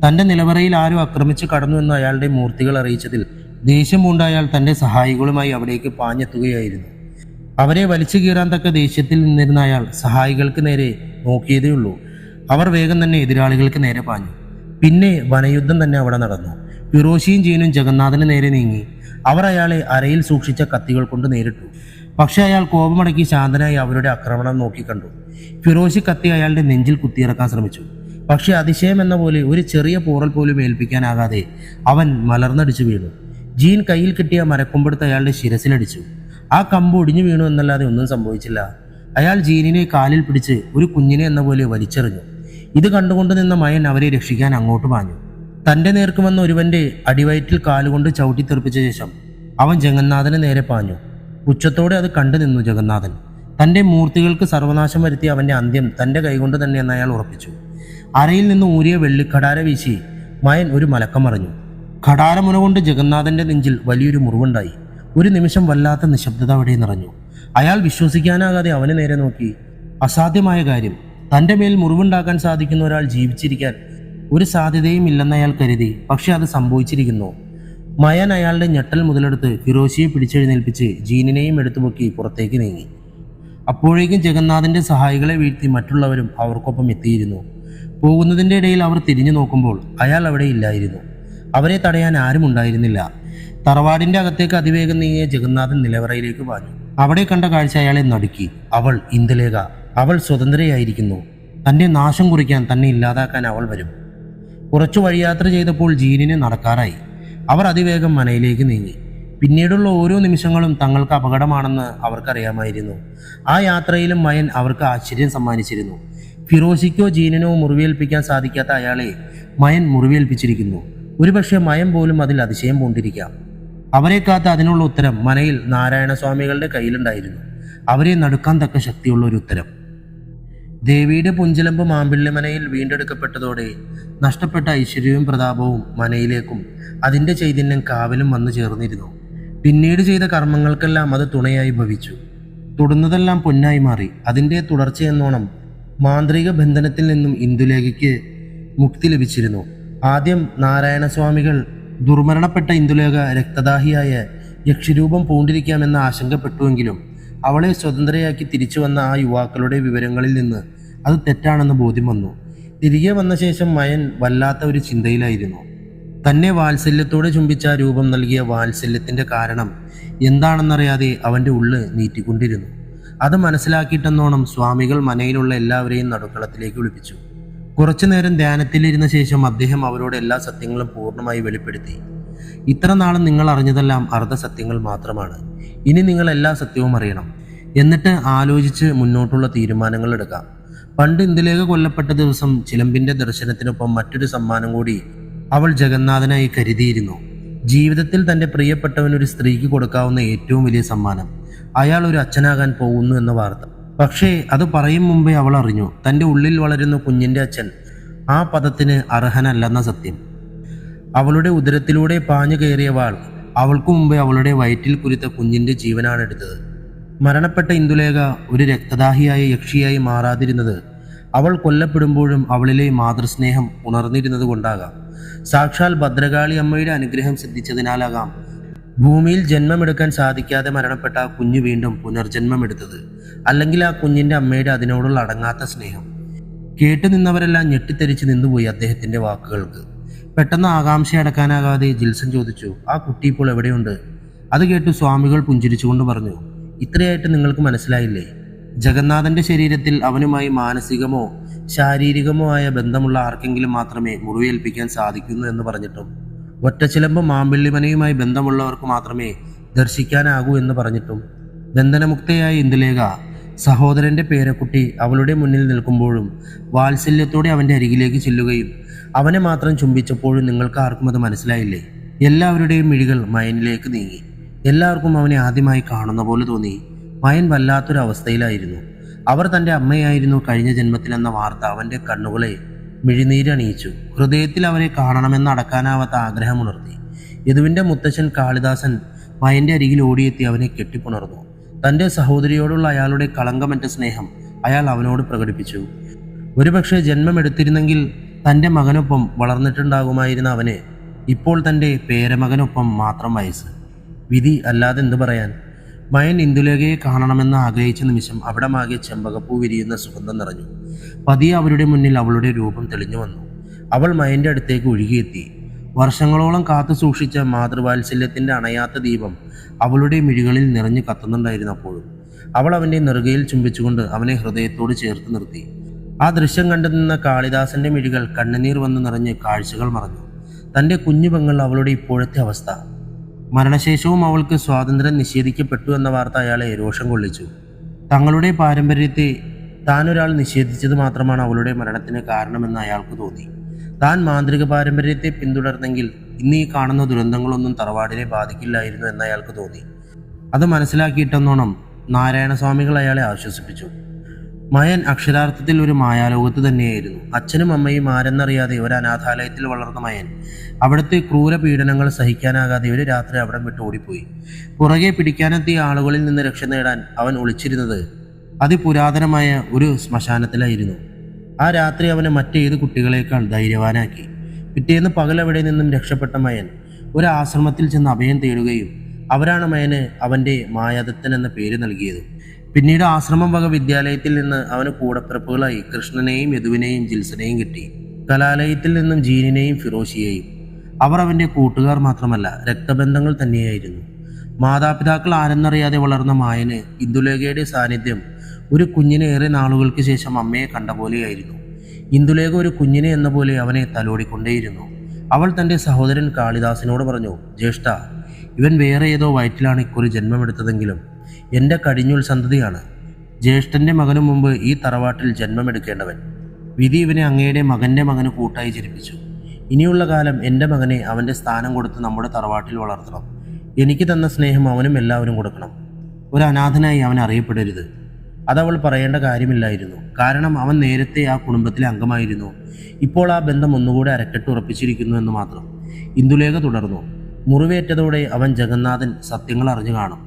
തൻ്റെ നിലവറയിൽ ആരോ ആക്രമിച്ച് കടന്നു എന്ന് അയാളുടെ മൂർത്തികൾ അറിയിച്ചതിൽ ദേഷ്യം പൂണ്ട അയാൾ തൻ്റെ സഹായികളുമായി അവിടേക്ക് പാഞ്ഞെത്തുകയായിരുന്നു. അവരെ വലിച്ചു കീറാൻ തക്ക ദേഷ്യത്തിൽ നിന്നിരുന്ന അയാൾ സഹായികൾക്ക് നേരെ നോക്കിയതേയുള്ളൂ. അവർ വേഗം തന്നെ എതിരാളികൾക്ക് നേരെ പാഞ്ഞു. പിന്നെ വനയുദ്ധം തന്നെ അവിടെ നടന്നു. ഫിറോഷിയും ജീനും ജഗന്നാഥന് നേരെ നീങ്ങി. അവർ അയാളെ അരയിൽ സൂക്ഷിച്ച കത്തികൾ കൊണ്ട് നേരിട്ടു. പക്ഷെ അയാൾ കോപമടക്കി ശാന്തനായി അവരുടെ ആക്രമണം നോക്കിക്കണ്ടു. ഫിറോഷി കത്തി അയാളുടെ നെഞ്ചിൽ കുത്തിയിറക്കാൻ ശ്രമിച്ചു. പക്ഷെ അതിശയം എന്ന പോലെ ഒരു ചെറിയ പോറൽ പോലും ഏൽപ്പിക്കാനാകാതെ അവൻ മലർന്നടിച്ചു വീണു. ജീൻ കയ്യിൽ കിട്ടിയ മരക്കൊമ്പെടുത്ത് അയാളുടെ ശിരസിലടിച്ചു. ആ കമ്പ് ഒടിഞ്ഞു വീണു എന്നല്ലാതെ ഒന്നും സംഭവിച്ചില്ല. അയാൾ ജീനിനെ കാലിൽ പിടിച്ച് ഒരു കുഞ്ഞിനെ എന്ന പോലെ വലിച്ചെറിഞ്ഞു. ഇത് കണ്ടുകൊണ്ട് നിന്ന മയൻ അവരെ രക്ഷിക്കാൻ അങ്ങോട്ട് പാഞ്ഞു. തൻ്റെ നേർക്ക് വന്ന ഒരുവന്റെ അടിവയറ്റിൽ കാലുകൊണ്ട് ചവിട്ടി തെറിപ്പിച്ച ശേഷം അവൻ ജഗന്നാഥന് നേരെ പാഞ്ഞു. ഉച്ചത്തോടെ അത് കണ്ടു നിന്നു ജഗന്നാഥൻ. തൻ്റെ മൂർത്തികൾക്ക് സർവനാശം വരുത്തിയ അവൻ്റെ അന്ത്യം തൻ്റെ കൈകൊണ്ട് തന്നെയെന്ന് അയാൾ ഉറപ്പിച്ചു. അരയിൽ നിന്ന് ഊരിയ വെള്ളിക്കടാര വീശി മയൻ ഒരു മലക്കം മറിഞ്ഞു. ഖടാരമുന കൊണ്ട് ജഗന്നാഥന്റെ നെഞ്ചിൽ വലിയൊരു മുറിവുണ്ടായി. ഒരു നിമിഷം വല്ലാത്ത നിശബ്ദത അവിടെ നിറഞ്ഞു. അയാൾ വിശ്വസിക്കാനാകാതെ അവന് നേരെ നോക്കി. അസാധ്യമായ കാര്യം. തൻ്റെ മേൽ മുറിവുണ്ടാക്കാൻ സാധിക്കുന്ന ഒരാൾ ജീവിച്ചിരിക്കാൻ ഒരു സാധ്യതയും ഇല്ലെന്ന് അയാൾ കരുതി. പക്ഷെ അത് സംഭവിച്ചിരിക്കുന്നു. മയൻ അയാളുടെ ഞെട്ടൽ മുതലെടുത്ത് ഫിറോഷിയെ പിടിച്ചെഴുന്നേൽപ്പിച്ച് ജീനിനെയും എടുത്തുപൊക്കി പുറത്തേക്ക് നീങ്ങി. അപ്പോഴേക്കും ജഗന്നാഥന്റെ സഹായികളെ വീഴ്ത്തി മറ്റുള്ളവരും അവർക്കൊപ്പം എത്തിയിരുന്നു. പോകുന്നതിൻ്റെ ഇടയിൽ അവർ തിരിഞ്ഞു നോക്കുമ്പോൾ അയാൾ അവിടെ ഇല്ലായിരുന്നു. അവരെ തടയാൻ ആരും ഉണ്ടായിരുന്നില്ല. തറവാടിന്റെ അകത്തേക്ക് അതിവേഗം നീങ്ങിയ ജഗന്നാഥൻ നിലവറയിലേക്ക് പാഞ്ഞു. അവിടെ കണ്ട കാഴ്ച അയാളെ നടുക്കി. അവൾ ഇന്ദുലേഖ. അവൾ സ്വതന്ത്രയായിരിക്കുന്നു. തൻ്റെ നാശം കുറിക്കാൻ, തന്നെ ഇല്ലാതാക്കാൻ അവൾ വരും. കുറച്ചു വഴിയാത്ര ചെയ്തപ്പോൾ ജീനിന് നടക്കാറായി. അവർ അതിവേഗം മനയിലേക്ക് നീങ്ങി. പിന്നീടുള്ള ഓരോ നിമിഷങ്ങളും തങ്ങൾക്ക് അപകടമാണെന്ന് അവർക്കറിയാമായിരുന്നു. ആ യാത്രയിലും മയൻ അവർക്ക് ആശ്ചര്യം സമ്മാനിച്ചിരുന്നു. ഫിറോഷിക്കോ ജീനിനോ മുറിവേൽപ്പിക്കാൻ സാധിക്കാത്ത അയാളെ മയൻ മുറിവേൽപ്പിച്ചിരിക്കുന്നു. ഒരുപക്ഷെ മയം പോലും അതിൽ അതിശയം പൂണ്ടിരിക്കാം. അവരെ കാത്ത് അതിനുള്ള ഉത്തരം മനയിൽ നാരായണസ്വാമികളുടെ കയ്യിലുണ്ടായിരുന്നു. അവരെ നടുക്കാൻ തക്ക ശക്തിയുള്ള ഒരു ഉത്തരം. ദേവിയുടെ പുഞ്ചിലമ്പ് മാമ്പിള്ളിമനയിൽ വീണ്ടെടുക്കപ്പെട്ടതോടെ നഷ്ടപ്പെട്ട ഐശ്വര്യവും പ്രതാപവും മനയിലേക്കും അതിൻ്റെ ചൈതന്യം കാവലും വന്നു ചേർന്നിരുന്നു. പിന്നീട് ചെയ്ത കർമ്മങ്ങൾക്കെല്ലാം അത് തുണയായി ഭവിച്ചു. തൊടുന്നതെല്ലാം പൊന്നായി മാറി. അതിൻ്റെ തുടർച്ചയെന്നോണം മാന്ത്രിക ബന്ധനത്തിൽ നിന്നും ഇന്ദുലേഖയ്ക്ക് മുക്തി ലഭിച്ചിരുന്നു. ആദ്യം നാരായണസ്വാമികൾ ദുർമരണപ്പെട്ട ഇന്ദുലേഖ രക്തദാഹിയായ യക്ഷിരൂപം പൂണ്ടിരിക്കാമെന്ന് ആശങ്കപ്പെട്ടുവെങ്കിലും അവളെ സ്വതന്ത്രയാക്കി തിരിച്ചു വന്ന ആ യുവാക്കളുടെ വിവരങ്ങളിൽ നിന്ന് അത് തെറ്റാണെന്ന് ബോധ്യം വന്നു. തിരികെ വന്ന ശേഷം മയൻ വല്ലാത്ത ഒരു ചിന്തയിലായിരുന്നു. തന്നെ വാത്സല്യത്തോടെ ചുംബിച്ച രൂപം നൽകിയ വാത്സല്യത്തിൻ്റെ കാരണം എന്താണെന്നറിയാതെ അവൻ്റെ ഉള്ള് നീറ്റിക്കൊണ്ടിരുന്നു. അത് മനസ്സിലാക്കിയിട്ടെന്നോണം സ്വാമികൾ മനയിലുള്ള എല്ലാവരെയും നടുക്കളത്തിലേക്ക് വിളിപ്പിച്ചു. കുറച്ചു നേരം ധ്യാനത്തിലിരുന്ന ശേഷം അദ്ദേഹം അവരോട് എല്ലാ സത്യങ്ങളും പൂർണ്ണമായി വെളിപ്പെടുത്തി. ഇത്ര നാളും നിങ്ങൾ അറിഞ്ഞതെല്ലാം അർദ്ധസത്യങ്ങൾ മാത്രമാണ്. ഇനി നിങ്ങൾ എല്ലാ സത്യവും അറിയണം. എന്നിട്ട് ആലോചിച്ച് മുന്നോട്ടുള്ള തീരുമാനങ്ങൾ എടുക്കാം. പണ്ട് ഇന്ദുലേഖ കൊല്ലപ്പെട്ട ദിവസം ചിലമ്പിൻ്റെ ദർശനത്തിനൊപ്പം മറ്റൊരു സമ്മാനം കൂടി അവൾ ജഗന്നാഥനായി കരുതിയിരുന്നു. ജീവിതത്തിൽ തൻ്റെ പ്രിയപ്പെട്ടവനൊരു സ്ത്രീക്ക് കൊടുക്കാവുന്ന ഏറ്റവും വലിയ സമ്മാനം. അയാൾ ഒരു അച്ഛനാകാൻ പോകുന്നു എന്ന വാർത്ത. പക്ഷേ അത് പറയും മുമ്പേ അവൾ അറിഞ്ഞു, തൻ്റെ ഉള്ളിൽ വളരുന്ന കുഞ്ഞിൻ്റെ അച്ഛൻ ആ പദത്തിന് അർഹനല്ലെന്ന സത്യം. അവളുടെ ഉദരത്തിലൂടെ പാഞ്ഞു കയറിയ വാൾ അവൾക്കു മുമ്പേ അവളുടെ വയറ്റിൽ കുരുത്ത കുഞ്ഞിൻ്റെ ജീവനാണ് എടുത്തത്. മരണപ്പെട്ട ഇന്ദുലേഖ ഒരു രക്തദാഹിയായ യക്ഷിയായി മാറാതിരുന്നത് അവൾ കൊല്ലപ്പെടുമ്പോഴും അവളിലെ മാതൃസ്നേഹം ഉണർന്നിരുന്നത് കൊണ്ടാകാം. സാക്ഷാൽ ഭദ്രകാളി അമ്മയുടെ അനുഗ്രഹം സിദ്ധിച്ചതിനാലാകാം ഭൂമിയിൽ ജന്മമെടുക്കാൻ സാധിക്കാതെ മരണപ്പെട്ട ആ കുഞ്ഞ് വീണ്ടും പുനർജന്മമെടുത്തത്. അല്ലെങ്കിൽ ആ കുഞ്ഞിൻ്റെ അമ്മയുടെ അതിനോടുള്ള അടങ്ങാത്ത സ്നേഹം. കേട്ടു നിന്നവരെല്ലാം ഞെട്ടിത്തെറിച്ച് നിന്നുപോയി അദ്ദേഹത്തിൻ്റെ വാക്കുകൾക്ക്. പെട്ടെന്ന് ആകാംക്ഷ അടക്കാനാകാതെ ജിൽസൺ ചോദിച്ചു, ആ കുട്ടി ഇപ്പോൾ എവിടെയുണ്ട്? അത് കേട്ടു സ്വാമികൾ പുഞ്ചിരിച്ചുകൊണ്ട് പറഞ്ഞു, ഇത്രയായിട്ട് നിങ്ങൾക്ക് മനസ്സിലായില്ലേ? ജഗന്നാഥൻ്റെ ശരീരത്തിൽ അവനുമായി മാനസികമോ ശാരീരികമോ ആയ ബന്ധമുള്ള ആർക്കെങ്കിലും മാത്രമേ മുറിവേൽപ്പിക്കാൻ സാധിക്കുന്നു എന്ന് പറഞ്ഞിട്ടും ഒറ്റച്ചിലമ്പ് മാമ്പിള്ളിമനയുമായി ബന്ധമുള്ളവർക്ക് മാത്രമേ ദർശിക്കാനാകൂ എന്ന് പറഞ്ഞിട്ടും ബന്ധനമുക്തയായ ഇന്ദുലേഖ സഹോദരൻ്റെ പേരക്കുട്ടി അവളുടെ മുന്നിൽ നിൽക്കുമ്പോഴും വാത്സല്യത്തോടെ അവൻ്റെ അരികിലേക്ക് ചെല്ലുകയും അവനെ മാത്രം ചുംബിച്ചപ്പോഴും നിങ്ങൾക്ക് ആർക്കും അത് മനസ്സിലായില്ലേ? എല്ലാവരുടെയും മിഴികൾ മയനിലേക്ക് നീങ്ങി. എല്ലാവർക്കും അവനെ ആദ്യമായി കാണുന്ന പോലെ തോന്നി. മയൻ വല്ലാത്തൊരവസ്ഥയിലായിരുന്നു. അവർ തൻ്റെ അമ്മയായിരുന്നു കഴിഞ്ഞ ജന്മത്തിലെന്ന വാർത്ത അവൻ്റെ കണ്ണുകളെ മിഴിനീരണിയിച്ചു. ഹൃദയത്തിൽ അവരെ കാണണമെന്ന് അടക്കാനാവാത്ത ആഗ്രഹമുണർത്തി. യദുവിൻ്റെ മുത്തച്ഛൻ കാളിദാസൻ മയൻ്റെ അരികിൽ ഓടിയെത്തി അവനെ കെട്ടിപ്പുണർന്നു. തൻ്റെ സഹോദരിയോടുള്ള അയാളുടെ കളങ്കമറ്റ സ്നേഹം അയാൾ അവനോട് പ്രകടിപ്പിച്ചു. ഒരുപക്ഷെ ജന്മമെടുത്തിരുന്നെങ്കിൽ തൻ്റെ മകനൊപ്പം വളർന്നിട്ടുണ്ടാകുമായിരുന്ന അവന് ഇപ്പോൾ തൻ്റെ പേരമകനൊപ്പം മാത്രം വയസ്സ്. വിധി അല്ലാതെ എന്തു പറയാൻ? മയൻ ഇന്ദുലേഖയെ കാണണമെന്ന് ആഗ്രഹിച്ച നിമിഷം അവിടമാകെ ചെമ്പകപ്പൂ വിരിയുന്ന സുഗന്ധം നിറഞ്ഞു. പതിയെ അവരുടെ മുന്നിൽ അവളുടെ രൂപം തെളിഞ്ഞു വന്നു. അവൾ മയൻ്റെ അടുത്തേക്ക് ഒഴുകിയെത്തി. വർഷങ്ങളോളം കാത്തു സൂക്ഷിച്ച മാതൃവാത്സല്യത്തിൻ്റെ അണയാത്ത ദീപം അവളുടെ മിഴികളിൽ നിറഞ്ഞു കത്തുന്നുണ്ടായിരുന്നപ്പോഴും അവൾ അവൻ്റെ നെറുകയിൽ ചുംബിച്ചുകൊണ്ട് അവനെ ഹൃദയത്തോട് ചേർത്ത് നിർത്തി. ആ ദൃശ്യം കണ്ടു നിന്ന കാളിദാസന്റെ മിഴികൾ കണ്ണുനീർ വന്ന് നിറഞ്ഞ് കാഴ്ചകൾ മറഞ്ഞു. തൻ്റെ കുഞ്ഞു പെങ്ങൾ അവളുടെ ഇപ്പോഴത്തെ അവസ്ഥ. മരണശേഷവും അവൾക്ക് സ്വാതന്ത്ര്യം നിഷേധിക്കപ്പെട്ടു എന്ന വാർത്ത അയാളെ രോഷം കൊള്ളിച്ചു. തങ്ങളുടെ പാരമ്പര്യത്തെ താനൊരാൾ നിഷേധിച്ചത് മാത്രമാണ് അവളുടെ മരണത്തിന് കാരണമെന്ന് അയാൾക്ക് തോന്നി. താൻ മാന്ത്രിക പാരമ്പര്യത്തെ പിന്തുടർന്നെങ്കിൽ ഇന്ന് ഈ കാണുന്ന ദുരന്തങ്ങളൊന്നും തറവാടിനെ ബാധിക്കില്ലായിരുന്നു എന്ന് അയാൾക്ക് തോന്നി. അത് മനസ്സിലാക്കിയിട്ടെന്നോണം നാരായണസ്വാമികൾ അയാളെ ആശ്വസിപ്പിച്ചു. മയൻ അക്ഷരാർത്ഥത്തിൽ ഒരു മായാലോകത്ത് തന്നെയായിരുന്നു. അച്ഛനും അമ്മയും ആരെന്നറിയാതെ ഒരു അനാഥാലയത്തിൽ വളർന്ന മയൻ അവിടുത്തെ ക്രൂര പീഡനങ്ങൾ സഹിക്കാനാകാതെ ഒരു രാത്രി അവിടം വിട്ട് ഓടിപ്പോയി. പുറകെ പിടിക്കാനെത്തിയ ആളുകളിൽ നിന്ന് രക്ഷ നേടാൻ അവൻ ഒളിച്ചിരുന്നത് അതിപുരാതനമായ ഒരു ശ്മശാനത്തിലായിരുന്നു. ആ രാത്രി അവനെ മറ്റേത് കുട്ടികളെക്കാൾ ധൈര്യവാനാക്കി. പിറ്റേന്ന് പകലവിടെ നിന്നും രക്ഷപ്പെട്ട മയൻ ഒരു ആശ്രമത്തിൽ ചെന്ന് അഭയം തേടുകയും അവരാണ് മയന് അവൻ്റെ മായാദത്തൻ എന്ന പേര് നൽകിയത്. പിന്നീട് ആശ്രമം വക വിദ്യാലയത്തിൽ നിന്ന് അവന് കൂടപ്പിറപ്പുകളായി കൃഷ്ണനെയും യദുവിനെയും ജിൽസനെയും കിട്ടി. കലാലയത്തിൽ നിന്നും ജീനിനെയും ഫിറോഷിയെയും. അവർ അവൻ്റെ കൂട്ടുകാർ മാത്രമല്ല, രക്തബന്ധങ്ങൾ തന്നെയായിരുന്നു. മാതാപിതാക്കൾ ആരെന്നറിയാതെ വളർന്ന മായന് ഇന്ദുലേഖയുടെ സാന്നിധ്യം ഒരു കുഞ്ഞിനെ ഏറെ നാളുകൾക്ക് ശേഷം അമ്മയെ കണ്ട പോലെയായിരുന്നു. ഇന്ദുലേഖ ഒരു കുഞ്ഞിനെ എന്ന പോലെ അവനെ തലോടിക്കൊണ്ടേയിരുന്നു. അവൾ തൻ്റെ സഹോദരൻ കാളിദാസിനോട് പറഞ്ഞു, ജ്യേഷ്ഠ, ഇവൻ വേറെ ഏതോ വയറ്റിലാണ് ഇക്കുറി ജന്മമെടുത്തതെങ്കിലും എൻ്റെ കടിഞ്ഞൂൽ സന്തതിയാണ്. ജ്യേഷ്ഠൻ്റെ മകനു മുമ്പ് ഈ തറവാട്ടിൽ ജന്മമെടുക്കേണ്ടവൻ. വിധി ഇവനെ അങ്ങയുടെ മകൻ്റെ മകന് കൂട്ടായി ജനിപ്പിച്ചു. ഇനിയുള്ള കാലം എൻ്റെ മകനെ അവൻ്റെ സ്ഥാനം കൊടുത്ത് നമ്മുടെ തറവാട്ടിൽ വളർത്തണം. എനിക്ക് തന്ന സ്നേഹം അവനും എല്ലാവരും കൊടുക്കണം. ഒരു അനാഥനായി അവൻ അറിയപ്പെടരുത്. അതവൾ പറയേണ്ട കാര്യമില്ലായിരുന്നു. കാരണം അവൻ നേരത്തെ ആ കുടുംബത്തിലെ അംഗമായിരുന്നു. ഇപ്പോൾ ആ ബന്ധം ഒന്നുകൂടെ അരക്കെട്ട് ഉറപ്പിച്ചിരിക്കുന്നു എന്ന് മാത്രം. ഇന്ദുലേഖ തുടർന്നു. മുറിവേറ്റതോടെ അവൻ ജഗന്നാഥൻ സത്യങ്ങൾ അറിഞ്ഞു കാണും.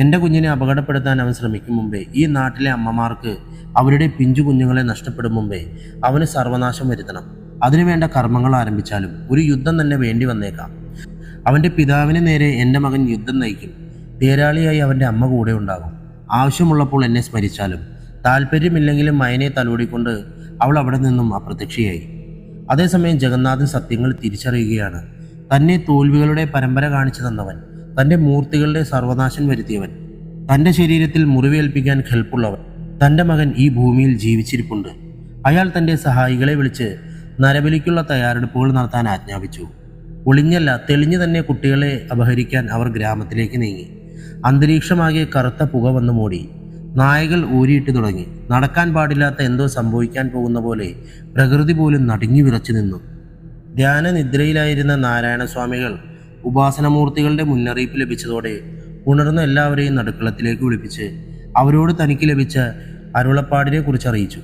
എൻ്റെ കുഞ്ഞിനെ അപകടപ്പെടുത്താൻ അവൻ ശ്രമിക്കും മുമ്പേ, ഈ നാട്ടിലെ അമ്മമാർക്ക് അവരുടെ പിഞ്ചു കുഞ്ഞുങ്ങളെ നഷ്ടപ്പെടും മുമ്പേ അവന് സർവനാശം വരുത്തണം. അതിനുവേണ്ട കർമ്മങ്ങൾ ആരംഭിച്ചാലും ഒരു യുദ്ധം തന്നെ വേണ്ടി വന്നേക്കാം. അവൻ്റെ പിതാവിന് നേരെ എൻ്റെ മകൻ യുദ്ധം നയിക്കും. തേരാളിയായി അവൻ്റെ അമ്മ കൂടെ ഉണ്ടാകും. ആവശ്യമുള്ളപ്പോൾ എന്നെ സ്മരിച്ചാലും. താല്പര്യമില്ലെങ്കിലും മയനെ തലോടിക്കൊണ്ട് അവൾ അവിടെ നിന്നും അപ്രത്യക്ഷയായി. അതേസമയം ജഗന്നാഥൻ സത്യങ്ങൾ തിരിച്ചറിയുകയാണ്. തന്നെ തോൽവികളുടെ പരമ്പര കാണിച്ചു തന്നവൻ, തൻ്റെ മൂർത്തികളുടെ സർവനാശം വരുത്തിയവൻ, തൻ്റെ ശരീരത്തിൽ മുറിവേൽപ്പിക്കാൻ കെൽപ്പുള്ളവൻ, തൻ്റെ മകൻ ഈ ഭൂമിയിൽ ജീവിച്ചിരിപ്പുണ്ട്. അയാൾ തൻ്റെ സഹായികളെ വിളിച്ച് നരബലിക്കുള്ള തയ്യാറെടുപ്പുകൾ നടത്താൻ ആജ്ഞാപിച്ചു. ഒളിഞ്ഞല്ല, തെളിഞ്ഞു തന്നെ കുട്ടികളെ അപഹരിക്കാൻ അവർ ഗ്രാമത്തിലേക്ക് നീങ്ങി. അന്തരീക്ഷമാകെ കറുത്ത പുക വന്നു മൂടി. നായകൾ ഊരിയിട്ട് തുടങ്ങി. നടക്കാൻ പാടില്ലാത്ത എന്തോ സംഭവിക്കാൻ പോകുന്ന പോലെ പ്രകൃതി പോലും നടുങ്ങി വിറച്ചു നിന്നു. ധ്യാനനിദ്രയിലായിരുന്ന നാരായണസ്വാമികൾ ഉപാസനമൂർത്തികളുടെ മുന്നറിയിപ്പ് ലഭിച്ചതോടെ ഉണർന്ന എല്ലാവരെയും നടുക്കളത്തിലേക്ക് വിളിപ്പിച്ച് അവരോട് തനിക്ക് ലഭിച്ച അരുളപ്പാടിനെ കുറിച്ച് അറിയിച്ചു.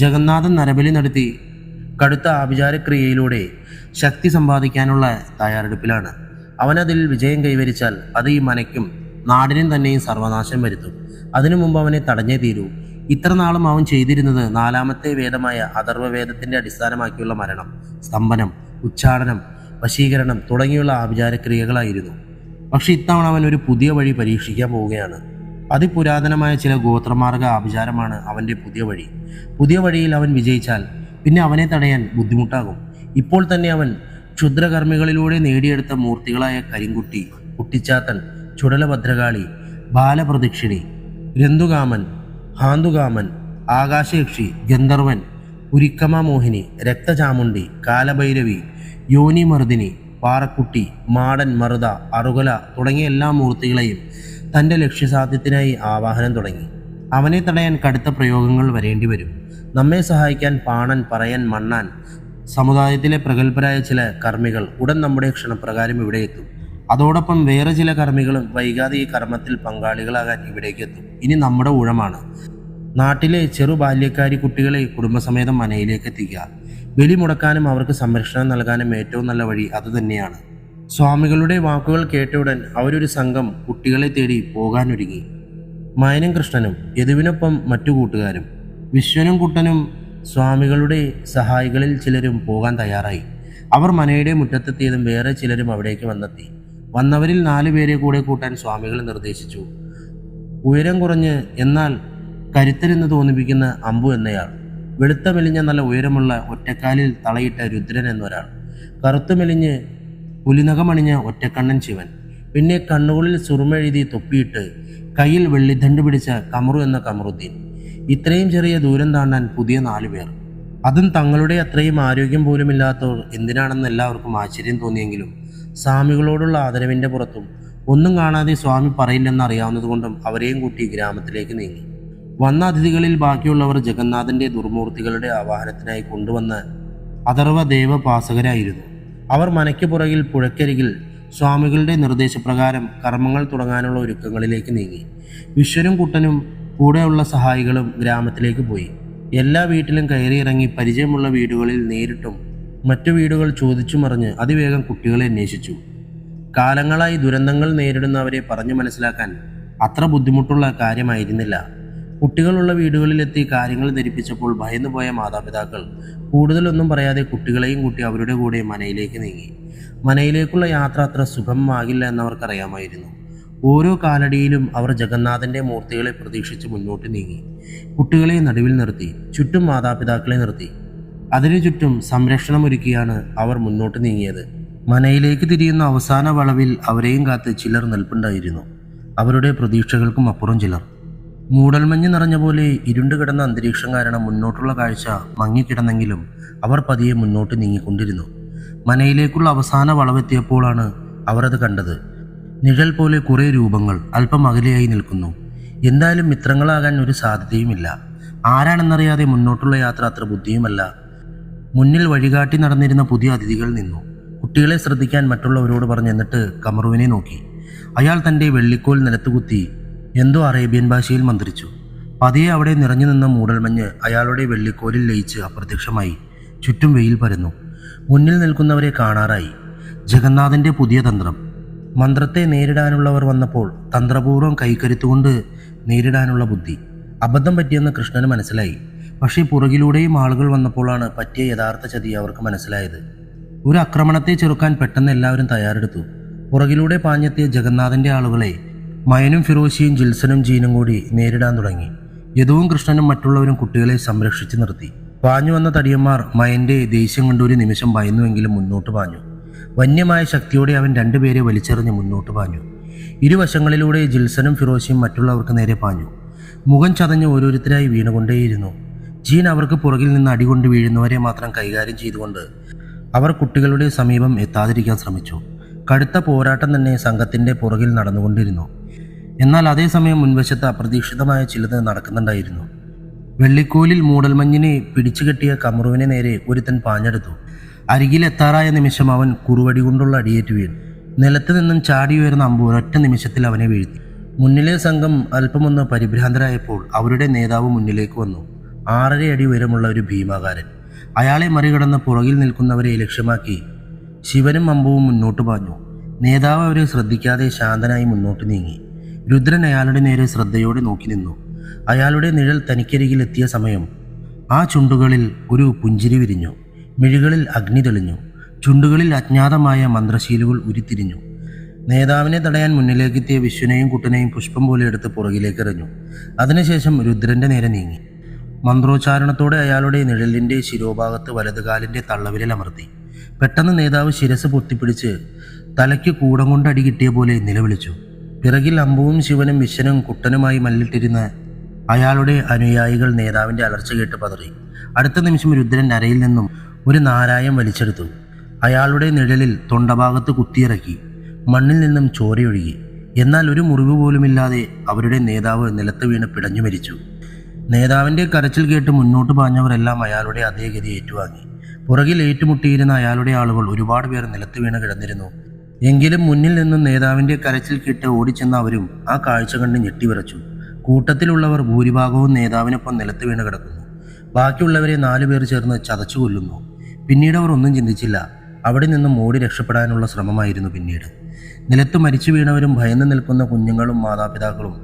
ജഗന്നാഥൻ നരബലി നടത്തി കടുത്ത ആഭിചാരക്രിയയിലൂടെ ശക്തി സമ്പാദിക്കാനുള്ള തയ്യാറെടുപ്പിലാണ്. അവനതിൽ വിജയം കൈവരിച്ചാൽ അത് ഈ മനയ്ക്കും നാടിനും തന്നെയും സർവനാശം വരുത്തും. അതിനു മുമ്പ് അവനെ തടഞ്ഞേ തീരൂ. ഇത്ര നാളും അവൻ ചെയ്തിരുന്നത് നാലാമത്തെ വേദമായ അഥർവവേദത്തിന്റെ അടിസ്ഥാനമാക്കിയുള്ള മരണം, സ്തംഭനം, ഉച്ചാടനം, വശീകരണം തുടങ്ങിയുള്ള ആഭിചാരക്രിയകളായിരുന്നു. പക്ഷെ ഇത്തവണ അവൻ ഒരു പുതിയ വഴി പരീക്ഷിക്കാൻ പോവുകയാണ്. അതിപുരാതനമായ ചില ഗോത്രമാർഗ ആഭിചാരമാണ് അവൻ്റെ പുതിയ വഴി. പുതിയ വഴിയിൽ അവൻ വിജയിച്ചാൽ പിന്നെ അവനെ തടയാൻ ബുദ്ധിമുട്ടാകും. ഇപ്പോൾ തന്നെ അവൻ ക്ഷുദ്രകർമ്മികളിലൂടെ നേടിയെടുത്ത മൂർത്തികളായ കരിങ്കുട്ടി, കുട്ടിച്ചാത്തൻ, ചുടലഭദ്രകാളി, ബാലപ്രദക്ഷിണി, രന്തുകാമൻ, ഹാന്തുകാമൻ, ആകാശയക്ഷി, ഗന്ധർവൻ, ഉരിക്കമ മോഹിനി, രക്തചാമുണ്ടി, കാലഭൈരവി, യോനിമർദിനി, പാറക്കുട്ടി, മാടൻ, മറുത, അറുകല തുടങ്ങിയ എല്ലാ മൂർത്തികളെയും തൻ്റെ ലക്ഷ്യസാധ്യത്തിനായി ആവാഹനം തുടങ്ങി. അവനെ തടയാൻ കടുത്ത പ്രയോഗങ്ങൾ വരേണ്ടി വരും. നമ്മെ സഹായിക്കാൻ പാണൻ, പറയൻ, മണ്ണാൻ, സമുദായത്തിലെ പ്രഗത്ഭരായ ചില കർമ്മികൾ ഉടൻ നമ്മുടെ ക്ഷണപ്രകാരം ഇവിടെ എത്തും. അതോടൊപ്പം വേറെ ചില കർമ്മികളും വൈകാതെ ഈ കർമ്മത്തിൽ പങ്കാളികളാകാൻ ഇവിടേക്ക് എത്തും. ഇനി നമ്മുടെ ഊഴമാണ്. നാട്ടിലെ ചെറു ബാല്യക്കാരി കുട്ടികളെ കുടുംബസമേതം മനയിലേക്ക് എത്തിക്കുക. ബലി മുടക്കാനും അവർക്ക് സംരക്ഷണം നൽകാനും ഏറ്റവും നല്ല വഴി അതുതന്നെയാണ്. സ്വാമികളുടെ വാക്കുകൾ കേട്ടയുടൻ അവരൊരു സംഘം കുട്ടികളെ തേടി പോകാനൊരുങ്ങി. മയനും കൃഷ്ണനും യദുവിനൊപ്പം മറ്റു കൂട്ടുകാരും വിശ്വനും കുട്ടനും സ്വാമികളുടെ സഹായികളിൽ ചിലരും പോകാൻ തയ്യാറായി. അവർ മനയുടെ മുറ്റത്തെത്തിയതും വേറെ ചിലരും അവിടേക്ക് വന്നെത്തി. വന്നവരിൽ 4 പേരെ കൂടെ കൂട്ടാൻ സ്വാമികൾ നിർദ്ദേശിച്ചു. ഉയരം കുറഞ്ഞ് എന്നാൽ കരുത്തരെന്ന് തോന്നിപ്പിക്കുന്ന അമ്പു എന്നയാൾ, വെളുത്ത മെലിഞ്ഞ നല്ല ഉയരമുള്ള ഒറ്റക്കാലിൽ തളയിട്ട രുദ്രൻ എന്നൊരാൾ, കറുത്തു മെലിഞ്ഞ് പുലിനകമണിഞ്ഞ ഒറ്റക്കണ്ണൻ ശിവൻ, പിന്നെ കണ്ണുകളിൽ സുറുമെഴുതി തൊപ്പിയിട്ട് കയ്യിൽ വെള്ളിദണ്ട് പിടിച്ച കമറു എന്ന കമറുദ്ദീൻ. ഇത്രയും ചെറിയ ദൂരം താണ്ടാൻ പുതിയ 4 പേർ, അതും തങ്ങളുടെ അത്രയും ആരോഗ്യം പോലുമില്ലാത്തവർ. എന്തിനാണെന്ന് എല്ലാവർക്കും ആശ്ചര്യം തോന്നിയെങ്കിലും സ്വാമികളോടുള്ള ആദരവിൻ്റെ പുറത്തും ഒന്നും കാണാതെ സ്വാമി പറയില്ലെന്ന് അറിയാവുന്നതുകൊണ്ടും അവരെയും കൂട്ടി ഗ്രാമത്തിലേക്ക് നീങ്ങി. വന്ന അതിഥികളിൽ ബാക്കിയുള്ളവർ ജഗന്നാഥൻ്റെ ദുർമൂർത്തികളുടെ ആവാഹനത്തിനായി കൊണ്ടുവന്ന അഥർവ ദേവപാസകരായിരുന്നു. അവർ മനയ്ക്ക് പുറകിൽ പുഴക്കരികിൽ സ്വാമികളുടെ നിർദ്ദേശപ്രകാരം കർമ്മങ്ങൾ തുടങ്ങാനുള്ള ഒരുക്കങ്ങളിലേക്ക് നീങ്ങി. വിശ്വനും കുട്ടനും കൂടെയുള്ള സഹായികളും ഗ്രാമത്തിലേക്ക് പോയി. എല്ലാ വീട്ടിലും കയറിയിറങ്ങി പരിചയമുള്ള വീടുകളിൽ നേരിട്ടും മറ്റു വീടുകൾ ചോദിച്ചുമറിഞ്ഞ് അതിവേഗം കുട്ടികളെ അന്വേഷിച്ചു. കാലങ്ങളായി ദുരന്തങ്ങൾ നേരിടുന്നവരെ പറഞ്ഞു മനസ്സിലാക്കാൻ അത്ര ബുദ്ധിമുട്ടുള്ള കാര്യമായിരുന്നില്ല. കുട്ടികളുള്ള വീടുകളിലെത്തി കാര്യങ്ങൾ ധരിപ്പിച്ചപ്പോൾ ഭയന്നുപോയ മാതാപിതാക്കൾ കൂടുതലൊന്നും പറയാതെ കുട്ടികളെയും കൂട്ടി അവരുടെ കൂടെ മനയിലേക്ക് നീങ്ങി. മനയിലേക്കുള്ള യാത്ര അത്ര സുഗമമാകില്ല എന്നവർക്കറിയാമായിരുന്നു. ഓരോ കാലടിയിലും അവർ ജഗന്നാഥൻ്റെ മൂർത്തികളെ പ്രതീക്ഷിച്ച് മുന്നോട്ട് നീങ്ങി. കുട്ടികളെ നടുവിൽ നിർത്തി, ചുറ്റും മാതാപിതാക്കളെ നിർത്തി. അതിനു ചുറ്റും സംരക്ഷണമൊരുക്കിയാണ് അവർ മുന്നോട്ട് നീങ്ങിയത്. മനയിലേക്ക് തിരിയുന്ന അവസാന വളവിൽ അവരെയും കാത്ത് ചിലർ നിൽപ്പുണ്ടായിരുന്നു. അവരുടെ പ്രതീക്ഷകൾക്കും അപ്പുറം ചിലർ. മൂടൽമഞ്ഞ് നിറഞ്ഞ പോലെ ഇരുണ്ടുകിടന്ന അന്തരീക്ഷം കാരണം മുന്നോട്ടുള്ള കാഴ്ച മങ്ങിക്കിടന്നെങ്കിലും അവർ പതിയെ മുന്നോട്ട് നീങ്ങിക്കൊണ്ടിരുന്നു. മനയിലേക്കുള്ള അവസാന വളവെത്തിയപ്പോഴാണ് അവർ അത് കണ്ടത്. നിഴൽ പോലെ കുറേ രൂപങ്ങൾ അല്പം അകലെയായി നിൽക്കുന്നു. എന്തായാലും മിത്രങ്ങളാകാൻ ഒരു സാധ്യതയുമില്ല. ആരാണെന്നറിയാതെ മുന്നോട്ടുള്ള യാത്ര അത്ര ബുദ്ധിയുമല്ല. മുന്നിൽ വഴികാട്ടി നടന്നിരുന്ന പുതിയ അതിഥികൾ നിന്നു. കുട്ടികളെ ശ്രദ്ധിക്കാൻ മറ്റുള്ളവരോട് പറഞ്ഞ് എന്നിട്ട് കമറുവിനെ നോക്കി. അയാൾ തൻ്റെ വെള്ളിക്കോൽ നിലത്തുകുത്തി എന്തോ അറേബ്യൻ ഭാഷയിൽ മന്ത്രിച്ചു. പതിയെ അവിടെ നിറഞ്ഞു നിന്ന മൂടൽമഞ്ഞ് അയാളുടെ വെള്ളിക്കോലിൽ ലയിച്ച് അപ്രത്യക്ഷമായി. ചുറ്റും വെയിൽ പരന്നു. മുന്നിൽ നിൽക്കുന്നവരെ കാണാറായി. ജഗന്നാഥന്റെ പുതിയ തന്ത്രം. മന്ത്രത്തെ നേരിടാനുള്ളവർ വന്നപ്പോൾ തന്ത്രപൂർവ്വം കൈക്കരുത്തുകൊണ്ട് നേരിടാനുള്ള ബുദ്ധി. അബദ്ധം പറ്റിയെന്ന് കൃഷ്ണന് മനസ്സിലായി. പക്ഷേ പുറകിലൂടെയും ആളുകൾ വന്നപ്പോഴാണ് പറ്റിയ യഥാർത്ഥ ചതി അവർക്ക് മനസ്സിലായത്. ഒരു ആക്രമണത്തെ ചെറുക്കാൻ പെട്ടെന്ന് എല്ലാവരും തയ്യാറെടുത്തു. പുറകിലൂടെ പാഞ്ഞെത്തിയ ജഗന്നാഥന്റെ ആളുകളെ മയനും ഫിറോസിയും ജിൽസനും ജീനും കൂടി നേരിടാൻ തുടങ്ങി. യദുവും കൃഷ്ണനും മറ്റുള്ളവരും കുട്ടികളെ സംരക്ഷിച്ചു നിർത്തി. പാഞ്ഞു വന്ന തടിയന്മാർ മയന്റെ ദേഷ്യം കണ്ടൊരു നിമിഷം ഭയന്നുവെങ്കിലും മുന്നോട്ട് പാഞ്ഞു. വന്യമായ ശക്തിയോടെ അവൻ രണ്ടുപേരെ വലിച്ചെറിഞ്ഞ് മുന്നോട്ട് പാഞ്ഞു. ഇരുവശങ്ങളിലൂടെ ജിൽസനും ഫിറോസിയും മറ്റുള്ളവർക്ക് നേരെ പാഞ്ഞു. മുഖം ചതഞ്ഞ് ഓരോരുത്തരായി വീണുകൊണ്ടേയിരുന്നു. ജീൻ അവർക്ക് പുറകിൽ നിന്ന് അടികൊണ്ട് വീഴുന്നവരെ മാത്രം കൈകാര്യം ചെയ്തുകൊണ്ട് അവർ കുട്ടികളുടെ സമീപം എത്താതിരിക്കാൻ ശ്രമിച്ചു. കടുത്ത പോരാട്ടം തന്നെ സംഘത്തിന്റെ പുറകിൽ നടന്നുകൊണ്ടിരുന്നു. എന്നാൽ അതേസമയം മുൻവശത്ത് അപ്രതീക്ഷിതമായ ചിലത് നടക്കുന്നുണ്ടായിരുന്നു. വെള്ളിക്കോലിൽ മൂടൽമഞ്ഞിനെ പിടിച്ചുകെട്ടിയ കമറുവിനെ നേരെ ഒരുത്തൻ പാഞ്ഞെടുത്തു. അരികിലെത്താറായ നിമിഷം അവൻ കുറുവടി കൊണ്ടുള്ള അടിയേറ്റ് വീണു. നിലത്ത് നിന്നും ചാടി ഉയർന്ന അമ്പ് ഒരൊറ്റ നിമിഷത്തിൽ അവനെ വീഴ്ത്തി. മുന്നിലെ സംഘം അല്പമൊന്ന് പരിഭ്രാന്തരായപ്പോൾ അവരുടെ നേതാവ് മുന്നിലേക്ക് വന്നു. 6.5 അടി ഉയരമുള്ള ഒരു ഭീമാകാരൻ. അയാളെ മറികടന്ന് പുറകിൽ നിൽക്കുന്നവരെ ലക്ഷ്യമാക്കി ശിവനും അമ്പുവും മുന്നോട്ട് പാഞ്ഞു. നേതാവ് അവരെ ശ്രദ്ധിക്കാതെ ശാന്തനായി മുന്നോട്ട് നീങ്ങി. രുദ്രൻ അയാളുടെ നേരെ ശ്രദ്ധയോടെ നോക്കി നിന്നു. അയാളുടെ നിഴൽ തനിക്കരികിലെത്തിയ സമയം ആ ചുണ്ടുകളിൽ ഒരു പുഞ്ചിരി വിരിഞ്ഞു. മിഴികളിൽ അഗ്നി തെളിഞ്ഞു. ചുണ്ടുകളിൽ അജ്ഞാതമായ മന്ത്രശീലുകൾ ഉരുത്തിരിഞ്ഞു. നേതാവിനെ തടയാൻ മുന്നിലേക്കെത്തിയ വിശ്വനെയും കുട്ടനെയും പുഷ്പം പോലെ എടുത്ത് പുറകിലേക്ക് എറിഞ്ഞു. അതിനുശേഷം രുദ്രന്റെ നേരെ നീങ്ങി. മന്ത്രോച്ചാരണത്തോടെ അയാളുടെ നിഴലിന്റെ ശിരോഭാഗത്ത് വലതുകാലിന്റെ തള്ളവിരൽ അമർത്തി. പെട്ടെന്ന് നേതാവ് ശിരസ് പൊത്തിപ്പിടിച്ച് തലയ്ക്ക് കൂടം കൊണ്ട് അടി കിട്ടിയ പോലെ നിലവിളിച്ചു. പിറകിൽ അമ്പുവും ശിവനും വിശ്വനും കുട്ടനുമായി മല്ലിട്ടിരുന്ന അയാളുടെ അനുയായികൾ നേതാവിന്റെ അലർച്ച കേട്ട് പതറി. അടുത്ത നിമിഷം രുദ്രൻ അരയിൽ നിന്നും ഒരു നാരായം വലിച്ചെടുത്തു. അയാളുടെ നിഴലിൽ തൊണ്ടഭാഗത്ത് കുത്തിയിറക്കി. മണ്ണിൽ നിന്നും ചോരയൊഴുകി. എന്നാൽ ഒരു മുറിവ് പോലുമില്ലാതെ അവരുടെ നേതാവ് നിലത്ത് വീണ് പിടഞ്ഞു മരിച്ചു. നേതാവിന്റെ കരച്ചിൽ കേട്ട് മുന്നോട്ട് പാഞ്ഞവരെല്ലാം അയാളുടെ അതേ ഗതി ഏറ്റുവാങ്ങി. പുറകിൽ ഏറ്റുമുട്ടിയിരുന്ന അയാളുടെ ആളുകൾ ഒരുപാട് പേർ നിലത്ത് വീണ് കിടന്നിരുന്നു. എങ്കിലും മുന്നിൽ നിന്നും നേതാവിന്റെ കരച്ചിൽ കേട്ട് ഓടിച്ചെന്ന അവരും ആ കാഴ്ച കണ്ട് ഞെട്ടിവിറച്ചു. കൂട്ടത്തിലുള്ളവർ ഭൂരിഭാഗവും നേതാവിനൊപ്പം നിലത്ത് വീണ് കിടക്കുന്നു. ബാക്കിയുള്ളവരെ 4 പേർ ചേർന്ന് ചതച്ചു കൊല്ലുന്നു. പിന്നീട് അവർ ഒന്നും ചിന്തിച്ചില്ല. അവിടെ നിന്നും ഓടി രക്ഷപ്പെടാനുള്ള ശ്രമമായിരുന്നു പിന്നീട്. നിലത്ത് മരിച്ചു വീണവരും ഭയന്ന് നിൽക്കുന്ന കുഞ്ഞുങ്ങളും മാതാപിതാക്കളും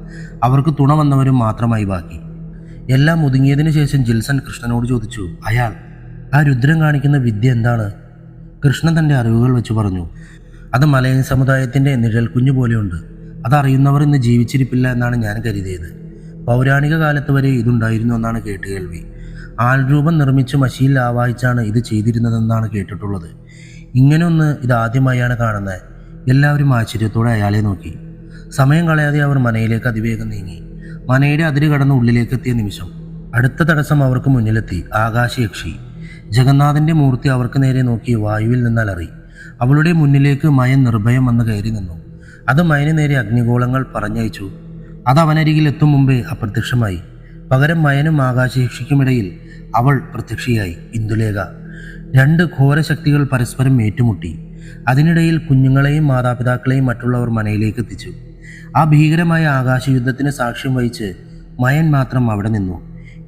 അവർക്ക് തുണ വന്നവരും മാത്രമായി ബാക്കി. എല്ലാം ഒതുങ്ങിയതിനു ശേഷം ജിൽസൺ കൃഷ്ണനോട് ചോദിച്ചു, ആ രുദ്രൻ കാണിക്കുന്ന വിദ്യ എന്താണ്? കൃഷ്ണൻ തൻ്റെ അറിവുകൾ വെച്ച് പറഞ്ഞു, അത് മലയൻ സമുദായത്തിൻ്റെ നിഴൽ കുഞ്ഞു പോലെയുണ്ട്. അതറിയുന്നവർ ഇന്ന് ജീവിച്ചിരിപ്പില്ല എന്നാണ് ഞാൻ കരുതിയത്. പൗരാണിക കാലത്ത് വരെ ഇതുണ്ടായിരുന്നു എന്നാണ് കേട്ടുകേൾവി. ആൾരൂപം നിർമ്മിച്ച് മഷിയിൽ ആവാഹിച്ചാണ് ഇത് ചെയ്തിരുന്നതെന്നാണ് കേട്ടിട്ടുള്ളത്. ഇങ്ങനെയൊന്ന് ഇതാദ്യമായാണ് കാണുന്നത്. എല്ലാവരും ആശ്ചര്യത്തോടെ അയാളെ നോക്കി. സമയം കളയാതെ അവർ മനയിലേക്ക് അതിവേഗം നീങ്ങി. മനയുടെ അതിര് കടന്ന് ഉള്ളിലേക്കെത്തിയ നിമിഷം അടുത്ത തടസ്സം അവർക്ക് മുന്നിലെത്തി. ആകാശയക്ഷി. ജഗന്നാഥന്റെ മൂർത്തി അവർക്ക് നേരെ നോക്കി വായുവിൽ നിന്നലറി. അവളുടെ മുന്നിലേക്ക് മയൻ നിർഭയം വന്ന് കയറി നിന്നു. അത് മയന് നേരെ അഗ്നിഗോളങ്ങൾ പറഞ്ഞയച്ചു. അത് അവനരികിൽ എത്തും മുമ്പേ അപ്രത്യക്ഷമായി. പകരം മയനും ആകാശയക്ഷിക്കുമിടയിൽ അവൾ പ്രത്യക്ഷയായി, ഇന്ദുലേഖ. 2 ഘോരശക്തികൾ പരസ്പരം ഏറ്റുമുട്ടി. അതിനിടയിൽ കുഞ്ഞുങ്ങളെയും മാതാപിതാക്കളെയും മറ്റുള്ളവർ മനയിലേക്ക് എത്തിച്ചു. ആ ഭീകരമായ ആകാശയുദ്ധത്തിന് സാക്ഷ്യം വഹിച്ച് മയൻ മാത്രം അവിടെ നിന്നു.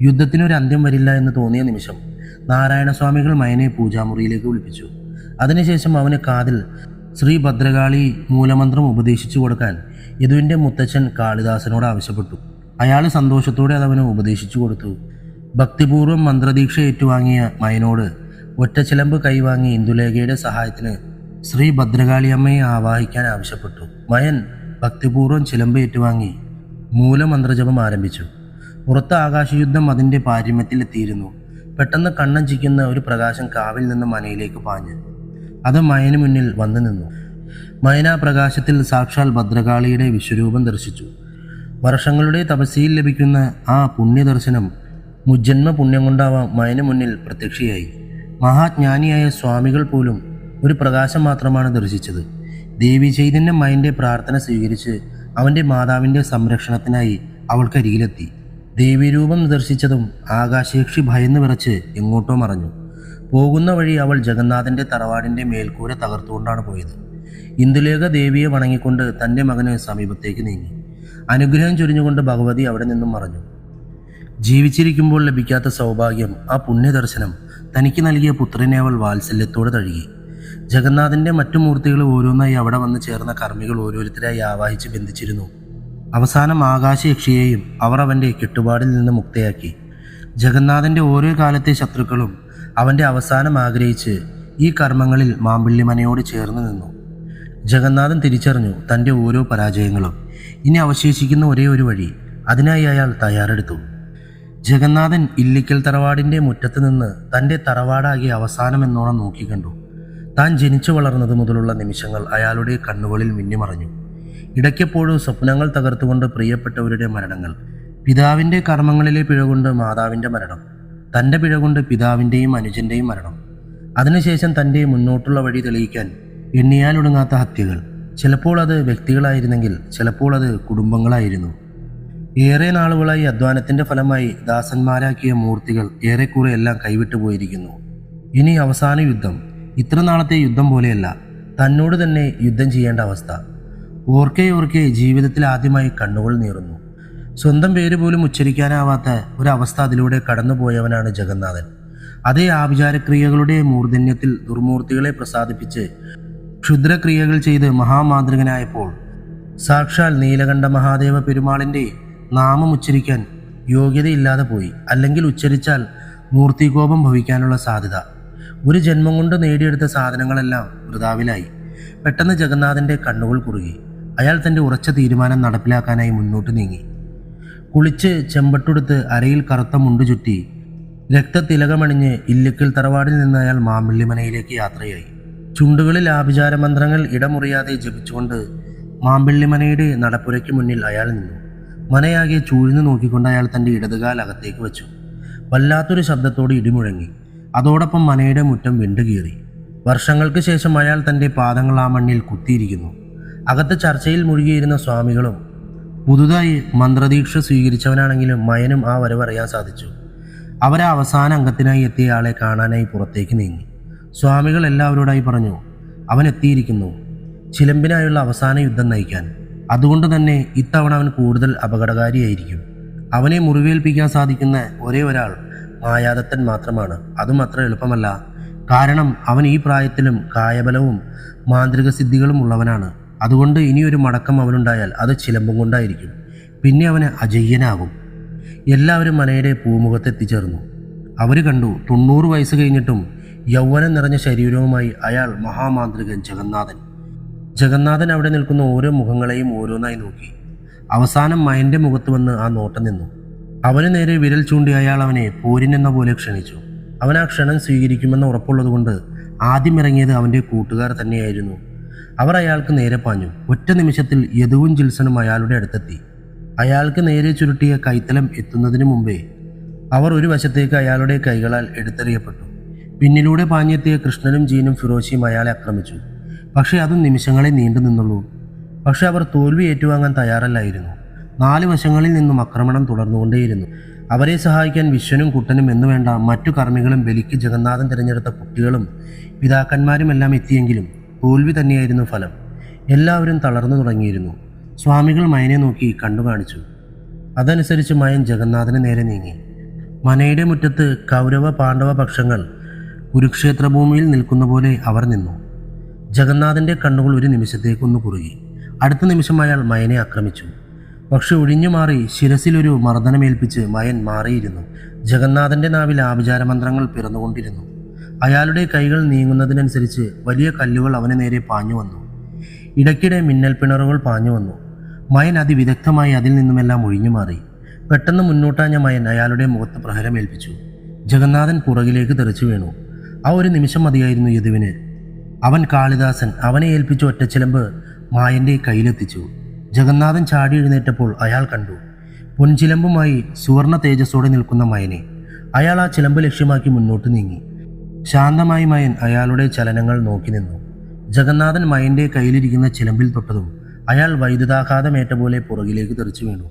യുദ്ധത്തിനൊരു അന്ത്യം വരില്ല എന്ന് തോന്നിയ നിമിഷം നാരായണസ്വാമികൾ മയനെ പൂജാമുറിയിലേക്ക് വിളിപ്പിച്ചു. അതിനുശേഷം അവന് കാതിൽ ശ്രീ ഭദ്രകാളി മൂലമന്ത്രം ഉപദേശിച്ചു കൊടുക്കാൻ യദുവിൻ്റെ മുത്തച്ഛൻ കാളിദാസനോട് ആവശ്യപ്പെട്ടു. അയാൾ സന്തോഷത്തോടെ അതവന് ഉപദേശിച്ചു കൊടുത്തു. ഭക്തിപൂർവ്വം മന്ത്രദീക്ഷ ഏറ്റുവാങ്ങിയ മയനോട് ഒറ്റച്ചിലമ്പ് കൈവാങ്ങി ഇന്ദുലേഖയുടെ സഹായത്തിന് ശ്രീ ഭദ്രകാളിയമ്മയെ ആവാഹിക്കാൻ ആവശ്യപ്പെട്ടു. മയൻ ഭക്തിപൂർവ്വം ചിലമ്പ് ഏറ്റുവാങ്ങി മൂലമന്ത്രജപം ആരംഭിച്ചു. പുറത്ത് ആകാശയുദ്ധം അതിൻ്റെ പാരമ്യത്തിലെത്തിയിരുന്നു. പെട്ടെന്ന് കണ്ണഞ്ചിക്കുന്ന ഒരു പ്രകാശം കാവിൽ നിന്ന് മനയിലേക്ക് പാഞ്ഞ് അത് മയന് മുന്നിൽ വന്നു നിന്നു. മയന പ്രകാശത്തിൽ സാക്ഷാൽ ഭദ്രകാളിയുടെ വിശ്വരൂപം ദർശിച്ചു. വർഷങ്ങളുടെ തപസ്യയിൽ ലഭിക്കുന്ന ആ പുണ്യദർശനം മുജ്ജന്മ പുണ്യം കൊണ്ടാവാം മയന് മുന്നിൽ പ്രത്യക്ഷയായി. മഹാജ്ഞാനിയായ സ്വാമികൾ പോലും ഒരു പ്രകാശം മാത്രമാണ് ദർശിച്ചത്. ദേവി ചൈതന്യം മയൻ്റെ പ്രാർത്ഥന സ്വീകരിച്ച് അവൻ്റെ മാതാവിൻ്റെ സംരക്ഷണത്തിനായി അവൾക്കരികിലെത്തി. ദേവീരൂപം ദർശിച്ചതും ആകാശയക്ഷി ഭയന്ന് വിറച്ച് എങ്ങോട്ടോ മറഞ്ഞു. പോകുന്ന വഴി അവൾ ജഗന്നാഥൻ്റെ തറവാടിൻ്റെ മേൽക്കൂര തകർത്തുകൊണ്ടാണ് പോയത്. ഇന്ദുലേഖ ദേവിയെ വണങ്ങിക്കൊണ്ട് തൻ്റെ മകന് സമീപത്തേക്ക് നീങ്ങി. അനുഗ്രഹം ചൊരിഞ്ഞുകൊണ്ട് ഭഗവതി അവിടെ നിന്നും മറഞ്ഞു. ജീവിച്ചിരിക്കുമ്പോൾ ലഭിക്കാത്ത സൗഭാഗ്യം, ആ പുണ്യദർശനം തനിക്ക് നൽകിയ പുത്രനെ അവൾ വാത്സല്യത്തോടെ തഴുകി. ജഗന്നാഥന്റെ മറ്റു മൂർത്തികൾ ഓരോന്നായി അവിടെ വന്നു ചേർന്ന കർമ്മികൾ ഓരോരുത്തരായി ആവാഹിച്ച് ബന്ധിച്ചിരുന്നു. അവസാനം ആകാശയക്ഷിയെയും അവർ അവൻ്റെ കെട്ടുപാടിൽ നിന്ന് മുക്തയാക്കി. ജഗന്നാഥന്റെ ഓരോ കാലത്തെ ശത്രുക്കളും അവൻ്റെ അവസാനം ആഗ്രഹിച്ച് ഈ കർമ്മങ്ങളിൽ മാമ്പിള്ളിമനയോട് ചേർന്ന് നിന്നു. ജഗന്നാഥൻ തിരിച്ചറിഞ്ഞു തൻ്റെ ഓരോ പരാജയങ്ങളും. ഇനി അവശേഷിക്കുന്ന ഒരേ ഒരു വഴി, അതിനായി അയാൾ തയ്യാറെടുത്തു. ജഗന്നാഥൻ ഇല്ലിക്കൽ തറവാടിൻ്റെ മുറ്റത്ത് നിന്ന് തൻ്റെ തറവാടാകിയ അവസാനമെന്നോണം നോക്കിക്കണ്ടു. താൻ ജനിച്ചു വളർന്നത് മുതലുള്ള നിമിഷങ്ങൾ അയാളുടെ കണ്ണുകളിൽ മിന്നിമറഞ്ഞു. ഇടയ്ക്കെപ്പോഴും സ്വപ്നങ്ങൾ തകർത്തുകൊണ്ട് പ്രിയപ്പെട്ടവരുടെ മരണങ്ങൾ, പിതാവിൻ്റെ കർമ്മങ്ങളിലെ പിഴകൊണ്ട് മാതാവിൻ്റെ മരണം, തൻ്റെ പിഴകൊണ്ട് പിതാവിൻ്റെയും അനുജൻ്റെയും മരണം, അതിനുശേഷം തൻ്റെ മുന്നോട്ടുള്ള വഴി തെളിയിക്കാൻ എണ്ണിയാലൊടുങ്ങാത്ത ഹത്യകൾ. ചിലപ്പോൾ അത് വ്യക്തികളായിരുന്നെങ്കിൽ ചിലപ്പോൾ അത് കുടുംബങ്ങളായിരുന്നു. ഏറെ നാളുകളായി അധ്വാനത്തിൻ്റെ ഫലമായി ദാസന്മാരാക്കിയ മൂർത്തികൾ ഏറെക്കുറെ എല്ലാം കൈവിട്ടു പോയിരിക്കുന്നു. ഇനി അവസാന യുദ്ധം ഇത്ര നാളത്തെ യുദ്ധം പോലെയല്ല, തന്നോട് തന്നെ യുദ്ധം ചെയ്യേണ്ട അവസ്ഥ. ഓർക്കെ ജീവിതത്തിൽ ആദ്യമായി കണ്ണുകൾ നീറുന്നു. സ്വന്തം പേര് പോലും ഉച്ചരിക്കാനാവാത്ത ഒരവസ്ഥ അതിലൂടെ കടന്നുപോയവനാണ് ജഗന്നാഥൻ. അതേ ആഭിചാരക്രിയകളുടെ മൂർധന്യത്തിൽ ദുർമൂർത്തികളെ പ്രസാദിപ്പിച്ച് ക്ഷുദ്രക്രിയകൾ ചെയ്ത് മഹാമാന്ത്രികനായപ്പോൾ സാക്ഷാൽ നീലകണ്ഠ മഹാദേവ പെരുമാളിൻ്റെ നാമം ഉച്ചരിക്കാൻ യോഗ്യതയില്ലാതെ പോയി. അല്ലെങ്കിൽ ഉച്ചരിച്ചാൽ മൂർത്തികോപം ഭവിക്കാനുള്ള സാധ്യത. ഒരു ജന്മം കൊണ്ട് നേടിയെടുത്ത സാധനങ്ങളെല്ലാം വൃഥാവിലായി. പെട്ടെന്ന് ജഗന്നാഥൻ്റെ കണ്ണുകൾ കുറുകി. അയാൾ തൻ്റെ ഉറച്ച തീരുമാനം നടപ്പിലാക്കാനായി മുന്നോട്ട് നീങ്ങി. കുളിച്ച് ചെമ്പട്ടുടുത്ത് അരയിൽ കറുത്ത മുണ്ടു ചുറ്റി രക്തതിലകമണിഞ്ഞ് ഇല്ലിക്കൽ തറവാടിൽ നിന്ന് അയാൾ മാമ്പിള്ളിമനയിലേക്ക് യാത്രയായി. ചുണ്ടുകളിൽ ആഭിചാരമന്ത്രങ്ങൾ ഇടമുറിയാതെ ജപിച്ചുകൊണ്ട് മാമ്പിള്ളിമനയുടെ നടപ്പുരയ്ക്ക് മുന്നിൽ അയാൾ നിന്നു. മനയാകെ ചൂഴ്ന്നു നോക്കിക്കൊണ്ട് അയാൾ തൻ്റെ ഇടതുകാൽ അകത്തേക്ക് വെച്ചു. വല്ലാത്തൊരു ശബ്ദത്തോട് ഇടിമുഴങ്ങി. അതോടൊപ്പം മനയുടെ മുറ്റം വിണ്ടുകീറി. വർഷങ്ങൾക്ക് ശേഷം അയാൾ തൻ്റെ പാദങ്ങൾ ആ മണ്ണിൽ കുത്തിയിരിക്കുന്നു. അകത്ത് ചർച്ചയിൽ മുഴുകിയിരുന്ന സ്വാമികളും പുതുതായി മന്ത്രദീക്ഷ സ്വീകരിച്ചവനാണെങ്കിലും മയനും ആ വരവറിയാൻ സാധിച്ചു. അവരാ അവസാന അംഗത്തിനായി എത്തിയ ആളെ കാണാനായി പുറത്തേക്ക് നീങ്ങി. സ്വാമികൾ എല്ലാവരോടായി പറഞ്ഞു, അവൻ എത്തിയിരിക്കുന്നു ചിലമ്പിനായുള്ള അവസാന യുദ്ധം നയിക്കാൻ. അതുകൊണ്ട് തന്നെ ഇത്തവണ അവൻ കൂടുതൽ അപകടകാരിയായിരിക്കും. അവനെ മുറിവേൽപ്പിക്കാൻ സാധിക്കുന്ന ഒരേ ഒരാൾ മായാദത്തൻ മാത്രമാണ്. അതും അത്ര എളുപ്പമല്ല. കാരണം അവൻ ഈ പ്രായത്തിലും കായബലവും മാന്ത്രിക സിദ്ധികളും ഉള്ളവനാണ്. അതുകൊണ്ട് ഇനിയൊരു മടക്കം അവനുണ്ടായാൽ അത് ചിലമ്പും കൊണ്ടായിരിക്കും. പിന്നെ അവന് അജയ്യനാകും. എല്ലാവരും മനയുടെ പൂമുഖത്തെത്തിച്ചേർന്നു. അവർ കണ്ടു 90 വയസ്സ് കഴിഞ്ഞിട്ടും യൗവനം നിറഞ്ഞ ശരീരവുമായി അയാൾ മഹാമാന്ത്രികൻ ജഗന്നാഥൻ. ജഗന്നാഥൻ അവിടെ നിൽക്കുന്ന ഓരോ മുഖങ്ങളെയും ഓരോന്നായി നോക്കി. അവസാനം മയൻ്റെ മുഖത്ത് വന്ന് ആ നോട്ടം നിന്നു. അവന് നേരെ വിരൽ ചൂണ്ടി അയാൾ അവനെ പോരിനെന്ന പോലെ ക്ഷണിച്ചു. അവൻ ആ ക്ഷണം സ്വീകരിക്കുമെന്ന് ഉറപ്പുള്ളതുകൊണ്ട് ആദ്യം ഇറങ്ങിയത് അവൻ്റെ കൂട്ടുകാർ തന്നെയായിരുന്നു. അവർ അയാൾക്ക് നേരെ പാഞ്ഞു. ഒറ്റ നിമിഷത്തിൽ യദുവും ജിൽസനും അയാളുടെ അടുത്തെത്തി. അയാൾക്ക് നേരെ ചുരുട്ടിയ കൈത്തലം എത്തുന്നതിന് മുമ്പേ അവർ ഒരു വശത്തേക്ക് അയാളുടെ കൈകളാൽ എടുത്തെറിയപ്പെട്ടു. പിന്നിലൂടെ പാഞ്ഞെത്തിയ കൃഷ്ണനും ജീനും ഫിറോഷിയും അയാളെ ആക്രമിച്ചു. പക്ഷേ അതും നിമിഷങ്ങളെ നീണ്ടു നിന്നുള്ളൂ. പക്ഷെ അവർ തോൽവി ഏറ്റുവാങ്ങാൻ തയ്യാറല്ലായിരുന്നു. 4 വശങ്ങളിൽ നിന്നും ആക്രമണം തുടർന്നുകൊണ്ടേയിരുന്നു. അവരെ സഹായിക്കാൻ വിശ്വനും കുട്ടനും എന്നുവേണ്ട മറ്റു കർമ്മികളും ബലിക്ക് ജഗന്നാഥൻ തിരഞ്ഞെടുത്ത കുട്ടികളും പിതാക്കന്മാരുമെല്ലാം എത്തിയെങ്കിലും തോൽവി തന്നെയായിരുന്നു ഫലം. എല്ലാവരും തളർന്നു തുടങ്ങിയിരുന്നു. സ്വാമികൾ മയനെ നോക്കി കണ്ടു കാണിച്ചു. അതനുസരിച്ച് മയൻ ജഗന്നാഥന് നേരെ നീങ്ങി. മനയുടെ മുറ്റത്ത് കൗരവ പാണ്ഡവ പക്ഷങ്ങൾ കുരുക്ഷേത്ര ഭൂമിയിൽ നിൽക്കുന്ന പോലെ അവർ നിന്നു. ജഗന്നാഥൻ്റെ കണ്ണുകൾ ഒരു നിമിഷത്തേക്കൊന്ന് കുറുകി. അടുത്ത നിമിഷം അയാൾ മയനെ ആക്രമിച്ചു. പക്ഷെ ഒഴിഞ്ഞു മാറി ശിരസിലൊരു മർദ്ദനമേൽപ്പിച്ച് മയൻ മാറിയിരുന്നു. ജഗന്നാഥൻ്റെ നാവിൽ ആഭിചാരമന്ത്രങ്ങൾ പിറന്നുകൊണ്ടിരുന്നു. അയാളുടെ കൈകൾ നീങ്ങുന്നതിനനുസരിച്ച് വലിയ കല്ലുകൾ അവന് നേരെ പാഞ്ഞു വന്നു. ഇടയ്ക്കിടെ മിന്നൽ പിണറുകൾ പാഞ്ഞു വന്നു. മയൻ അതിവിദഗ്ധമായി അതിൽ നിന്നുമെല്ലാം ഒഴിഞ്ഞു മാറി. പെട്ടെന്ന് മുന്നോട്ടാഞ്ഞ മയൻ അയാളുടെ മുഖത്ത് പ്രഹരമേൽപ്പിച്ചു. ജഗന്നാഥൻ പുറകിലേക്ക് തെറിച്ചു വീണു. ആ ഒരു നിമിഷം മതിയായിരുന്നു യദുവിന്. അവൻ കാളിദാസൻ. അവനെ ഏൽപ്പിച്ച ഒറ്റച്ചിലമ്പ് മായൻ്റെ കയ്യിലെത്തിച്ചു. ജഗന്നാഥൻ ചാടി എഴുന്നേറ്റപ്പോൾ അയാൾ കണ്ടു പൊൻചിലമ്പുമായി സുവർണ തേജസ്സോടെ നിൽക്കുന്ന മയനെ. അയാൾ ആ ചിലമ്പ് ലക്ഷ്യമാക്കി മുന്നോട്ട് നീങ്ങി. ശാന്തമായി മയൻ അയാളുടെ ചലനങ്ങൾ നോക്കി നിന്നു. ജഗന്നാഥൻ മയൻ്റെ കയ്യിലിരിക്കുന്ന ചിലമ്പിൽ തൊട്ടതും അയാൾ വൈദ്യുതാഘാതമേറ്റ പോലെ പുറകിലേക്ക് തെറിച്ചു വീണു.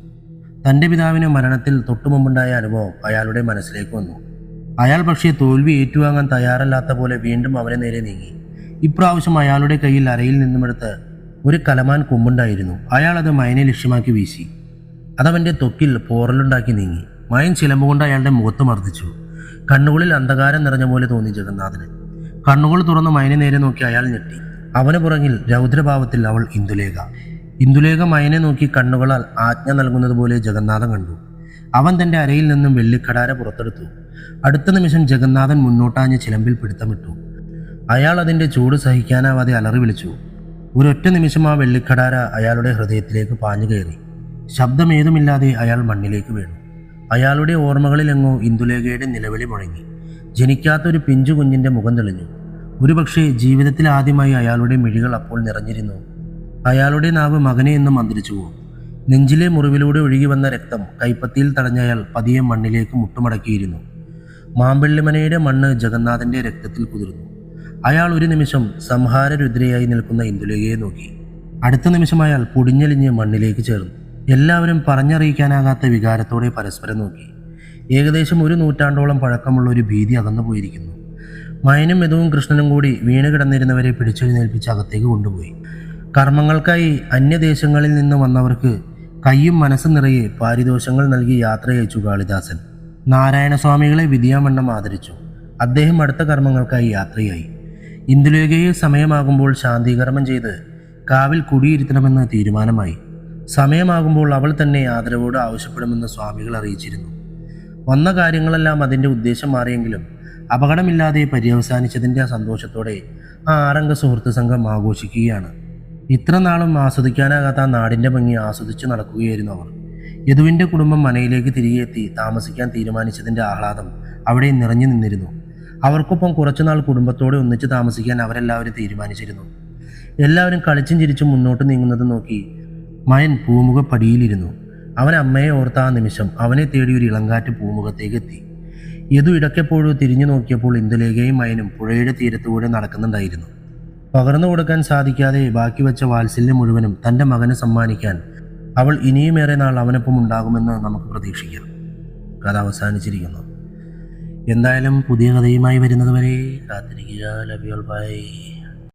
തൻ്റെ പിതാവിന് മരണത്തിൽ തൊട്ടുമുമ്പുണ്ടായ അനുഭവം അയാളുടെ മനസ്സിലേക്ക് വന്നു. അയാൾ പക്ഷേ തോൽവി ഏറ്റുവാങ്ങാൻ തയ്യാറല്ലാത്ത പോലെ വീണ്ടും അവനെ നേരെ നീങ്ങി. ഇപ്രാവശ്യം അയാളുടെ കയ്യിൽ അരയിൽ നിന്നുമെടുത്ത് ഒരു കലമാൻ കൊമ്പുണ്ടായിരുന്നു. അയാൾ അത് മയനെ ലക്ഷ്യമാക്കി വീശി. അതവൻ്റെ ത്വക്കിൽ പോറലുണ്ടാക്കി നീങ്ങി. മയൻ ചിലമ്പുകൊണ്ട് അയാളുടെ മുഖത്ത് മർദ്ദിച്ചു. കണ്ണുകളിൽ അന്ധകാരം നിറഞ്ഞ പോലെ തോന്നി ജഗന്നാഥന്. കണ്ണുകൾ തുറന്ന് മയനെ നേരെ നോക്കി അയാൾ ഞെട്ടി. അവന് പുറകിൽ രൗദ്രഭാവത്തിൽ അവൾ ഇന്ദുലേഖ. ഇന്ദുലേഖ മയനെ നോക്കി കണ്ണുകളാൽ ആജ്ഞ നൽകുന്നത് പോലെ ജഗന്നാഥൻ കണ്ടു. അവൻ തൻ്റെ അരയിൽ നിന്നും വെള്ളിക്കടാര പുറത്തെടുത്തു. അടുത്ത നിമിഷം ജഗന്നാഥൻ മുന്നോട്ടാഞ്ഞ് ചിലമ്പിൽ പിടുത്തമിട്ടു. അയാൾ അതിൻ്റെ ചൂട് സഹിക്കാനാവാതെ അലറി വിളിച്ചു. ഒരൊറ്റ നിമിഷം ആ വെള്ളിക്കടാര അയാളുടെ ഹൃദയത്തിലേക്ക് പാഞ്ഞു കയറി. ശബ്ദമേതുമില്ലാതെ അയാൾ മണ്ണിലേക്ക് വീണു. അയാളുടെ ഓർമ്മകളിലെങ്ങോ ഇന്ദുലേഖയുടെ നിലവിളി മുഴങ്ങി. ജനിക്കാത്തൊരു പിഞ്ചു കുഞ്ഞിൻ്റെ മുഖം തെളിഞ്ഞു. ഒരുപക്ഷെ ജീവിതത്തിൽ ആദ്യമായി അയാളുടെ മിഴികൾ അപ്പോൾ നിറഞ്ഞിരുന്നു. അയാളുടെ നാവ് മകനെ എന്ന് മന്ത്രിച്ചുവോ. നെഞ്ചിലെ മുറിവിലൂടെ ഒഴുകി വന്ന രക്തം കൈപ്പത്തിയിൽ തടഞ്ഞ അയാൾ പതിയെ മണ്ണിലേക്ക് മുട്ടുമടക്കിയിരുന്നു. മാമ്പള്ളിമനയുടെ മണ്ണ് ജഗന്നാഥൻ്റെ രക്തത്തിൽ കുതിർന്നു. അയാൾ ഒരു നിമിഷം സംഹാരരുദ്രയായി നിൽക്കുന്ന ഇന്ദുലേഖയെ നോക്കി. അടുത്ത നിമിഷം അയാൾ പൊടിഞ്ഞെലിഞ്ഞ് മണ്ണിലേക്ക് ചേർന്നു. എല്ലാവരും പറഞ്ഞറിയിക്കാനാകാത്ത വികാരത്തോടെ പരസ്പരം നോക്കി. ഏകദേശം 1 നൂറ്റാണ്ടോളം പഴക്കമുള്ള ഒരു ഭീതി അകന്നുപോയിരിക്കുന്നു. മയനും യദുവും കൃഷ്ണനും കൂടി വീണ് കിടന്നിരുന്നവരെ പിടിച്ചെഴുന്നേൽപ്പിച്ച് അകത്തേക്ക് കൊണ്ടുപോയി. കർമ്മങ്ങൾക്കായി അന്യദേശങ്ങളിൽ നിന്ന് വന്നവർക്ക് കയ്യും മനസ്സും നിറയെ പാരിതോഷങ്ങൾ നൽകി യാത്രയച്ചു കാളിദാസൻ. നാരായണസ്വാമികളെ വിധിയാമണ്ണം ആദരിച്ചു. അദ്ദേഹം അടുത്ത കർമ്മങ്ങൾക്കായി യാത്രയായി. ഇന്ദുലേഖയെ സമയമാകുമ്പോൾ ശാന്തികർമ്മം ചെയ്ത് കാവിൽ കുടിയിരുത്തണമെന്ന് തീരുമാനമായി. സമയമാകുമ്പോൾ അവൾ തന്നെ ആദരവോട് ആവശ്യപ്പെടുമെന്ന് സ്വാമികൾ അറിയിച്ചിരുന്നു. വന്ന കാര്യങ്ങളെല്ലാം അതിൻ്റെ ഉദ്ദേശം മാറിയെങ്കിലും അപകടമില്ലാതെ പര്യവസാനിച്ചതിൻ്റെ സന്തോഷത്തോടെ ആ 6 അംഗ സുഹൃത്ത് സംഘം ആഘോഷിക്കുകയാണ്. ഇത്ര നാളും ആസ്വദിക്കാനാകാത്ത ആ നാടിൻ്റെ ഭംഗി ആസ്വദിച്ച് നടക്കുകയായിരുന്നു അവർ. യദുവിൻ്റെ കുടുംബം മനയിലേക്ക് തിരികെ എത്തി താമസിക്കാൻ തീരുമാനിച്ചതിൻ്റെ ആഹ്ലാദം അവിടെ നിറഞ്ഞു നിന്നിരുന്നു. അവർക്കൊപ്പം കുറച്ചുനാൾ കുടുംബത്തോടെ ഒന്നിച്ച് താമസിക്കാൻ അവരെല്ലാവരും തീരുമാനിച്ചിരുന്നു. എല്ലാവരും കളിച്ചും ചിരിച്ചും മുന്നോട്ട് നീങ്ങുന്നത് നോക്കി മയൻ പൂമുഖ പടിയിലിരുന്നു. അവൻ അമ്മയെ ഓർത്ത ആ നിമിഷം അവനെ തേടി ഒരു ഇളങ്കാറ്റ് പൂമുഖത്തേക്ക് എത്തി. യദു ഇടയ്ക്കെപ്പോഴും തിരിഞ്ഞു നോക്കിയപ്പോൾ ഇന്ദുലേഖയും മയനും പുഴയുടെ തീരത്തുകൂടെ നടക്കുന്നുണ്ടായിരുന്നു. പകർന്നു കൊടുക്കാൻ സാധിക്കാതെ ബാക്കി വെച്ച വാത്സല്യം മുഴുവനും തൻ്റെ മകന് സമ്മാനിക്കാൻ അവൾ ഇനിയുമേറെ നാൾ അവനൊപ്പം ഉണ്ടാകുമെന്ന് നമുക്ക് പ്രതീക്ഷിക്കാം. കഥ അവസാനിച്ചിരിക്കുന്നു. എന്തായാലും പുതിയ കഥയുമായി വരുന്നത് വരെ കാത്തിരിക്കുക. Love you all. ബൈ.